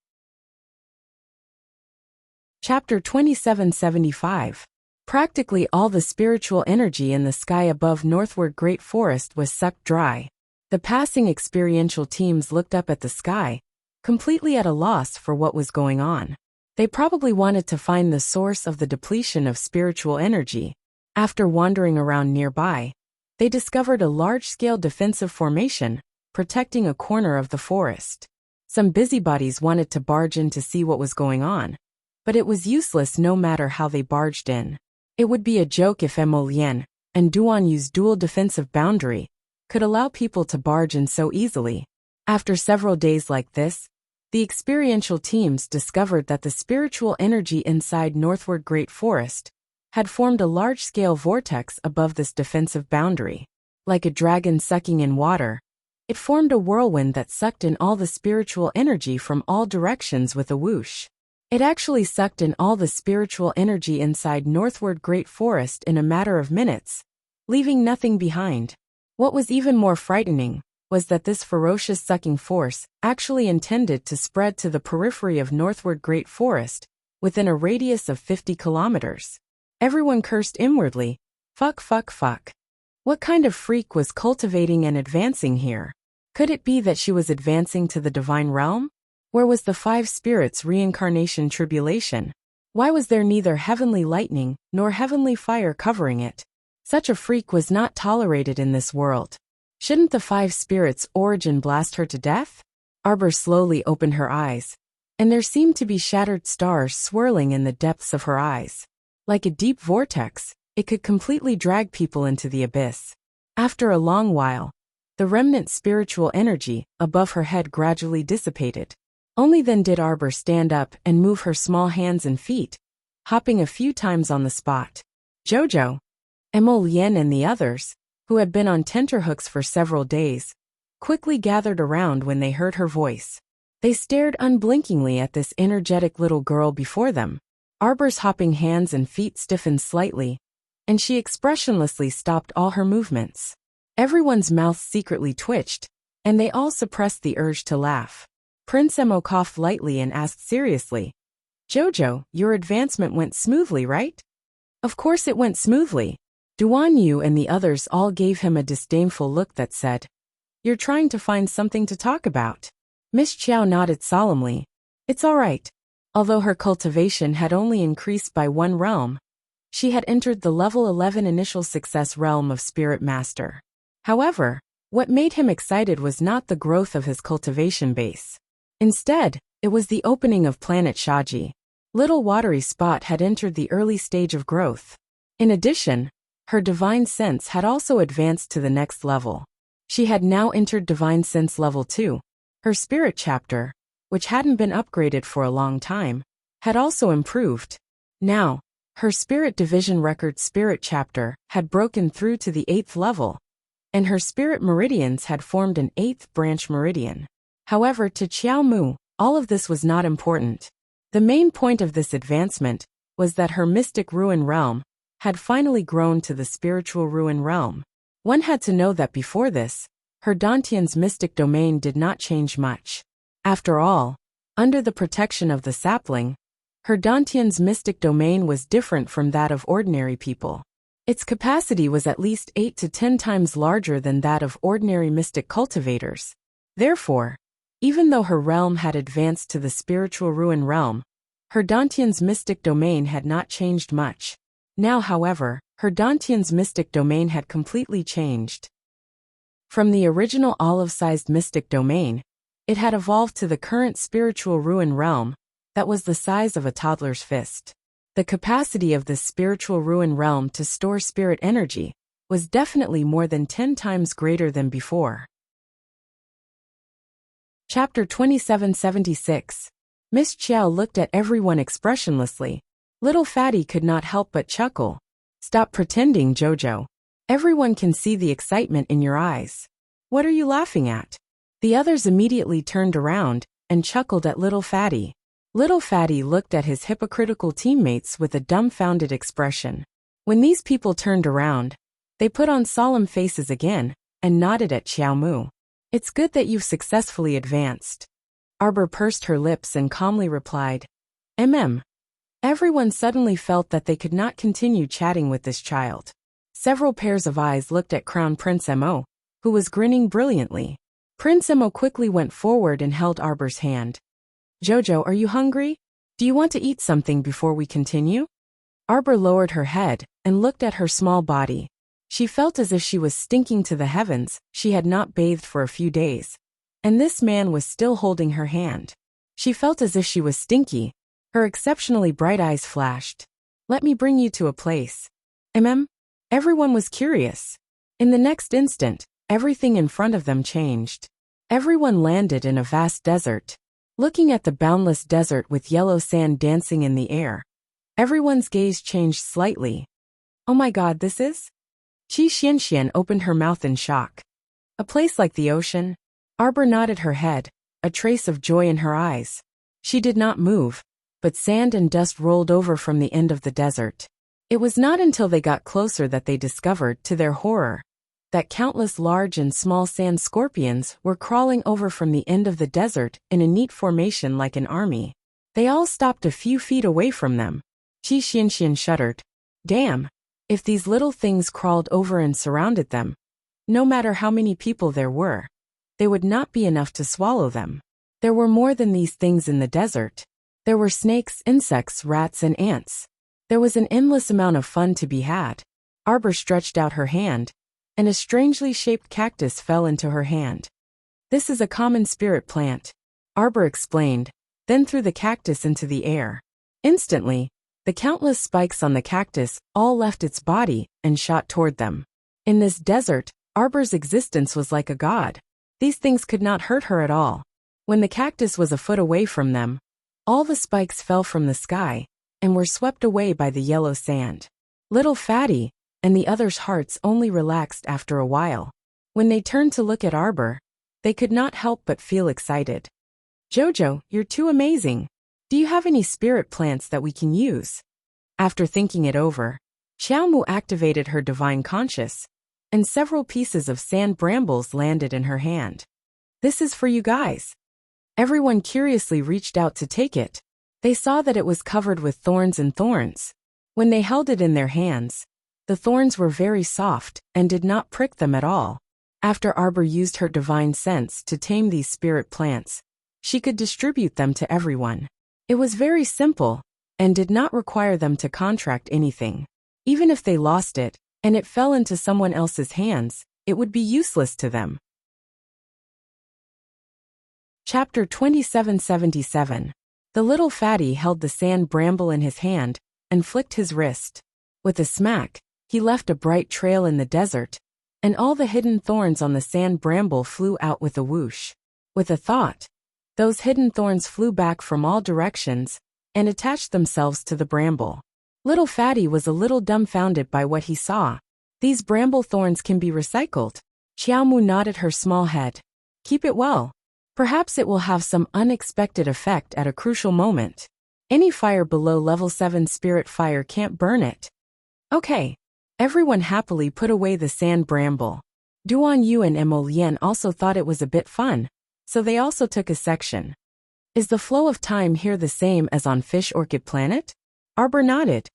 Chapter 2775. Practically all the spiritual energy in the sky above northward Great Forest was sucked dry. The passing experiential teams looked up at the sky, completely at a loss for what was going on. They probably wanted to find the source of the depletion of spiritual energy. After wandering around nearby, they discovered a large-scale defensive formation, protecting a corner of the forest. Some busybodies wanted to barge in to see what was going on, but it was useless no matter how they barged in. It would be a joke if Emolien and Duan Yu's dual defensive boundary could allow people to barge in so easily. After several days like this, the experiential teams discovered that the spiritual energy inside northward Great Forest had formed a large-scale vortex above this defensive boundary. Like a dragon sucking in water, it formed a whirlwind that sucked in all the spiritual energy from all directions with a whoosh. It actually sucked in all the spiritual energy inside northward Great Forest in a matter of minutes, leaving nothing behind. What was even more frightening was that this ferocious sucking force actually intended to spread to the periphery of northward Great Forest, within a radius of 50 kilometers. Everyone cursed inwardly. Fuck. What kind of freak was cultivating and advancing here? Could it be that she was advancing to the divine realm? Where was the 5 spirits' reincarnation tribulation? Why was there neither heavenly lightning nor heavenly fire covering it? Such a freak was not tolerated in this world. Shouldn't the 5 spirits' origin blast her to death? Arbor slowly opened her eyes, and there seemed to be shattered stars swirling in the depths of her eyes. Like a deep vortex, it could completely drag people into the abyss. After a long while, the remnant spiritual energy above her head gradually dissipated. Only then did Arbor stand up and move her small hands and feet, hopping a few times on the spot. Jojo, Emolien and the others, who had been on tenterhooks for several days, quickly gathered around when they heard her voice. They stared unblinkingly at this energetic little girl before them. Arbor's hopping hands and feet stiffened slightly, and she expressionlessly stopped all her movements. Everyone's mouths secretly twitched, and they all suppressed the urge to laugh. Prince Emo coughed lightly and asked seriously, "Jojo, your advancement went smoothly, right?" "Of course it went smoothly." Duan Yu and the others all gave him a disdainful look that said, "You're trying to find something to talk about." Miss Qiao nodded solemnly. "It's all right." Although her cultivation had only increased by 1 realm, she had entered the level 11 initial success realm of Spirit Master. However, what made him excited was not the growth of his cultivation base. Instead, it was the opening of planet Shaji. Little watery spot had entered the early stage of growth. In addition, her divine sense had also advanced to the next level. She had now entered divine sense level 2. Her spirit chapter, which hadn't been upgraded for a long time, had also improved. Now, her spirit division record spirit chapter had broken through to the 8th level, and her spirit meridians had formed an 8th branch meridian. However, to Qiao Mu, all of this was not important. The main point of this advancement was that her mystic ruin realm had finally grown to the spiritual ruin realm. One had to know that before this, her Dantian's mystic domain did not change much. After all, under the protection of the sapling, her Dantian's mystic domain was different from that of ordinary people. Its capacity was at least 8 to 10 times larger than that of ordinary mystic cultivators. Therefore, even though her realm had advanced to the spiritual ruin realm, her Dantian's mystic domain had not changed much. Now, however, her Dantian's mystic domain had completely changed. From the original olive-sized mystic domain, it had evolved to the current spiritual ruin realm that was the size of a toddler's fist. The capacity of this spiritual ruin realm to store spirit energy was definitely more than 10 times greater than before. Chapter 2776. Miss Chiao looked at everyone expressionlessly. Little Fatty could not help but chuckle. Stop pretending, Jojo. Everyone can see the excitement in your eyes. What are you laughing at? The others immediately turned around and chuckled at Little Fatty. Little Fatty looked at his hypocritical teammates with a dumbfounded expression. When these people turned around, they put on solemn faces again and nodded at Xiao Mu. It's good that you've successfully advanced. Arbor pursed her lips and calmly replied, Everyone suddenly felt that they could not continue chatting with this child. Several pairs of eyes looked at Crown Prince Mo, who was grinning brilliantly. Prince Mo quickly went forward and held Arbor's hand. Jojo, are you hungry? Do you want to eat something before we continue? Arbor lowered her head and looked at her small body. She felt as if she was stinking to the heavens. She had not bathed for a few days, and this man was still holding her hand. She felt as if she was stinky. Her exceptionally bright eyes flashed. Let me bring you to a place. Everyone was curious. In the next instant, everything in front of them changed. Everyone landed in a vast desert. Looking at the boundless desert with yellow sand dancing in the air, everyone's gaze changed slightly. Oh my god, this is? Qi Xianxian opened her mouth in shock. A place like the ocean? Arbor nodded her head, a trace of joy in her eyes. She did not move, but sand and dust rolled over from the end of the desert. It was not until they got closer that they discovered, to their horror, that countless large and small sand scorpions were crawling over from the end of the desert in a neat formation like an army. They all stopped a few feet away from them. Qi Xianxian shuddered. Damn! If these little things crawled over and surrounded them, no matter how many people there were, they would not be enough to swallow them. There were more than these things in the desert. There were snakes, insects, rats, and ants. There was an endless amount of fun to be had. Arbor stretched out her hand, and a strangely shaped cactus fell into her hand. This is a common spirit plant, Arbor explained, then threw the cactus into the air. Instantly, the countless spikes on the cactus all left its body and shot toward them. In this desert, Arbor's existence was like a god. These things could not hurt her at all. When the cactus was a foot away from them, all the spikes fell from the sky and were swept away by the yellow sand. Little Fatty and the others' hearts only relaxed after a while. When they turned to look at Arbor, they could not help but feel excited. Jojo, you're too amazing. Do you have any spirit plants that we can use? After thinking it over, Xiaomu activated her divine conscious, and several pieces of sand brambles landed in her hand. This is for you guys. Everyone curiously reached out to take it. They saw that it was covered with thorns and thorns. When they held it in their hands, the thorns were very soft and did not prick them at all. After Arbor used her divine sense to tame these spirit plants, she could distribute them to everyone. It was very simple and did not require them to contract anything. Even if they lost it and it fell into someone else's hands, it would be useless to them. Chapter 2777. The little fatty held the sand bramble in his hand and flicked his wrist. With a smack, he left a bright trail in the desert, and all the hidden thorns on the sand bramble flew out with a whoosh. With a thought, those hidden thorns flew back from all directions and attached themselves to the bramble. Little Fatty was a little dumbfounded by what he saw. These bramble thorns can be recycled. Xiaomu nodded her small head. Keep it well. Perhaps it will have some unexpected effect at a crucial moment. Any fire below level 7 spirit fire can't burn it. Okay. Everyone happily put away the sand bramble. Duan Yu and Mo Lian also thought it was a bit fun, so they also took a section. Is the flow of time here the same as on Fish Orchid Planet? Arbor nodded.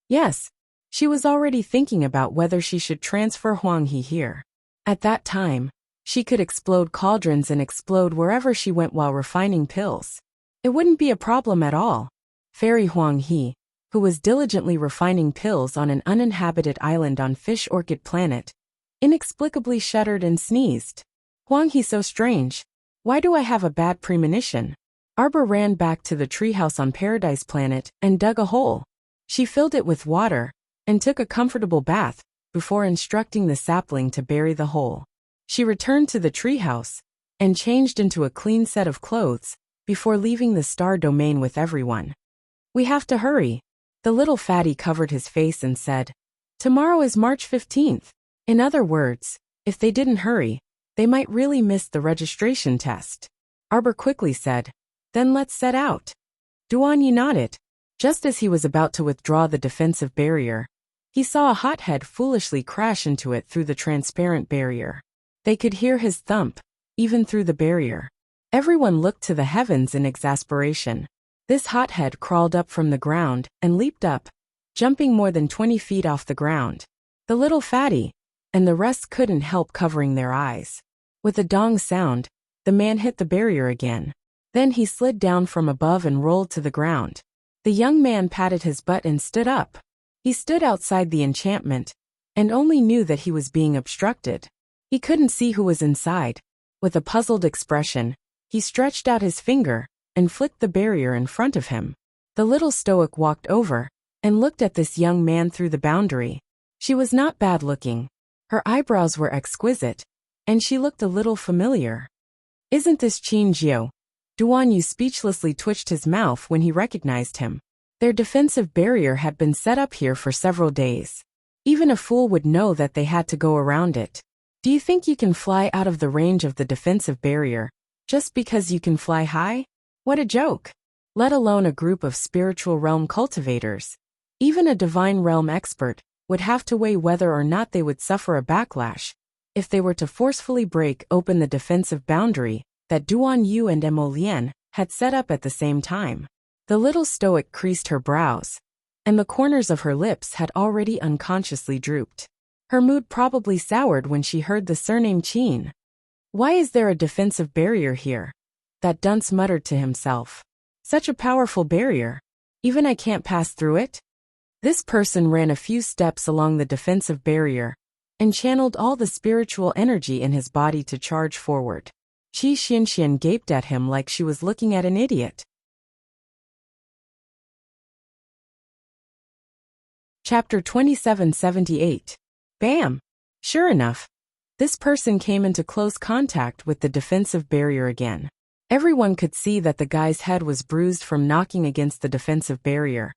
Yes. She was already thinking about whether she should transfer Huang He here. At that time, she could explode cauldrons and explode wherever she went while refining pills. It wouldn't be a problem at all. Fairy Huang He, who was diligently refining pills on an uninhabited island on Fish Orchid Planet, inexplicably shuddered and sneezed. Huang He, so strange. Why do I have a bad premonition? Arbor ran back to the treehouse on Paradise Planet and dug a hole. She filled it with water and took a comfortable bath before instructing the sapling to bury the hole. She returned to the treehouse and changed into a clean set of clothes before leaving the star domain with everyone. We have to hurry. The little fatty covered his face and said, Tomorrow is March 15th. In other words, if they didn't hurry, they might really miss the registration test. Arbor quickly said, Then let's set out. Duan Yi nodded. Just as he was about to withdraw the defensive barrier, he saw a hothead foolishly crash into it through the transparent barrier. They could hear his thump, even through the barrier. Everyone looked to the heavens in exasperation. This hothead crawled up from the ground and leaped up, jumping more than 20 feet off the ground. The little fatty and the rest couldn't help covering their eyes. With a dong sound, the man hit the barrier again. Then he slid down from above and rolled to the ground. The young man patted his butt and stood up. He stood outside the enchantment and only knew that he was being obstructed. He couldn't see who was inside. With a puzzled expression, he stretched out his finger and flicked the barrier in front of him. The little stoic walked over and looked at this young man through the boundary. She was not bad looking. Her eyebrows were exquisite, and she looked a little familiar. Isn't this Qin Jiu? Duan Yu speechlessly twitched his mouth when he recognized him. Their defensive barrier had been set up here for several days. Even a fool would know that they had to go around it. Do you think you can fly out of the range of the defensive barrier, just because you can fly high? What a joke! Let alone a group of spiritual realm cultivators. Even a divine realm expert would have to weigh whether or not they would suffer a backlash if they were to forcefully break open the defensive boundary that Duan Yu and Mo Lian had set up at the same time. The little stoic creased her brows, and the corners of her lips had already unconsciously drooped. Her mood probably soured when she heard the surname Qin. Why is there a defensive barrier here? That dunce muttered to himself. Such a powerful barrier. Even I can't pass through it? This person ran a few steps along the defensive barrier and channeled all the spiritual energy in his body to charge forward. Qi Xianxian gaped at him like she was looking at an idiot. Chapter 2778. Bam! Sure enough, this person came into close contact with the defensive barrier again. Everyone could see that the guy's head was bruised from knocking against the defensive barrier,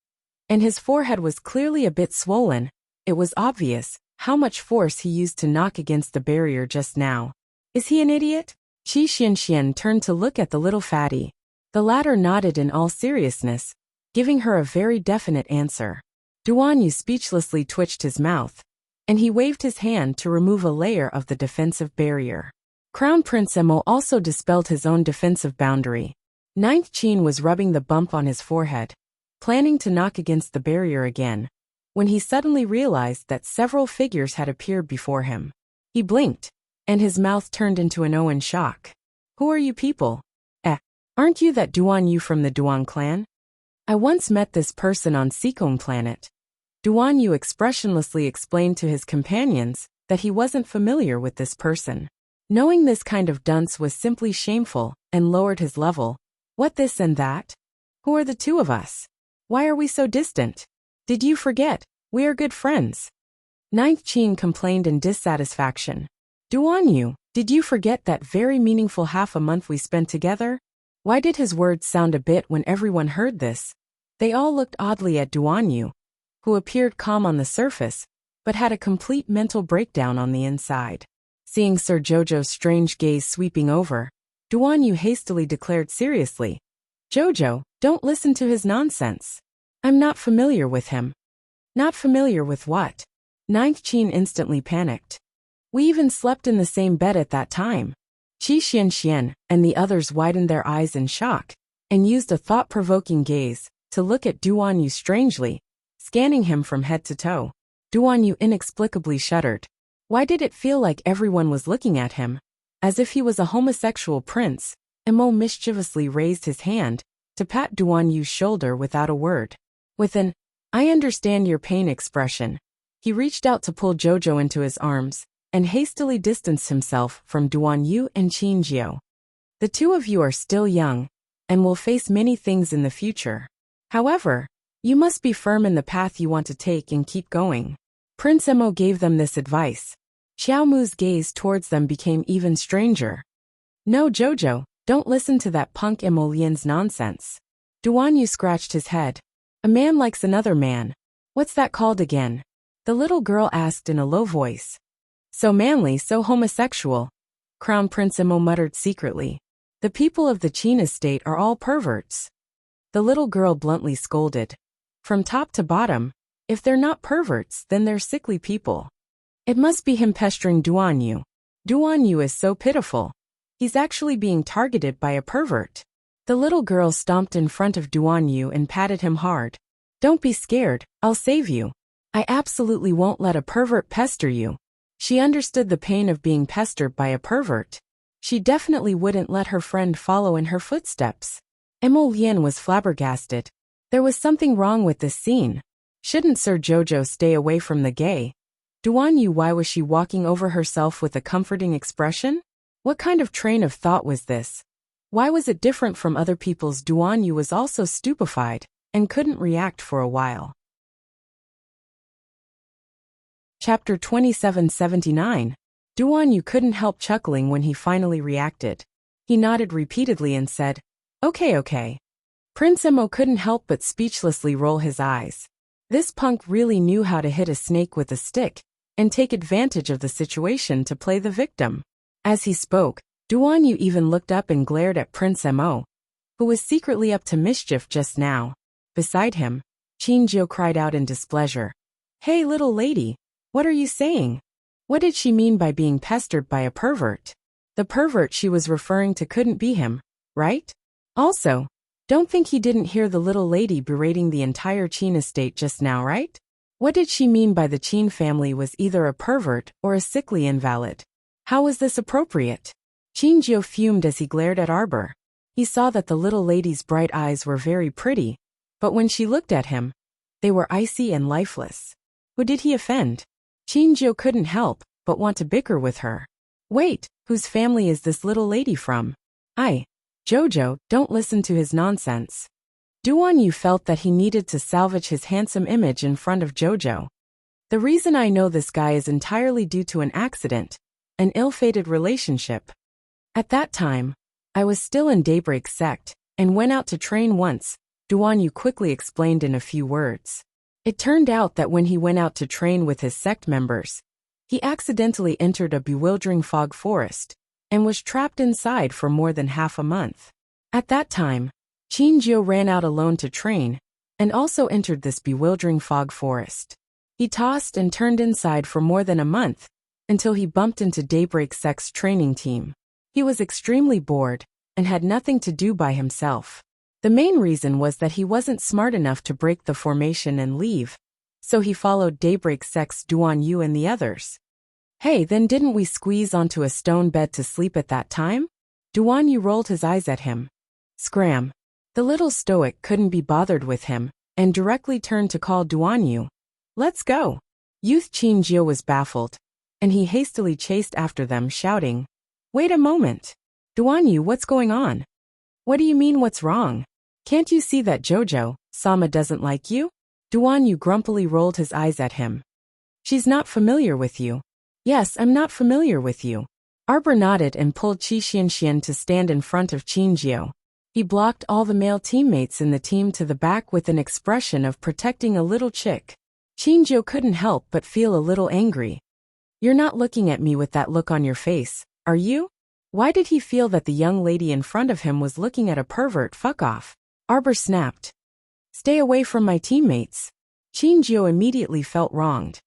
and his forehead was clearly a bit swollen. It was obvious how much force he used to knock against the barrier just now. Is he an idiot? Qi Xianxian turned to look at the little fatty. The latter nodded in all seriousness, giving her a very definite answer. Duan Yu speechlessly twitched his mouth, and he waved his hand to remove a layer of the defensive barrier. Crown Prince Mo also dispelled his own defensive boundary. Ninth Qin was rubbing the bump on his forehead, planning to knock against the barrier again, when he suddenly realized that several figures had appeared before him. He blinked, and his mouth turned into an O in shock. Who are you people? Aren't you that Duan Yu from the Duan clan? I once met this person on Sikong Planet. Duan Yu expressionlessly explained to his companions that he wasn't familiar with this person. Knowing this kind of dunce was simply shameful and lowered his level. What this and that? Who are the two of us? Why are we so distant? Did you forget? We are good friends. Ninth Qin complained in dissatisfaction. Duan Yu, did you forget that very meaningful half a month we spent together? Why did his words sound a bit when everyone heard this? They all looked oddly at Duan Yu, who appeared calm on the surface, but had a complete mental breakdown on the inside. Seeing Sir Jojo's strange gaze sweeping over, Duan Yu hastily declared seriously, Jojo, don't listen to his nonsense. I'm not familiar with him. Not familiar with what? Ninth Qin instantly panicked. We even slept in the same bed at that time. Qi Xian and the others widened their eyes in shock and used a thought-provoking gaze to look at Duan Yu strangely, scanning him from head to toe. Duan Yu inexplicably shuddered. Why did it feel like everyone was looking at him? As if he was a homosexual prince, Emo mischievously raised his hand to pat Duan Yu's shoulder without a word. With an, "I understand your pain" expression, he reached out to pull Jojo into his arms and hastily distanced himself from Duan Yu and Qin Jiao. The two of you are still young and will face many things in the future. However, you must be firm in the path you want to take and keep going. Prince Emo gave them this advice. Xiao Mu's gaze towards them became even stranger. No, Jojo, don't listen to that punk Emolian's nonsense. Duan Yu scratched his head. A man likes another man. What's that called again? The little girl asked in a low voice. So manly, so homosexual, Crown Prince Emo muttered secretly. The people of the Qin estate are all perverts. The little girl bluntly scolded. From top to bottom, if they're not perverts, then they're sickly people. It must be him pestering Duan Yu. Duan Yu is so pitiful. He's actually being targeted by a pervert. The little girl stomped in front of Duan Yu and patted him hard. Don't be scared, I'll save you. I absolutely won't let a pervert pester you. She understood the pain of being pestered by a pervert. She definitely wouldn't let her friend follow in her footsteps. Emo Lian was flabbergasted. There was something wrong with this scene. Shouldn't Sir Jojo stay away from the gay? Duan Yu, why was she walking over herself with a comforting expression? What kind of train of thought was this? Why was it different from other people's? Duan Yu was also stupefied and couldn't react for a while. Chapter 2779. Duan Yu couldn't help chuckling when he finally reacted. He nodded repeatedly and said, Okay. Prince Emo couldn't help but speechlessly roll his eyes. This punk really knew how to hit a snake with a stick and take advantage of the situation to play the victim. As he spoke, Duan Yu even looked up and glared at Prince Emo, who was secretly up to mischief just now. Beside him, Qin Jiao cried out in displeasure. Hey little lady, what are you saying? What did she mean by being pestered by a pervert? The pervert she was referring to couldn't be him, right? Also, don't think he didn't hear the little lady berating the entire Qin estate just now, right? What did she mean by the Qin family was either a pervert or a sickly invalid? How was this appropriate? Qin Jiao fumed as he glared at Arbor. He saw that the little lady's bright eyes were very pretty, but when she looked at him, they were icy and lifeless. Who did he offend? Qin Jiao couldn't help but want to bicker with her. Wait, whose family is this little lady from? Jojo, don't listen to his nonsense. Duan Yu felt that he needed to salvage his handsome image in front of Jojo. The reason I know this guy is entirely due to an accident, an ill-fated relationship. At that time, I was still in Daybreak sect and went out to train once, Duan Yu quickly explained in a few words. It turned out that when he went out to train with his sect members, he accidentally entered a bewildering fog forest and was trapped inside for more than half a month. At that time, Qin Jiao ran out alone to train and also entered this bewildering fog forest. He tossed and turned inside for more than a month until he bumped into Daybreak Sect's training team. He was extremely bored and had nothing to do by himself. The main reason was that he wasn't smart enough to break the formation and leave, so he followed Daybreak Sect's Duan Yu and the others. Hey, then didn't we squeeze onto a stone bed to sleep at that time? Duan Yu rolled his eyes at him. Scram. The little stoic couldn't be bothered with him and directly turned to call Duan Yu. Let's go. Youth Qin Jiao was baffled, and he hastily chased after them shouting, Wait a moment. Duan Yu, what's going on? What do you mean what's wrong? Can't you see that Jojo-sama doesn't like you? Duan Yu grumpily rolled his eyes at him. She's not familiar with you. Yes, I'm not familiar with you. Arbor nodded and pulled Qi Xianxian to stand in front of Qin Jiao. He blocked all the male teammates in the team to the back with an expression of protecting a little chick. Qin Jiao couldn't help but feel a little angry. You're not looking at me with that look on your face, are you? Why did he feel that the young lady in front of him was looking at a pervert? Fuck off. Arbor snapped. Stay away from my teammates. Qingjiu immediately felt wronged.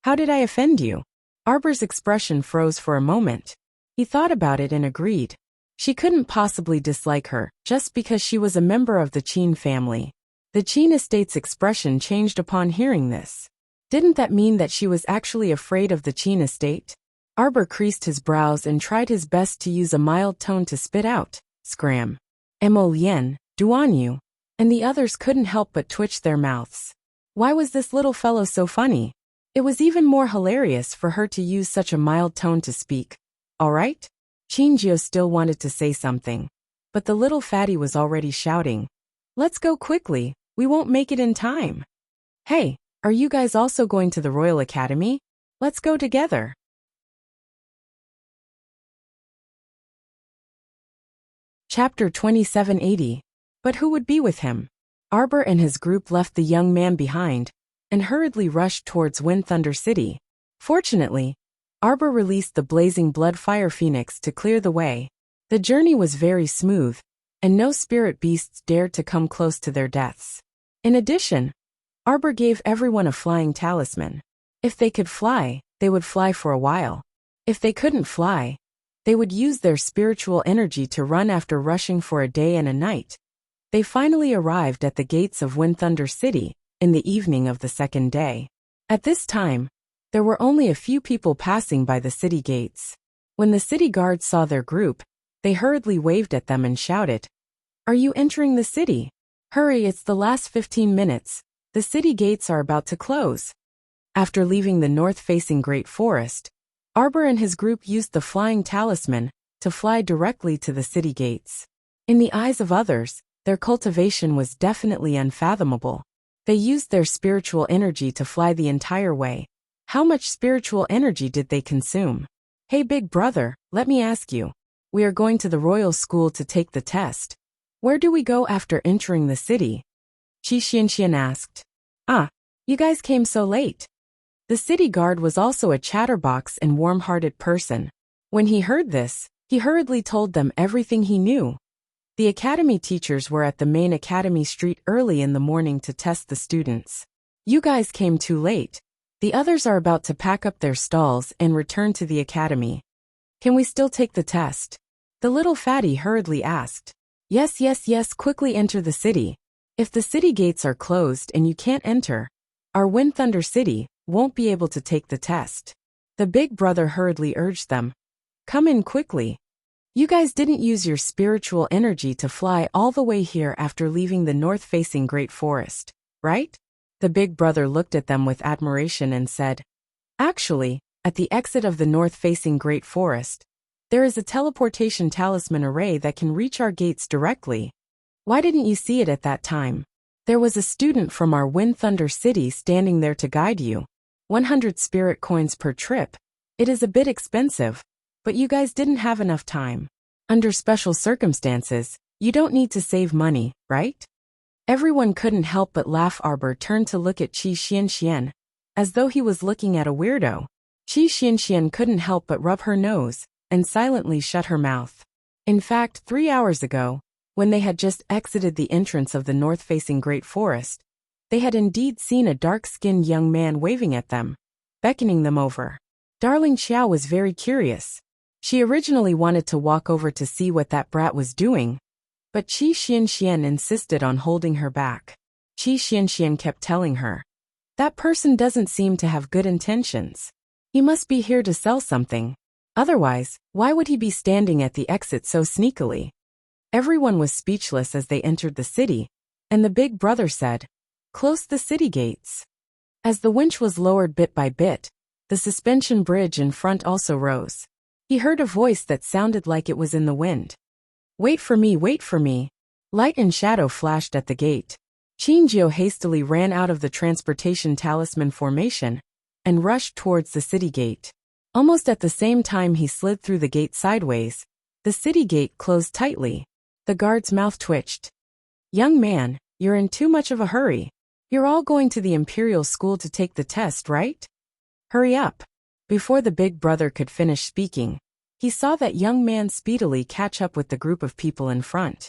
How did I offend you? Arbor's expression froze for a moment. He thought about it and agreed. She couldn't possibly dislike her, just because she was a member of the Qin family. The Qin estate's expression changed upon hearing this. Didn't that mean that she was actually afraid of the Qin estate? Arbor creased his brows and tried his best to use a mild tone to spit out, "Scram. Mo Lien, Duan Yu," and the others couldn't help but twitch their mouths. Why was this little fellow so funny? It was even more hilarious for her to use such a mild tone to speak. All right? Qingjiu still wanted to say something, but the little fatty was already shouting, "Let's go quickly, we won't make it in time." Hey, are you guys also going to the Royal Academy? Let's go together. Chapter 2780. But who would be with him? Arbor and his group left the young man behind and hurriedly rushed towards Wind Thunder City. Fortunately, Arbor released the blazing blood fire phoenix to clear the way. The journey was very smooth, and no spirit beasts dared to come close to their deaths. In addition, Arbor gave everyone a flying talisman. If they could fly, they would fly for a while. If they couldn't fly, they would use their spiritual energy to run after rushing for a day and a night. They finally arrived at the gates of Wind Thunder City in the evening of the second day. At this time, there were only a few people passing by the city gates. When the city guards saw their group, they hurriedly waved at them and shouted, "Are you entering the city? Hurry, it's the last 15 minutes. The city gates are about to close." After leaving the north-facing Great Forest, Arbor and his group used the flying talisman to fly directly to the city gates. In the eyes of others, their cultivation was definitely unfathomable. They used their spiritual energy to fly the entire way. How much spiritual energy did they consume? Hey big brother, let me ask you. We are going to the royal school to take the test. Where do we go after entering the city? Qi Xianxian asked. You guys came so late. The city guard was also a chatterbox and warm-hearted person. When he heard this, he hurriedly told them everything he knew. The academy teachers were at the main academy street early in the morning to test the students. You guys came too late. The others are about to pack up their stalls and return to the academy. Can we still take the test? The little fatty hurriedly asked. Yes, quickly enter the city. If the city gates are closed and you can't enter, our Wind Thunder City won't be able to take the test. The big brother hurriedly urged them. Come in quickly. You guys didn't use your spiritual energy to fly all the way here after leaving the north-facing Great Forest, right? The big brother looked at them with admiration and said, Actually, at the exit of the north-facing Great Forest, there is a teleportation talisman array that can reach our gates directly. Why didn't you see it at that time? There was a student from our Wind Thunder City standing there to guide you. 100 spirit coins per trip. It is a bit expensive, but you guys didn't have enough time. Under special circumstances, you don't need to save money, right? Everyone couldn't help but laugh. Arbor turned to look at Qi Xianxian, as though he was looking at a weirdo. Qi Xianxian couldn't help but rub her nose and silently shut her mouth. In fact, 3 hours ago, when they had just exited the entrance of the north-facing Great Forest, they had indeed seen a dark-skinned young man waving at them, beckoning them over. Darling Xiao was very curious. She originally wanted to walk over to see what that brat was doing, but Qi Xianxian insisted on holding her back. Qi Xianxian kept telling her, that person doesn't seem to have good intentions. He must be here to sell something. Otherwise, why would he be standing at the exit so sneakily? Everyone was speechless as they entered the city, and the big brother said, Close the city gates. As the winch was lowered bit by bit, the suspension bridge in front also rose. He heard a voice that sounded like it was in the wind. Wait for me, wait for me. Light and shadow flashed at the gate. Qingjiu hastily ran out of the transportation talisman formation and rushed towards the city gate. Almost at the same time he slid through the gate sideways, the city gate closed tightly. The guard's mouth twitched. Young man, you're in too much of a hurry. You're all going to the Imperial School to take the test, right? Hurry up. Before the big brother could finish speaking, he saw that young man speedily catch up with the group of people in front.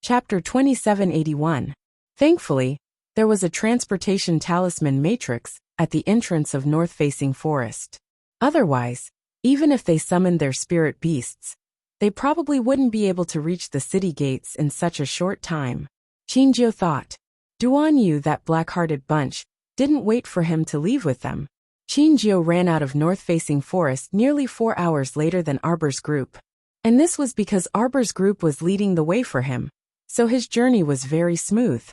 Chapter 2781. Thankfully, there was a transportation talisman matrix at the entrance of north-facing forest. Otherwise, even if they summoned their spirit beasts, they probably wouldn't be able to reach the city gates in such a short time. Qingjiu thought. Duanyu, that black-hearted bunch, didn't wait for him to leave with them. Qingjiu ran out of north-facing forest nearly 4 hours later than Arbor's group. And this was because Arbor's group was leading the way for him, so his journey was very smooth.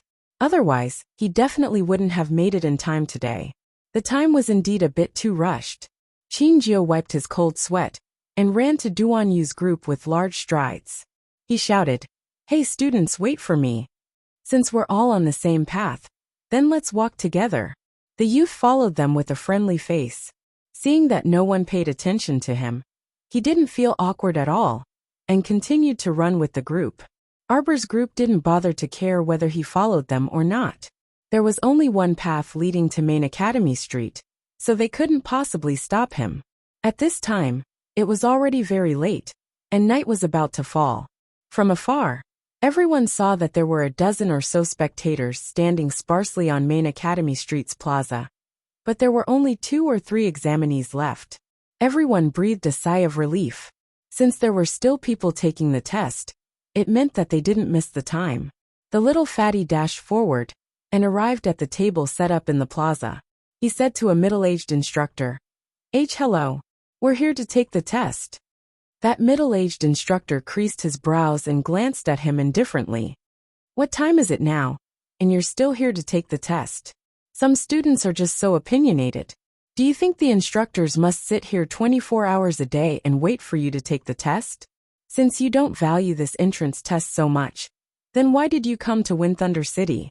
Otherwise, he definitely wouldn't have made it in time today. The time was indeed a bit too rushed. Qingjiu wiped his cold sweat and ran to Duanyu's group with large strides. He shouted, "Hey students, wait for me. Since we're all on the same path, then let's walk together." The youth followed them with a friendly face. Seeing that no one paid attention to him, he didn't feel awkward at all, and continued to run with the group. Arbor's group didn't bother to care whether he followed them or not. There was only one path leading to Main Academy Street, so they couldn't possibly stop him. At this time, it was already very late, and night was about to fall. From afar, everyone saw that there were a dozen or so spectators standing sparsely on Main Academy Street's plaza. But there were only 2 or 3 examinees left. Everyone breathed a sigh of relief. Since there were still people taking the test, it meant that they didn't miss the time. The little fatty dashed forward and arrived at the table set up in the plaza. He said to a middle-aged instructor, "Hello. We're here to take the test." That middle-aged instructor creased his brows and glanced at him indifferently. "What time is it now? And you're still here to take the test? Some students are just so opinionated. Do you think the instructors must sit here 24 hours a day and wait for you to take the test? Since you don't value this entrance test so much, then why did you come to Wind Thunder City?"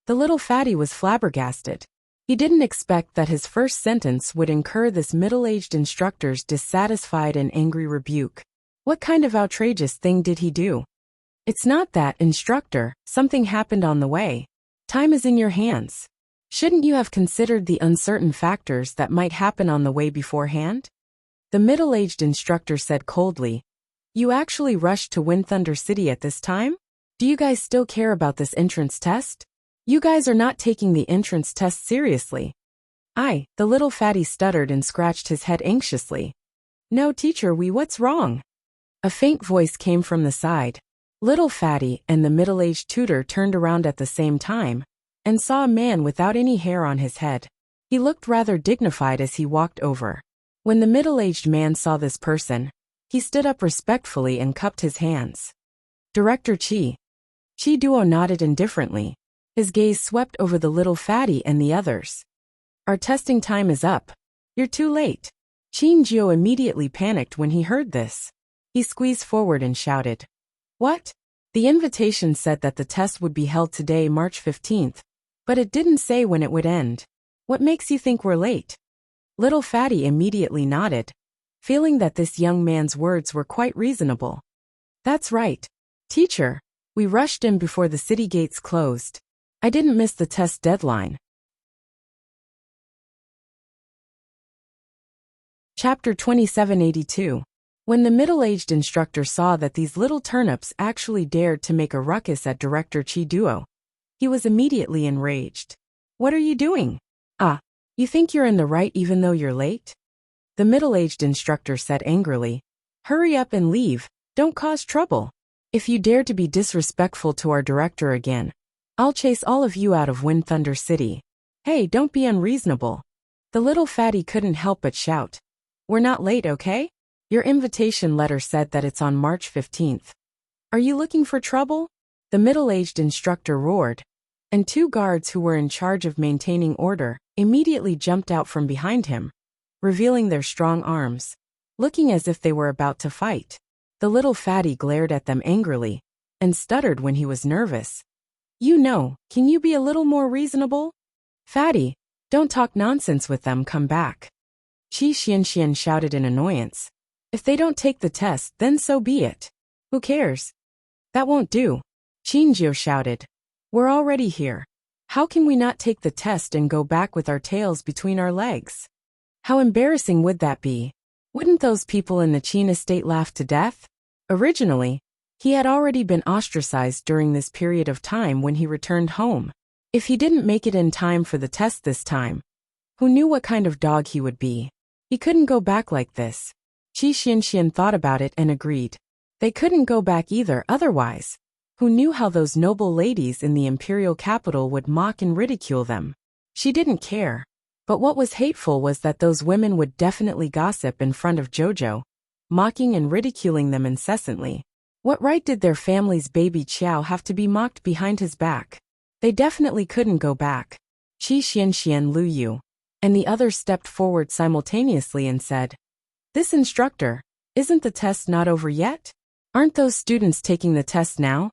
The little fatty was flabbergasted. He didn't expect that his first sentence would incur this middle-aged instructor's dissatisfied and angry rebuke. What kind of outrageous thing did he do? "It's not that, instructor, something happened on the way. Time is in your hands. Shouldn't you have considered the uncertain factors that might happen on the way beforehand?" The middle-aged instructor said coldly, "You actually rushed to Wind Thunder City at this time? Do you guys still care about this entrance test? You guys are not taking the entrance test seriously." The little fatty stuttered and scratched his head anxiously. "No, teacher, what's wrong?" A faint voice came from the side. Little fatty and the middle-aged tutor turned around at the same time and saw a man without any hair on his head. He looked rather dignified as he walked over. When the middle-aged man saw this person, he stood up respectfully and cupped his hands. "Director Qi." Qi Duo nodded indifferently. His gaze swept over the little fatty and the others. "Our testing time is up. You're too late." Qingjiu immediately panicked when he heard this. He squeezed forward and shouted, "What?" The invitation said that the test would be held today, March 15th, but it didn't say when it would end. "What makes you think we're late?" Little fatty immediately nodded, feeling that this young man's words were quite reasonable. "That's right, teacher. We rushed in before the city gates closed. I didn't miss the test deadline." Chapter 2782. When the middle-aged instructor saw that these little turnips actually dared to make a ruckus at Director Qi Duo, he was immediately enraged. "What are you doing? You think you're in the right even though you're late?" The middle-aged instructor said angrily, "Hurry up and leave, don't cause trouble. If you dare to be disrespectful to our director again, I'll chase all of you out of Wind Thunder City. Hey, don't be unreasonable." The little fatty couldn't help but shout, "We're not late, okay? Your invitation letter said that it's on March 15th. Are you looking for trouble?" The middle-aged instructor roared, and 2 guards who were in charge of maintaining order immediately jumped out from behind him, revealing their strong arms, looking as if they were about to fight. The little fatty glared at them angrily and stuttered when he was nervous. Can you be a little more reasonable? "Fatty, don't talk nonsense with them, come back." Qi Xianxian shouted in annoyance. "If they don't take the test, then so be it. Who cares?" "That won't do," Qingjiu shouted. "We're already here. How can we not take the test and go back with our tails between our legs? How embarrassing would that be? Wouldn't those people in the Qin estate laugh to death?" Originally, He had already been ostracized during this period of time when he returned home. If he didn't make it in time for the test this time, who knew what kind of dog he would be? He couldn't go back like this. Qi Xianxian thought about it and agreed. They couldn't go back either otherwise. Who knew how those noble ladies in the imperial capital would mock and ridicule them? She didn't care. But what was hateful was that those women would definitely gossip in front of Jojo, mocking and ridiculing them incessantly. What right did their family's baby Qiao have to be mocked behind his back? They definitely couldn't go back. Qi Xianxian Lu Yu and the others stepped forward simultaneously and said, "This instructor, isn't the test not over yet? Aren't those students taking the test now?"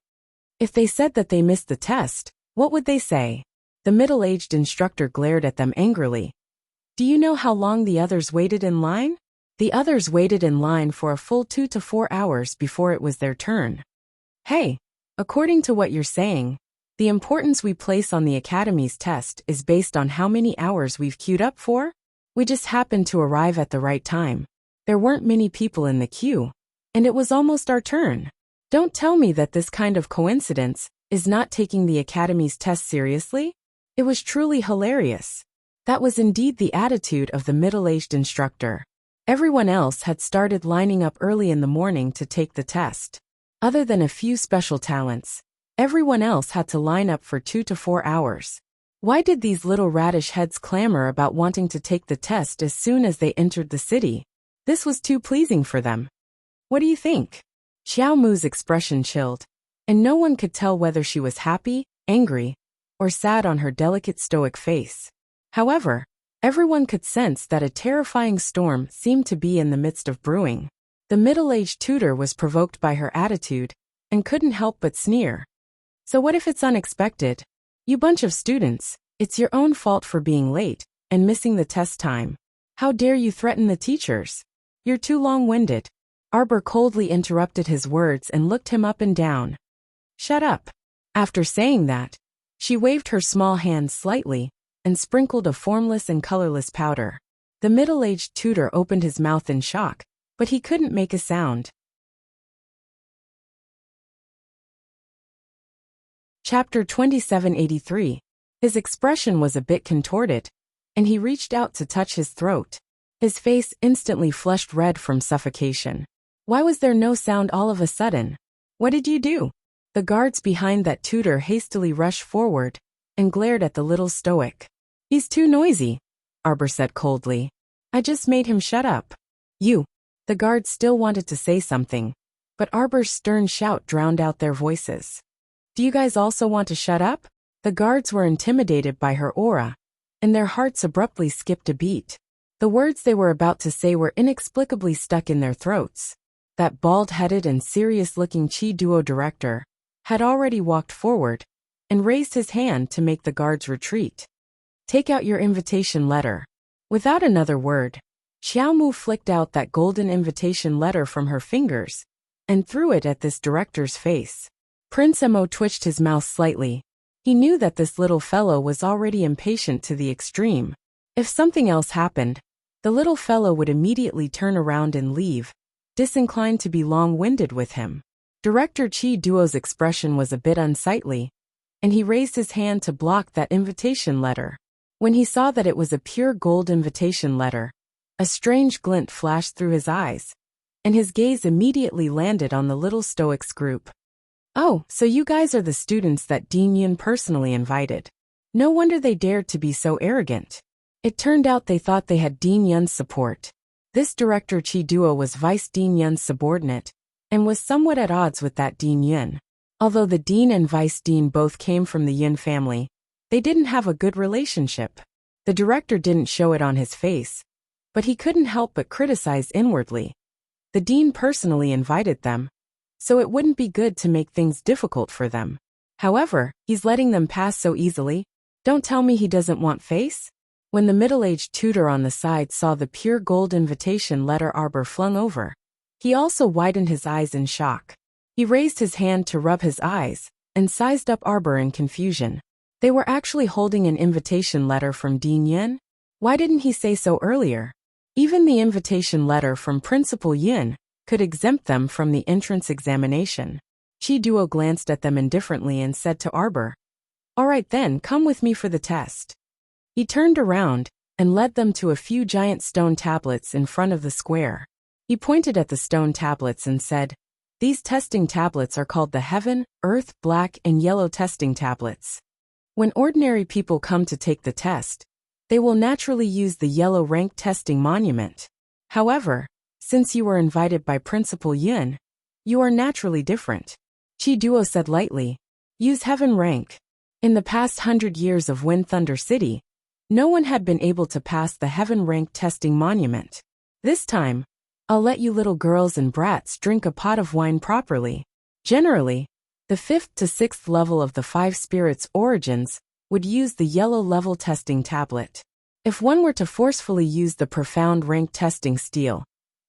If they said that they missed the test, what would they say? The middle-aged instructor glared at them angrily. Do you know how long the others waited in line? The others waited in line for a full 2 to 4 hours before it was their turn. Hey, according to what you're saying, the importance we place on the Academy's test is based on how many hours we've queued up for? We just happened to arrive at the right time. There weren't many people in the queue, and it was almost our turn. Don't tell me that this kind of coincidence is not taking the Academy's test seriously? It was truly hilarious. That was indeed the attitude of the middle-aged instructor. Everyone else had started lining up early in the morning to take the test. Other than a few special talents, everyone else had to line up for 2 to 4 hours. Why did these little radish heads clamor about wanting to take the test as soon as they entered the city? This was too pleasing for them. What do you think? Xiao Mu's expression chilled, and no one could tell whether she was happy, angry, or sad on her delicate stoic face. However, everyone could sense that a terrifying storm seemed to be in the midst of brewing. The middle-aged tutor was provoked by her attitude and couldn't help but sneer. So what if it's unexpected? You bunch of students, it's your own fault for being late and missing the test time. How dare you threaten the teachers? You're too long-winded. Arbor coldly interrupted his words and looked him up and down. Shut up. After saying that, she waved her small hand slightly and sprinkled a formless and colorless powder. The middle-aged tutor opened his mouth in shock, but he couldn't make a sound. Chapter 2783. His expression was a bit contorted, and he reached out to touch his throat. His face instantly flushed red from suffocation. Why was there no sound all of a sudden? What did you do? The guards behind that tutor hastily rushed forward and glared at the little stoic. He's too noisy, Arbor said coldly. I just made him shut up. You. The guards still wanted to say something, but Arbor's stern shout drowned out their voices. Do you guys also want to shut up? The guards were intimidated by her aura, and their hearts abruptly skipped a beat. The words they were about to say were inexplicably stuck in their throats. That bald-headed and serious-looking Chi Duo director had already walked forward and raised his hand to make the guards retreat. Take out your invitation letter. Without another word, Xiao Mu flicked out that golden invitation letter from her fingers and threw it at this director's face. Prince Mo twitched his mouth slightly. He knew that this little fellow was already impatient to the extreme. If something else happened, the little fellow would immediately turn around and leave, disinclined to be long-winded with him. Director Chi Duo's expression was a bit unsightly, and he raised his hand to block that invitation letter. When he saw that it was a pure gold invitation letter, a strange glint flashed through his eyes, and his gaze immediately landed on the little stoics group. Oh, so you guys are the students that Dean Yun personally invited. No wonder they dared to be so arrogant. It turned out they thought they had Dean Yun's support. This director Chi Duo was Vice Dean Yun's subordinate, and was somewhat at odds with that Dean Yun. Although the Dean and Vice Dean both came from the Yun family, they didn't have a good relationship. The director didn't show it on his face, but he couldn't help but criticize inwardly. The Dean personally invited them, so it wouldn't be good to make things difficult for them. However, he's letting them pass so easily. Don't tell me he doesn't want face? When the middle-aged tutor on the side saw the pure gold invitation letter Arbor flung over, he also widened his eyes in shock. He raised his hand to rub his eyes, and sized up Arbor in confusion. They were actually holding an invitation letter from Dean Yun? Why didn't he say so earlier? Even the invitation letter from Principal Yun could exempt them from the entrance examination. Chi Duo glanced at them indifferently and said to Arbor, "All right then, come with me for the test." He turned around and led them to a few giant stone tablets in front of the square. He pointed at the stone tablets and said, "These testing tablets are called the Heaven, Earth, Black, and Yellow testing tablets. When ordinary people come to take the test, they will naturally use the yellow rank testing monument. However, since you were invited by Principal Yun, you are naturally different." Chi Duo said lightly, "Use Heaven rank." In the past 100 years of Wind Thunder City, no one had been able to pass the Heaven rank testing monument. This time, I'll let you little girls and brats drink a pot of wine properly. Generally, the 5th to 6th level of the 5 spirits origins would use the yellow level testing tablet. If one were to forcefully use the profound rank testing steel,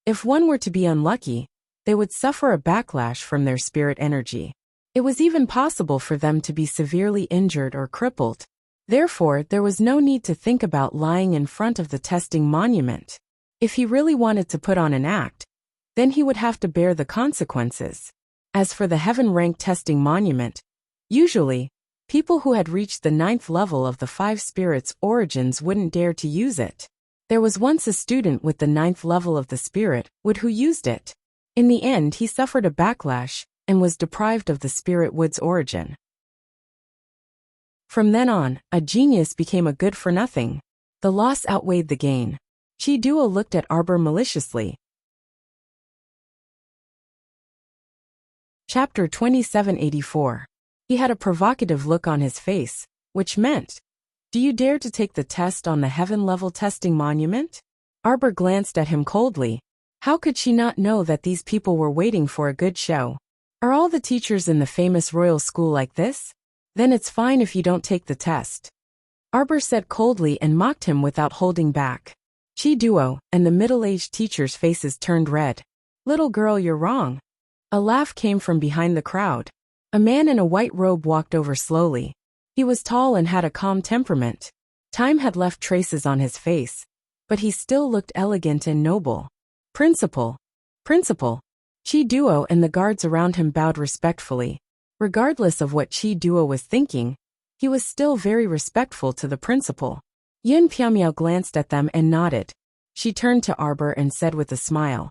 if one were to be unlucky, they would suffer a backlash from their spirit energy. It was even possible for them to be severely injured or crippled. Therefore, there was no need to think about lying in front of the testing monument. If he really wanted to put on an act, then he would have to bear the consequences. As for the Heaven rank testing monument, usually, people who had reached the 9th level of the 5 spirits origins wouldn't dare to use it. There was once a student with the 9th level of the spirit wood who used it. In the end, he suffered a backlash and was deprived of the spirit wood's origin. From then on, a genius became a good-for-nothing. The loss outweighed the gain. Chi Duo looked at Arbor maliciously. Chapter 2784. He had a provocative look on his face, which meant, "Do you dare to take the test on the Heaven-level testing monument?" Arbor glanced at him coldly. How could she not know that these people were waiting for a good show? Are all the teachers in the famous royal school like this? Then it's fine if you don't take the test. Arbor said coldly and mocked him without holding back. Chi Duo and the middle-aged teachers' faces turned red. "Little girl, you're wrong." A laugh came from behind the crowd. A man in a white robe walked over slowly. He was tall and had a calm temperament. Time had left traces on his face, but he still looked elegant and noble. "Principal. Principal." Chi Duo and the guards around him bowed respectfully. Regardless of what Chi Duo was thinking, he was still very respectful to the principal. Yun Piaomiao glanced at them and nodded. She turned to Arbor and said with a smile,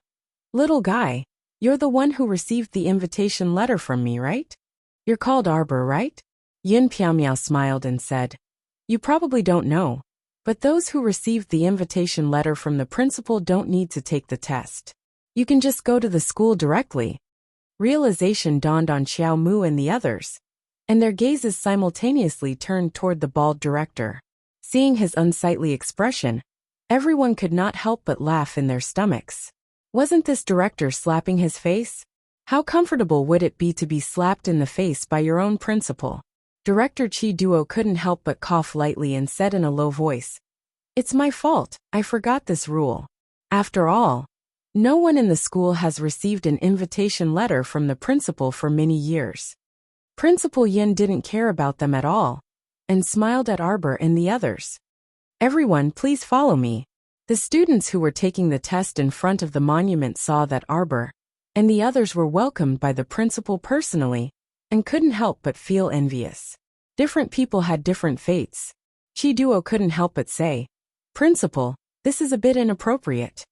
"Little guy, you're the one who received the invitation letter from me, right? You're called Arbor, right?" Yun Piaomiao smiled and said, "You probably don't know, but those who received the invitation letter from the principal don't need to take the test. You can just go to the school directly." Realization dawned on Xiao Mu and the others, and their gazes simultaneously turned toward the bald director. Seeing his unsightly expression, everyone could not help but laugh in their stomachs. Wasn't this director slapping his face? How comfortable would it be to be slapped in the face by your own principal? Director Chi Duo couldn't help but cough lightly and said in a low voice, "It's my fault, I forgot this rule. After all, no one in the school has received an invitation letter from the principal for many years." Principal Yin didn't care about them at all, and smiled at Arbor and the others. "Everyone, please follow me." The students who were taking the test in front of the monument saw that Arbor and the others were welcomed by the principal personally, and couldn't help but feel envious. Different people had different fates. Chi Duo couldn't help but say, "Principal, this is a bit inappropriate."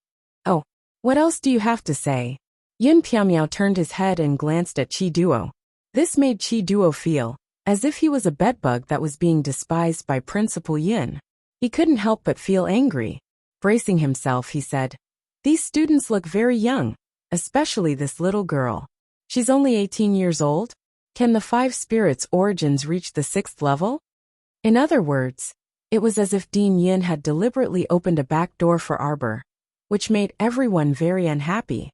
"Oh, what else do you have to say?" Yun Piaomiao turned his head and glanced at Chi Duo. This made Chi Duo feel as if he was a bedbug that was being despised by Principal Yin. He couldn't help but feel angry. Bracing himself, he said, "These students look very young, especially this little girl. She's only 18 years old? Can the 5 spirits origins reach the 6th level?" In other words, it was as if Dean Yin had deliberately opened a back door for Arbor, which made everyone very unhappy.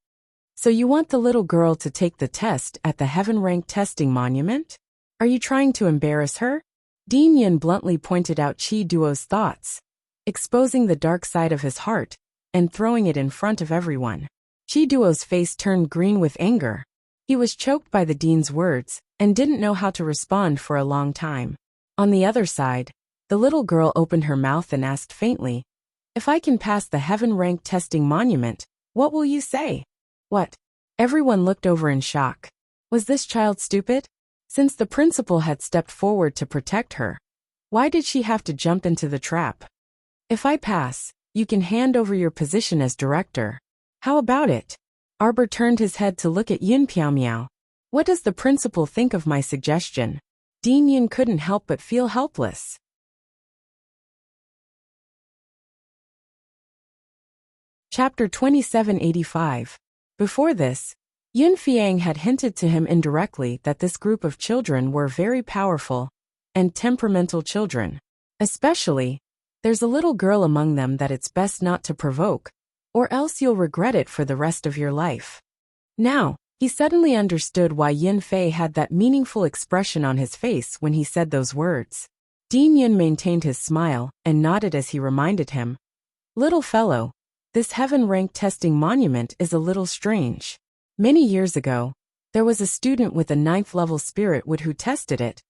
"So you want the little girl to take the test at the Heaven rank testing monument? Are you trying to embarrass her?" Dean Yin bluntly pointed out Chi Duo's thoughts, exposing the dark side of his heart and throwing it in front of everyone. Chi Duo's face turned green with anger. He was choked by the dean's words and didn't know how to respond for a long time. On the other side, the little girl opened her mouth and asked faintly, "If I can pass the Heaven rank testing monument, what will you say?" "What?" Everyone looked over in shock. Was this child stupid? Since the principal had stepped forward to protect her, why did she have to jump into the trap? If I pass, you can hand over your position as director. How about it? Arbor turned his head to look at Yin Piao. What does the principal think of my suggestion? Dean Yin couldn't help but feel helpless. Chapter 2785. Before this, Yun Fiang had hinted to him indirectly that this group of children were very powerful and temperamental children. Especially, there's a little girl among them that it's best not to provoke, or else you'll regret it for the rest of your life. Now, he suddenly understood why Yin Fei had that meaningful expression on his face when he said those words. Dean Yin maintained his smile and nodded as he reminded him. Little fellow, this heaven rank testing monument is a little strange. Many years ago, there was a student with a 9th level spirit wood who tested it,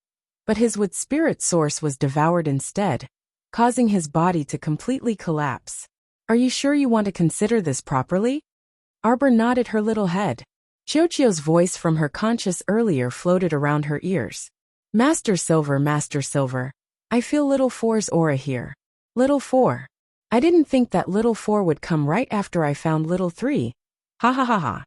but his wood spirit source was devoured instead, causing his body to completely collapse. Are you sure you want to consider this properly? Arbor nodded her little head. Qiuqiu's voice from her conscious earlier floated around her ears. Master Silver, I feel Little Four's aura here. Little Four. I didn't think that Little Four would come right after I found Little Three. Ha ha ha ha.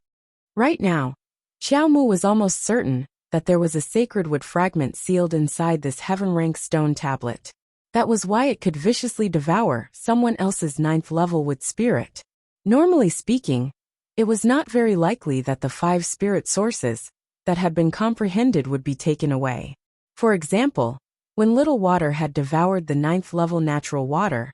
Right now, Xiao Mu was almost certain that there was a sacred wood fragment sealed inside this heaven-rank stone tablet. That was why it could viciously devour someone else's 9th level wood spirit. Normally speaking, it was not very likely that the 5 spirit sources that had been comprehended would be taken away. For example, when Little Water had devoured the 9th level natural water,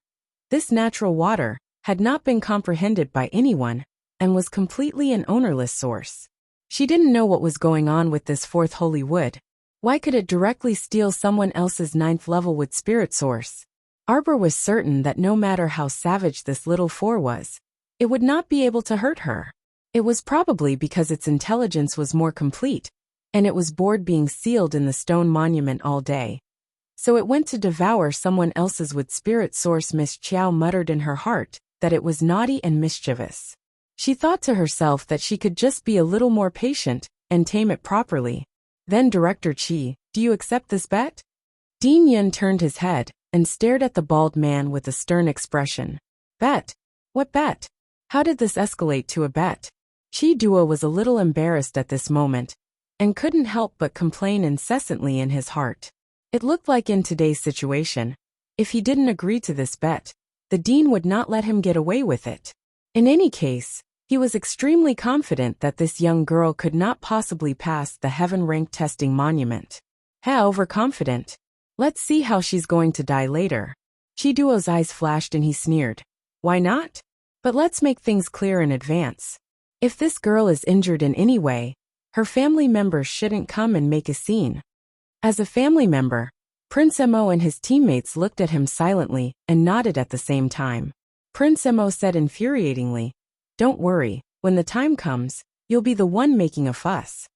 this natural water had not been comprehended by anyone and was completely an ownerless source. She didn't know what was going on with this 4th holy wood. Why could it directly steal someone else's 9th level wood spirit source? Arbor was certain that no matter how savage this Little Four was, it would not be able to hurt her. It was probably because its intelligence was more complete, and it was bored being sealed in the stone monument all day. So it went to devour someone else's wood spirit source. Miss Qiao muttered in her heart that it was naughty and mischievous. She thought to herself that she could just be a little more patient and tame it properly. Then Director Qi, do you accept this bet? Dean Yin turned his head and stared at the bald man with a stern expression. Bet? What bet? How did this escalate to a bet? Qi Duo was a little embarrassed at this moment and couldn't help but complain incessantly in his heart. It looked like in today's situation, if he didn't agree to this bet, the dean would not let him get away with it. In any case, he was extremely confident that this young girl could not possibly pass the heaven rank testing monument. Overconfident. Let's see how she's going to die later. Qi Duo's eyes flashed and he sneered. Why not? But let's make things clear in advance. If this girl is injured in any way, her family members shouldn't come and make a scene. As a family member, Prince Mo and his teammates looked at him silently and nodded at the same time. Prince Mo said infuriatingly, Don't worry, when the time comes, you'll be the one making a fuss.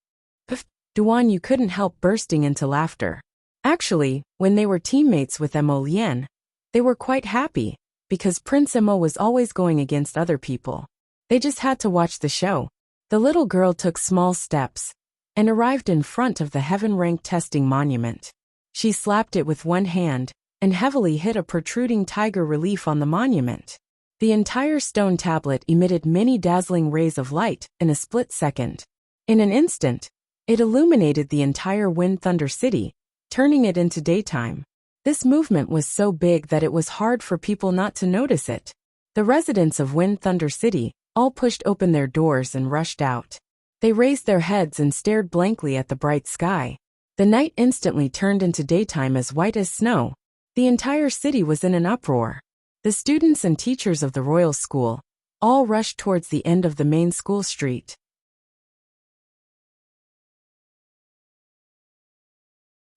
Pff, Duan Yu couldn't help bursting into laughter. Actually, when they were teammates with Mo Lian, they were quite happy, because Prince Mo was always going against other people. They just had to watch the show. The little girl took small steps and arrived in front of the heaven rank testing monument. She slapped it with one hand and heavily hit a protruding tiger relief on the monument. The entire stone tablet emitted many dazzling rays of light in a split second. In an instant, it illuminated the entire Wind Thunder City, turning it into daytime. This movement was so big that it was hard for people not to notice it. The residents of Wind Thunder City all pushed open their doors and rushed out. They raised their heads and stared blankly at the bright sky. The night instantly turned into daytime as white as snow. The entire city was in an uproar. The students and teachers of the royal school all rushed towards the end of the main school street.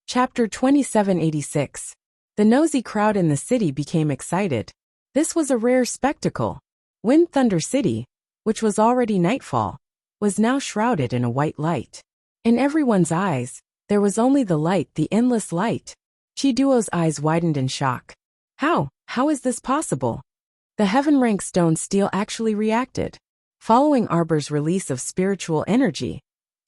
Chapter 2786. The nosy crowd in the city became excited. This was a rare spectacle. Wind Thunder City, which was already nightfall, was now shrouded in a white light. In everyone's eyes, there was only the light, the endless light. Qi Duo's eyes widened in shock. How is this possible? The heaven rank stone steel actually reacted. Following Arbor's release of spiritual energy,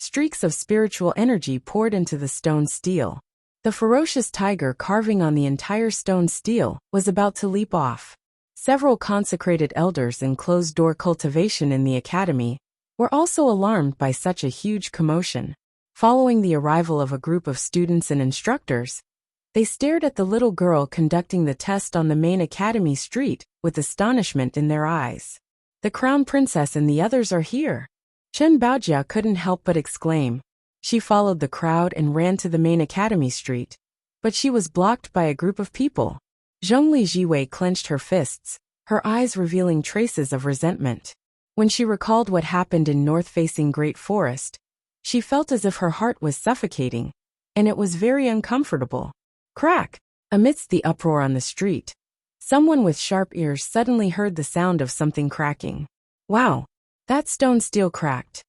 Streaks of spiritual energy poured into the stone steel. The ferocious tiger carving on the entire stone steel was about to leap off. Several consecrated elders in closed-door cultivation in the academy were also alarmed by such a huge commotion. Following the arrival of a group of students and instructors, they stared at the little girl conducting the test on the main academy street with astonishment in their eyes. The crown princess and the others are here. Chen Baojia couldn't help but exclaim. She followed the crowd and ran to the main academy street, but she was blocked by a group of people. Zhongli Jiwei clenched her fists, her eyes revealing traces of resentment. When she recalled what happened in north-facing Great Forest, she felt as if her heart was suffocating, and it was very uncomfortable. Crack! Amidst the uproar on the street, someone with sharp ears suddenly heard the sound of something cracking. Wow! That stone steel cracked.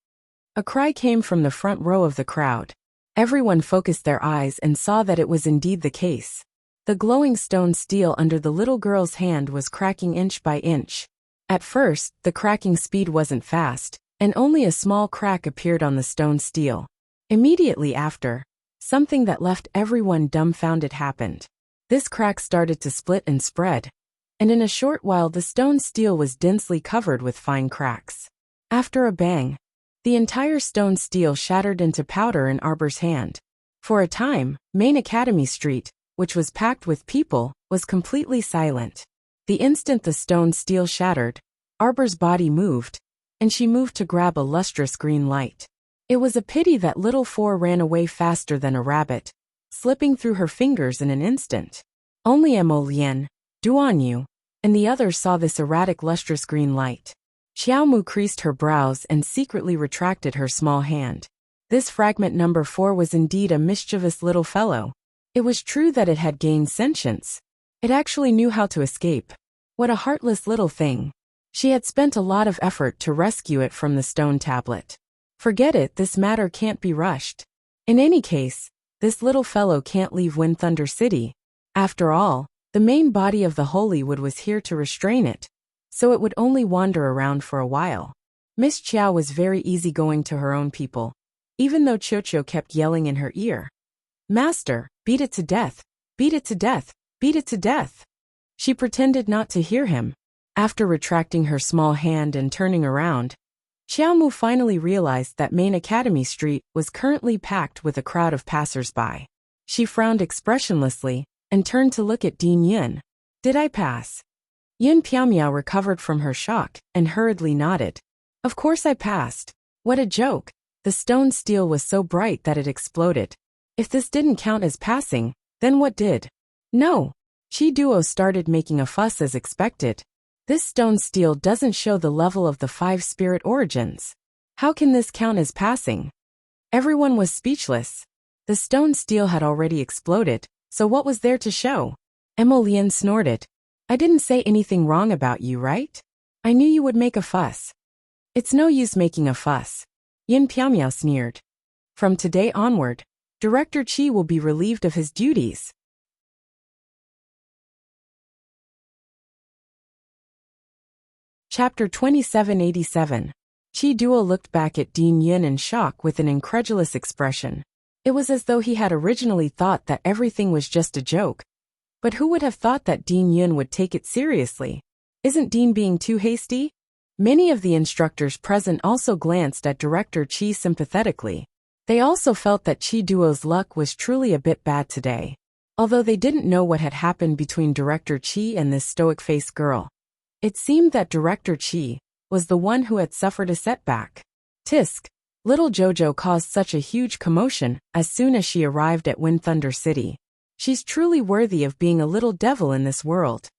A cry came from the front row of the crowd. Everyone focused their eyes and saw that it was indeed the case. The glowing stone steel under the little girl's hand was cracking inch by inch. At first, the cracking speed wasn't fast, and only a small crack appeared on the stone steel. Immediately after, something that left everyone dumbfounded happened. This crack started to split and spread, and in a short while the stone steel was densely covered with fine cracks. After a bang, the entire stone steel shattered into powder in Arbor's hand. For a time, Main Academy Street, which was packed with people, was completely silent. The instant the stone steel shattered, Arbor's body moved, and she moved to grab a lustrous green light. It was a pity that little Four ran away faster than a rabbit, slipping through her fingers in an instant. Only Mo Lian, Duan Yu, and the others saw this erratic lustrous green light. Xiaomu creased her brows and secretly retracted her small hand. This fragment number 4 was indeed a mischievous little fellow. It was true that it had gained sentience. It actually knew how to escape. What a heartless little thing. She had spent a lot of effort to rescue it from the stone tablet. Forget it, this matter can't be rushed. In any case, this little fellow can't leave Wind Thunder City. After all, the main body of the Holy Wood was here to restrain it, so it would only wander around for a while. Miss Chiao was very easygoing to her own people, even though Chocho kept yelling in her ear. Master, beat it to death, beat it to death, beat it to death. She pretended not to hear him. After retracting her small hand and turning around, Xiaomu finally realized that Main Academy Street was currently packed with a crowd of passers-by. She frowned expressionlessly and turned to look at Dean Yun. Did I pass? Yun Piaomiao recovered from her shock and hurriedly nodded. Of course I passed. What a joke. The stone steel was so bright that it exploded. If this didn't count as passing, then what did? No. Chi Duo started making a fuss as expected. This stone steel doesn't show the level of the 5 spirit origins. How can this count as passing? Everyone was speechless. The stone steel had already exploded, so what was there to show? Emilian snorted. I didn't say anything wrong about you, right? I knew you would make a fuss. It's no use making a fuss. Yin Piaomiao sneered. From today onward, Director Qi will be relieved of his duties. Chapter 2787. Qi Duo looked back at Dean Yin in shock with an incredulous expression. It was as though he had originally thought that everything was just a joke. But who would have thought that Dean Yin would take it seriously? Isn't Dean being too hasty? Many of the instructors present also glanced at Director Qi sympathetically. They also felt that Qi Duo's luck was truly a bit bad today. Although they didn't know what had happened between Director Qi and this stoic-faced girl. It seemed that Director Qi was the one who had suffered a setback. Tisk! Little Jojo caused such a huge commotion as soon as she arrived at Wind Thunder City. She's truly worthy of being a little devil in this world.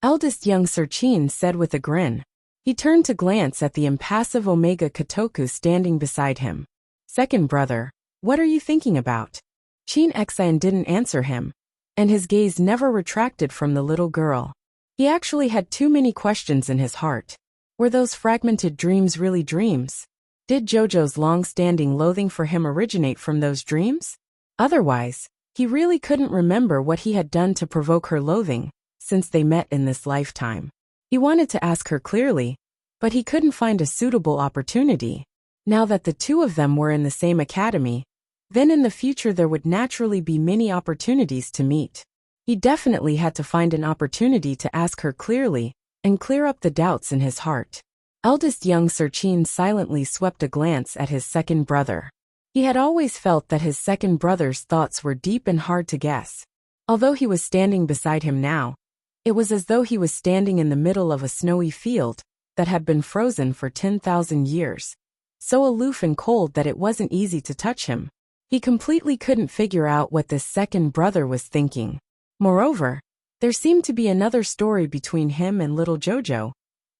Eldest young Sir Qin said with a grin. He turned to glance at the impassive Omega Kotoku standing beside him. Second brother, what are you thinking about? Qin Xian didn't answer him, and his gaze never retracted from the little girl. He actually had too many questions in his heart. Were those fragmented dreams really dreams? Did Jojo's long-standing loathing for him originate from those dreams? Otherwise, he really couldn't remember what he had done to provoke her loathing, since they met in this lifetime. He wanted to ask her clearly, but he couldn't find a suitable opportunity. Now that the two of them were in the same academy, then in the future there would naturally be many opportunities to meet. He definitely had to find an opportunity to ask her clearly and clear up the doubts in his heart. Eldest young Sir Qin silently swept a glance at his second brother. He had always felt that his second brother's thoughts were deep and hard to guess. Although he was standing beside him now, it was as though he was standing in the middle of a snowy field that had been frozen for 10,000 years, so aloof and cold that it wasn't easy to touch him. He completely couldn't figure out what this second brother was thinking. Moreover, there seemed to be another story between him and little Jojo,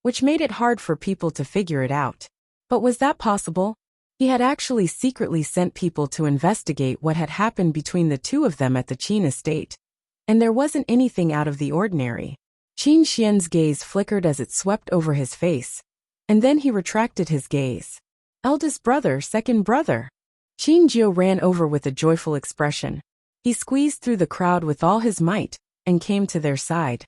which made it hard for people to figure it out. But was that possible? He had actually secretly sent people to investigate what had happened between the two of them at the Qin estate. And there wasn't anything out of the ordinary. Qin Xian's gaze flickered as it swept over his face, and then he retracted his gaze. Eldest brother, second brother. Qin Jiu ran over with a joyful expression. He squeezed through the crowd with all his might and came to their side.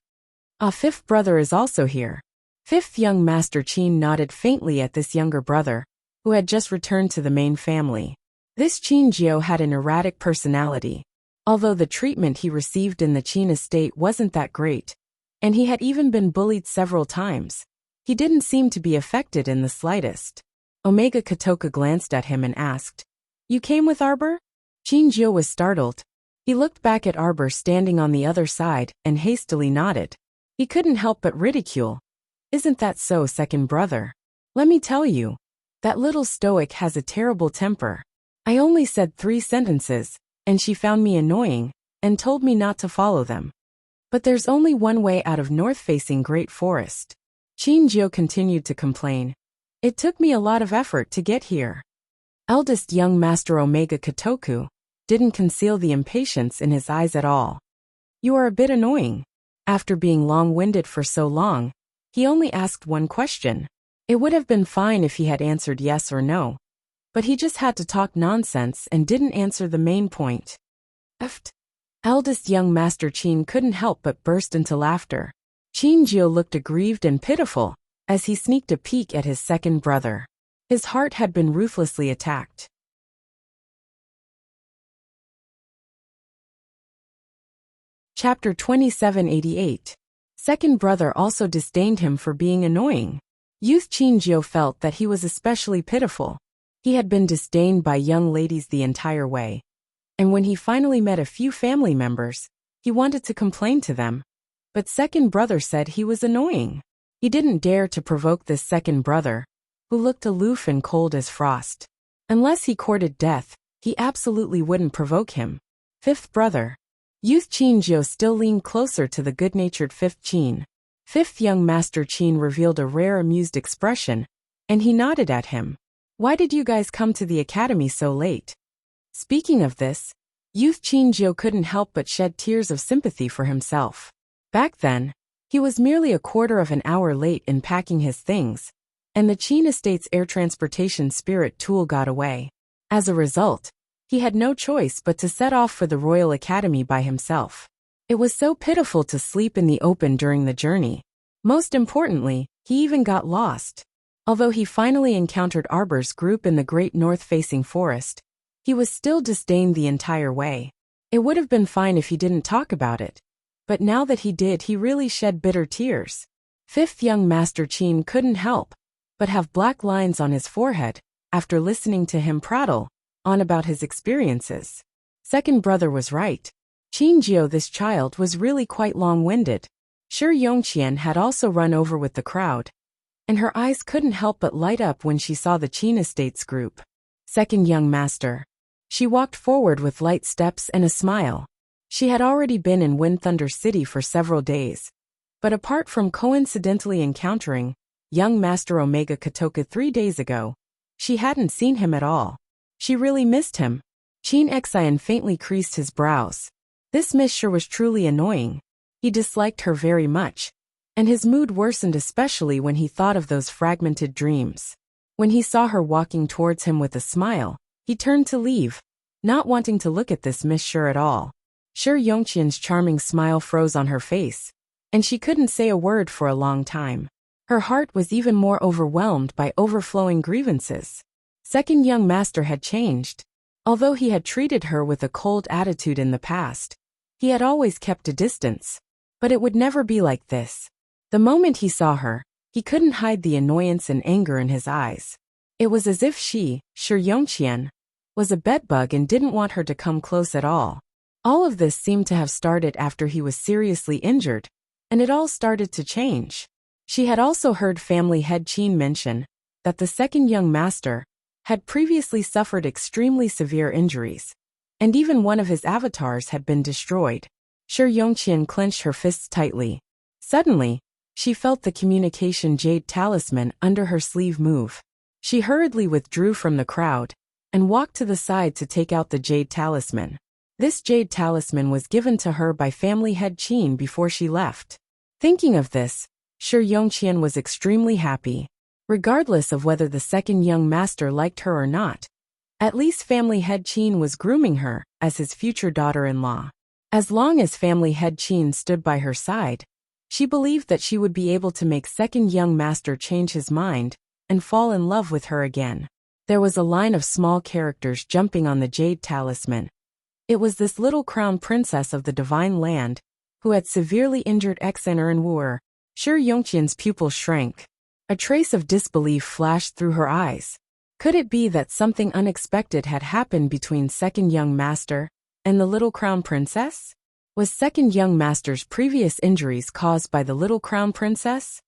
Fifth brother is also here. Fifth young Master Qin nodded faintly at this younger brother, who had just returned to the main family. This Qin Jiu had an erratic personality. Although the treatment he received in the Qin estate wasn't that great, and he had even been bullied several times, he didn't seem to be affected in the slightest. Omega Kotoka glanced at him and asked, "You came with Arbor?" Qin Jiu was startled. He looked back at Arbor standing on the other side and hastily nodded. He couldn't help but ridicule. "Isn't that so, second brother? Let me tell you, that little stoic has a terrible temper. I only said 3 sentences, and she found me annoying and told me not to follow them. But there's only one way out of north-facing Great Forest." Qin Jiu continued to complain. "It took me a lot of effort to get here." Eldest young Master Omega Kotoku didn't conceal the impatience in his eyes at all. "You are a bit annoying." After being long-winded for so long, he only asked one question. It would have been fine if he had answered yes or no, but he just had to talk nonsense and didn't answer the main point. Eldest young Master Qin couldn't help but burst into laughter. Qin Jiu looked aggrieved and pitiful as he sneaked a peek at his second brother. His heart had been ruthlessly attacked. Chapter 2788. Second brother also disdained him for being annoying. Youth Qin Jiu felt that he was especially pitiful. He had been disdained by young ladies the entire way, and when he finally met a few family members, he wanted to complain to them. But second brother said he was annoying. He didn't dare to provoke this second brother, who looked aloof and cold as frost. Unless he courted death, he absolutely wouldn't provoke him. Fifth brother. Youth Qin Jiu still leaned closer to the good-natured fifth Qin. Fifth young Master Qin revealed a rare amused expression, and he nodded at him. "Why did you guys come to the academy so late?" Speaking of this, Youth Qin Jiu couldn't help but shed tears of sympathy for himself. Back then, he was merely a quarter of an hour late in packing his things, and the Qin estate's air transportation spirit tool got away. As a result, he had no choice but to set off for the Royal Academy by himself. It was so pitiful to sleep in the open during the journey. Most importantly, he even got lost. Although he finally encountered Arbor's group in the great north-facing forest, he was still disdained the entire way. It would have been fine if he didn't talk about it, but now that he did, he really shed bitter tears. Fifth young Master Qin couldn't help but have black lines on his forehead after listening to him prattle on about his experiences. Second brother was right. Qin Jiu, this child, was really quite long-winded. Sure, Yongqian had also run over with the crowd, and her eyes couldn't help but light up when she saw the Qin estates group. Second young master. She walked forward with light steps and a smile. She had already been in Wind Thunder City for several days, but apart from coincidentally encountering young Master Omega Kotoka 3 days ago, she hadn't seen him at all. She really missed him. Qin Xian faintly creased his brows. This miss sure was truly annoying. He disliked her very much, and his mood worsened especially when he thought of those fragmented dreams. When he saw her walking towards him with a smile, he turned to leave, not wanting to look at this Miss Sure at all. Sure, Yongqian's charming smile froze on her face, and she couldn't say a word for a long time. Her heart was even more overwhelmed by overflowing grievances. Second young master had changed. Although he had treated her with a cold attitude in the past, he had always kept a distance. But it would never be like this. The moment he saw her, he couldn't hide the annoyance and anger in his eyes. It was as if she, Shi Yongqian, was a bedbug and didn't want her to come close at all. All of this seemed to have started after he was seriously injured, and it all started to change. She had also heard family head Qin mention that the second young master had previously suffered extremely severe injuries, and even one of his avatars had been destroyed. Shi Yongqian clenched her fists tightly. Suddenly, she felt the communication jade talisman under her sleeve move. She hurriedly withdrew from the crowd and walked to the side to take out the jade talisman. This jade talisman was given to her by family head Qin before she left. Thinking of this, Shi Yongqian was extremely happy. Regardless of whether the second young master liked her or not, at least family head Qin was grooming her as his future daughter-in-law. As long as family head Qin stood by her side, she believed that she would be able to make second young master change his mind and fall in love with her again. There was a line of small characters jumping on the jade talisman. It was this little crown princess of the divine land who had severely injured ex-Enrin Wuer. Shi Yongqian's pupils shrank. A trace of disbelief flashed through her eyes. Could it be that something unexpected had happened between second young master and the little crown princess? Was second young master's previous injuries caused by the little crown princess?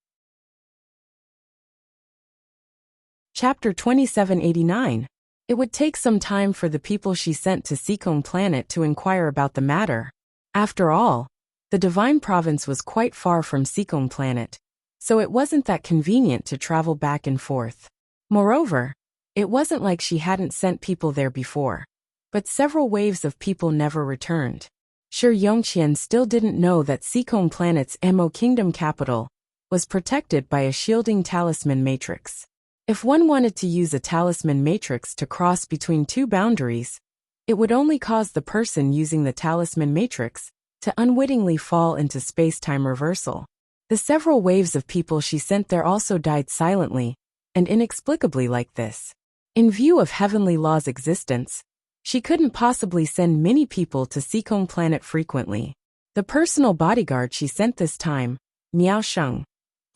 Chapter 2789. It would take some time for the people she sent to Sikong planet to inquire about the matter. After all, the divine province was quite far from Sikong planet, so it wasn't that convenient to travel back and forth. Moreover, it wasn't like she hadn't sent people there before. But several waves of people never returned. Shi Yongqian still didn't know that Sikong planet's Mo Kingdom capital was protected by a shielding talisman matrix. If one wanted to use a talisman matrix to cross between two boundaries, it would only cause the person using the talisman matrix to unwittingly fall into space-time reversal. The several waves of people she sent there also died silently and inexplicably like this. In view of heavenly law's existence, she couldn't possibly send many people to Sikong planet frequently. The personal bodyguard she sent this time, Miao Sheng,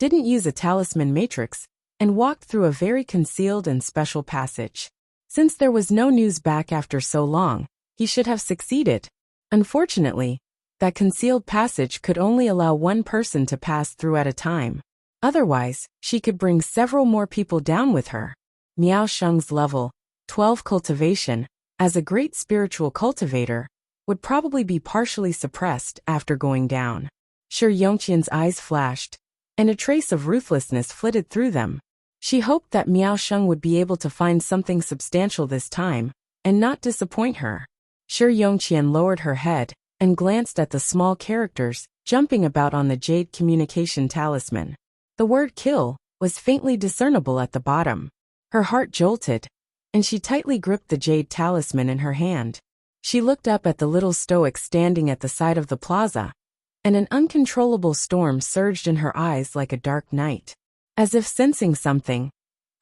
didn't use a talisman matrix and walked through a very concealed and special passage. Since there was no news back after so long, he should have succeeded. Unfortunately, that concealed passage could only allow one person to pass through at a time. Otherwise, she could bring several more people down with her. Miao Sheng's level 12 cultivation, as a great spiritual cultivator, would probably be partially suppressed after going down. Shi Yongqian's eyes flashed, and a trace of ruthlessness flitted through them. She hoped that Miao Sheng would be able to find something substantial this time, and not disappoint her. Shi Yongqian lowered her head and glanced at the small characters jumping about on the jade communication talisman. The word kill was faintly discernible at the bottom. Her heart jolted, and she tightly gripped the jade talisman in her hand. She looked up at the little stoic standing at the side of the plaza, and an uncontrollable storm surged in her eyes like a dark night. As if sensing something,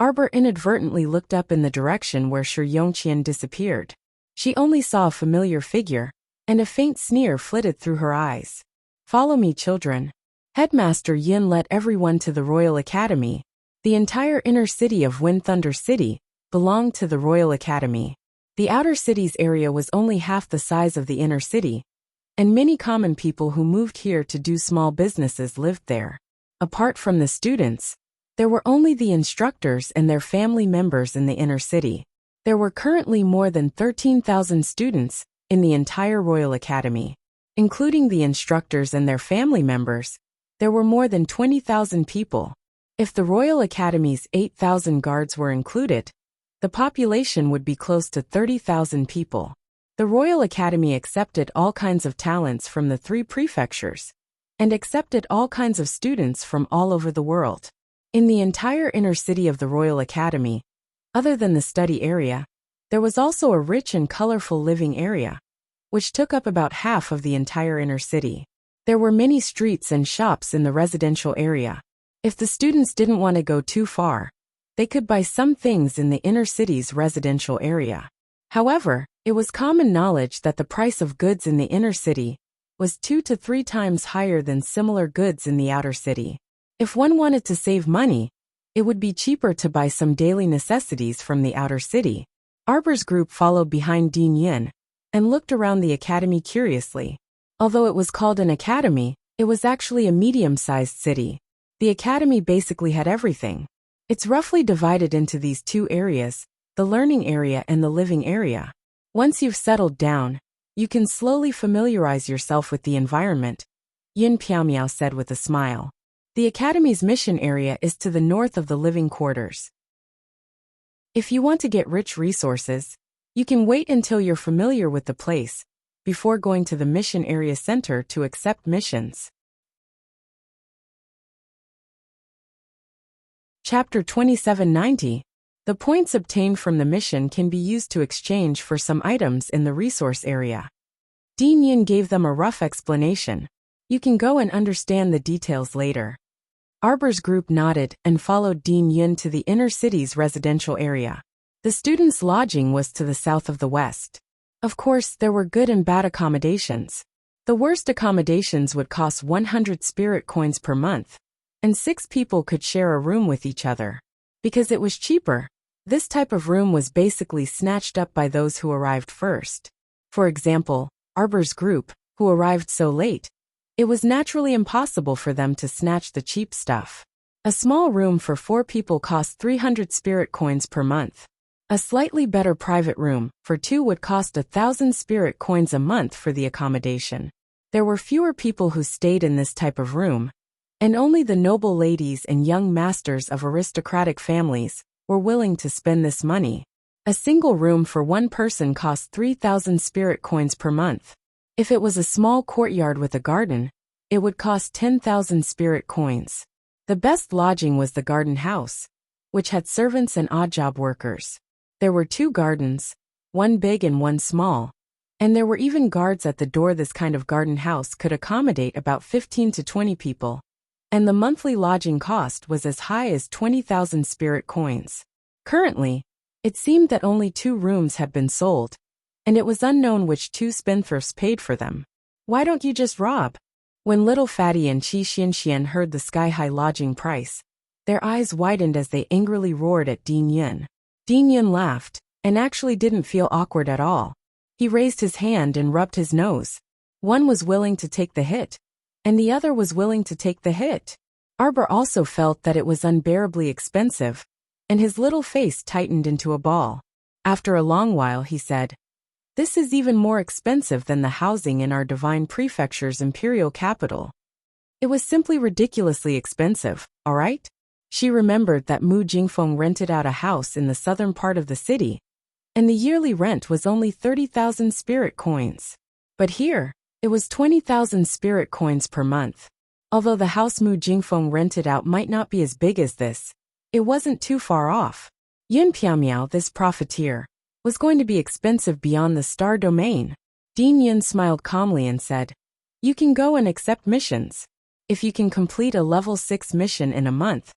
Arbor inadvertently looked up in the direction where Shi Yongqian disappeared. She only saw a familiar figure, and a faint sneer flitted through her eyes. "Follow me, children." Headmaster Yin led everyone to the Royal Academy. The entire inner city of Wind Thunder City belonged to the Royal Academy. The outer city's area was only half the size of the inner city, and many common people who moved here to do small businesses lived there. Apart from the students, there were only the instructors and their family members in the inner city. There were currently more than 13,000 students in the entire Royal Academy. Including the instructors and their family members, there were more than 20,000 people. If the Royal Academy's 8,000 guards were included, the population would be close to 30,000 people. The Royal Academy accepted all kinds of talents from the 3 prefectures, and accepted all kinds of students from all over the world. In the entire inner city of the Royal Academy, other than the study area, there was also a rich and colorful living area, which took up about half of the entire inner city. There were many streets and shops in the residential area. If the students didn't want to go too far, they could buy some things in the inner city's residential area. However, it was common knowledge that the price of goods in the inner city was 2 to 3 times higher than similar goods in the outer city. If one wanted to save money, it would be cheaper to buy some daily necessities from the outer city. Arbor's group followed behind Dean Yin and looked around the academy curiously. Although it was called an academy, it was actually a medium-sized city. The academy basically had everything. It's roughly divided into these two areas, the learning area and the living area. Once you've settled down, you can slowly familiarize yourself with the environment, Yin Piaomiao said with a smile. The academy's mission area is to the north of the living quarters. If you want to get rich resources, you can wait until you're familiar with the place before going to the mission area center to accept missions. Chapter 2790. The points obtained from the mission can be used to exchange for some items in the resource area. Dean Yin gave them a rough explanation. You can go and understand the details later. Arbor's group nodded and followed Dean Yin to the inner city's residential area. The students' lodging was to the south of the west. Of course, there were good and bad accommodations. The worst accommodations would cost 100 spirit coins per month, and 6 people could share a room with each other. Because it was cheaper, this type of room was basically snatched up by those who arrived first. For example, Arbor's group, who arrived so late, it was naturally impossible for them to snatch the cheap stuff. A small room for 4 people cost 300 spirit coins per month. A slightly better private room for 2 would cost 1,000 spirit coins a month for the accommodation. There were fewer people who stayed in this type of room, and only the noble ladies and young masters of aristocratic families were willing to spend this money. A single room for 1 person cost 3,000 spirit coins per month. If it was a small courtyard with a garden, it would cost 10,000 spirit coins. The best lodging was the garden house, which had servants and odd job workers. There were 2 gardens, one big and one small, and there were even guards at the door. This kind of garden house could accommodate about 15 to 20 people, and the monthly lodging cost was as high as 20,000 spirit coins. Currently, it seemed that only 2 rooms had been sold, and it was unknown which 2 spendthrifts paid for them. Why don't you just rob? When Little Fatty and Qi Xianxian heard the sky-high lodging price, their eyes widened as they angrily roared at Dean Yin. Dean Yin laughed, and actually didn't feel awkward at all. He raised his hand and rubbed his nose. One was willing to take the hit, and the other was willing to take the hit. Arbor also felt that it was unbearably expensive, and his little face tightened into a ball. After a long while he said, "This is even more expensive than the housing in our divine prefecture's imperial capital. It was simply ridiculously expensive, all right?" She remembered that Mu Jingfeng rented out a house in the southern part of the city, and the yearly rent was only 30,000 spirit coins. But here, it was 20,000 spirit coins per month. Although the house Mu Jingfeng rented out might not be as big as this, it wasn't too far off. Yin Piaomiao, this profiteer, was going to be expensive beyond the star domain. Dean Yin smiled calmly and said, "You can go and accept missions. If you can complete a level 6 mission in a month,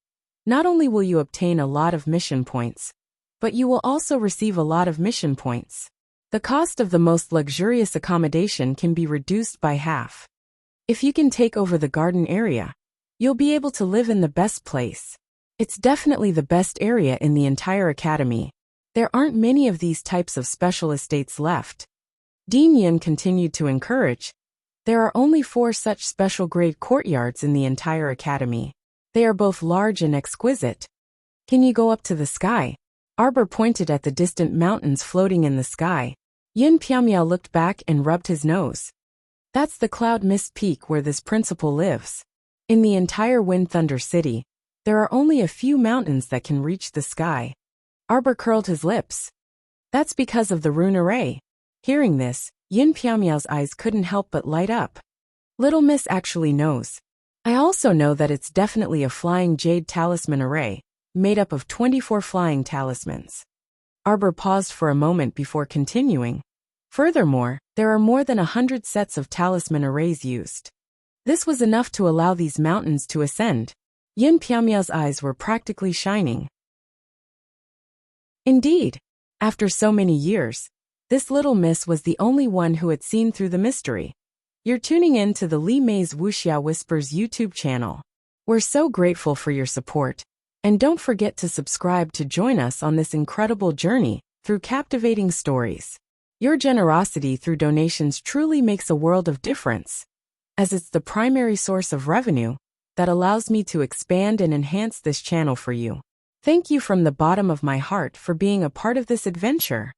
not only will you obtain a lot of mission points, but you will also receive a lot of mission points. The cost of the most luxurious accommodation can be reduced by half. If you can take over the garden area, you'll be able to live in the best place. It's definitely the best area in the entire academy. There aren't many of these types of special estates left." Dean Yin continued to encourage. There are only 4 such special grade courtyards in the entire academy. They are both large and exquisite. Can you go up to the sky? Arbor pointed at the distant mountains floating in the sky. Yin Piaomiao looked back and rubbed his nose. That's the Cloud Mist Peak where this principal lives. In the entire Wind Thunder City, there are only a few mountains that can reach the sky. Arbor curled his lips. That's because of the rune array. Hearing this, Yin Piaomiao's eyes couldn't help but light up. Little Miss actually knows. I also know that it's definitely a flying jade talisman array, made up of 24 flying talismans. Arbor paused for a moment before continuing. Furthermore, there are more than 100 sets of talisman arrays used. This was enough to allow these mountains to ascend. Yin Piaomiao's eyes were practically shining. Indeed, after so many years, this little miss was the only one who had seen through the mystery. You're tuning in to the Li Mei's Wuxia Whispers YouTube channel. We're so grateful for your support. And don't forget to subscribe to join us on this incredible journey through captivating stories. Your generosity through donations truly makes a world of difference, as it's the primary source of revenue that allows me to expand and enhance this channel for you. Thank you from the bottom of my heart for being a part of this adventure.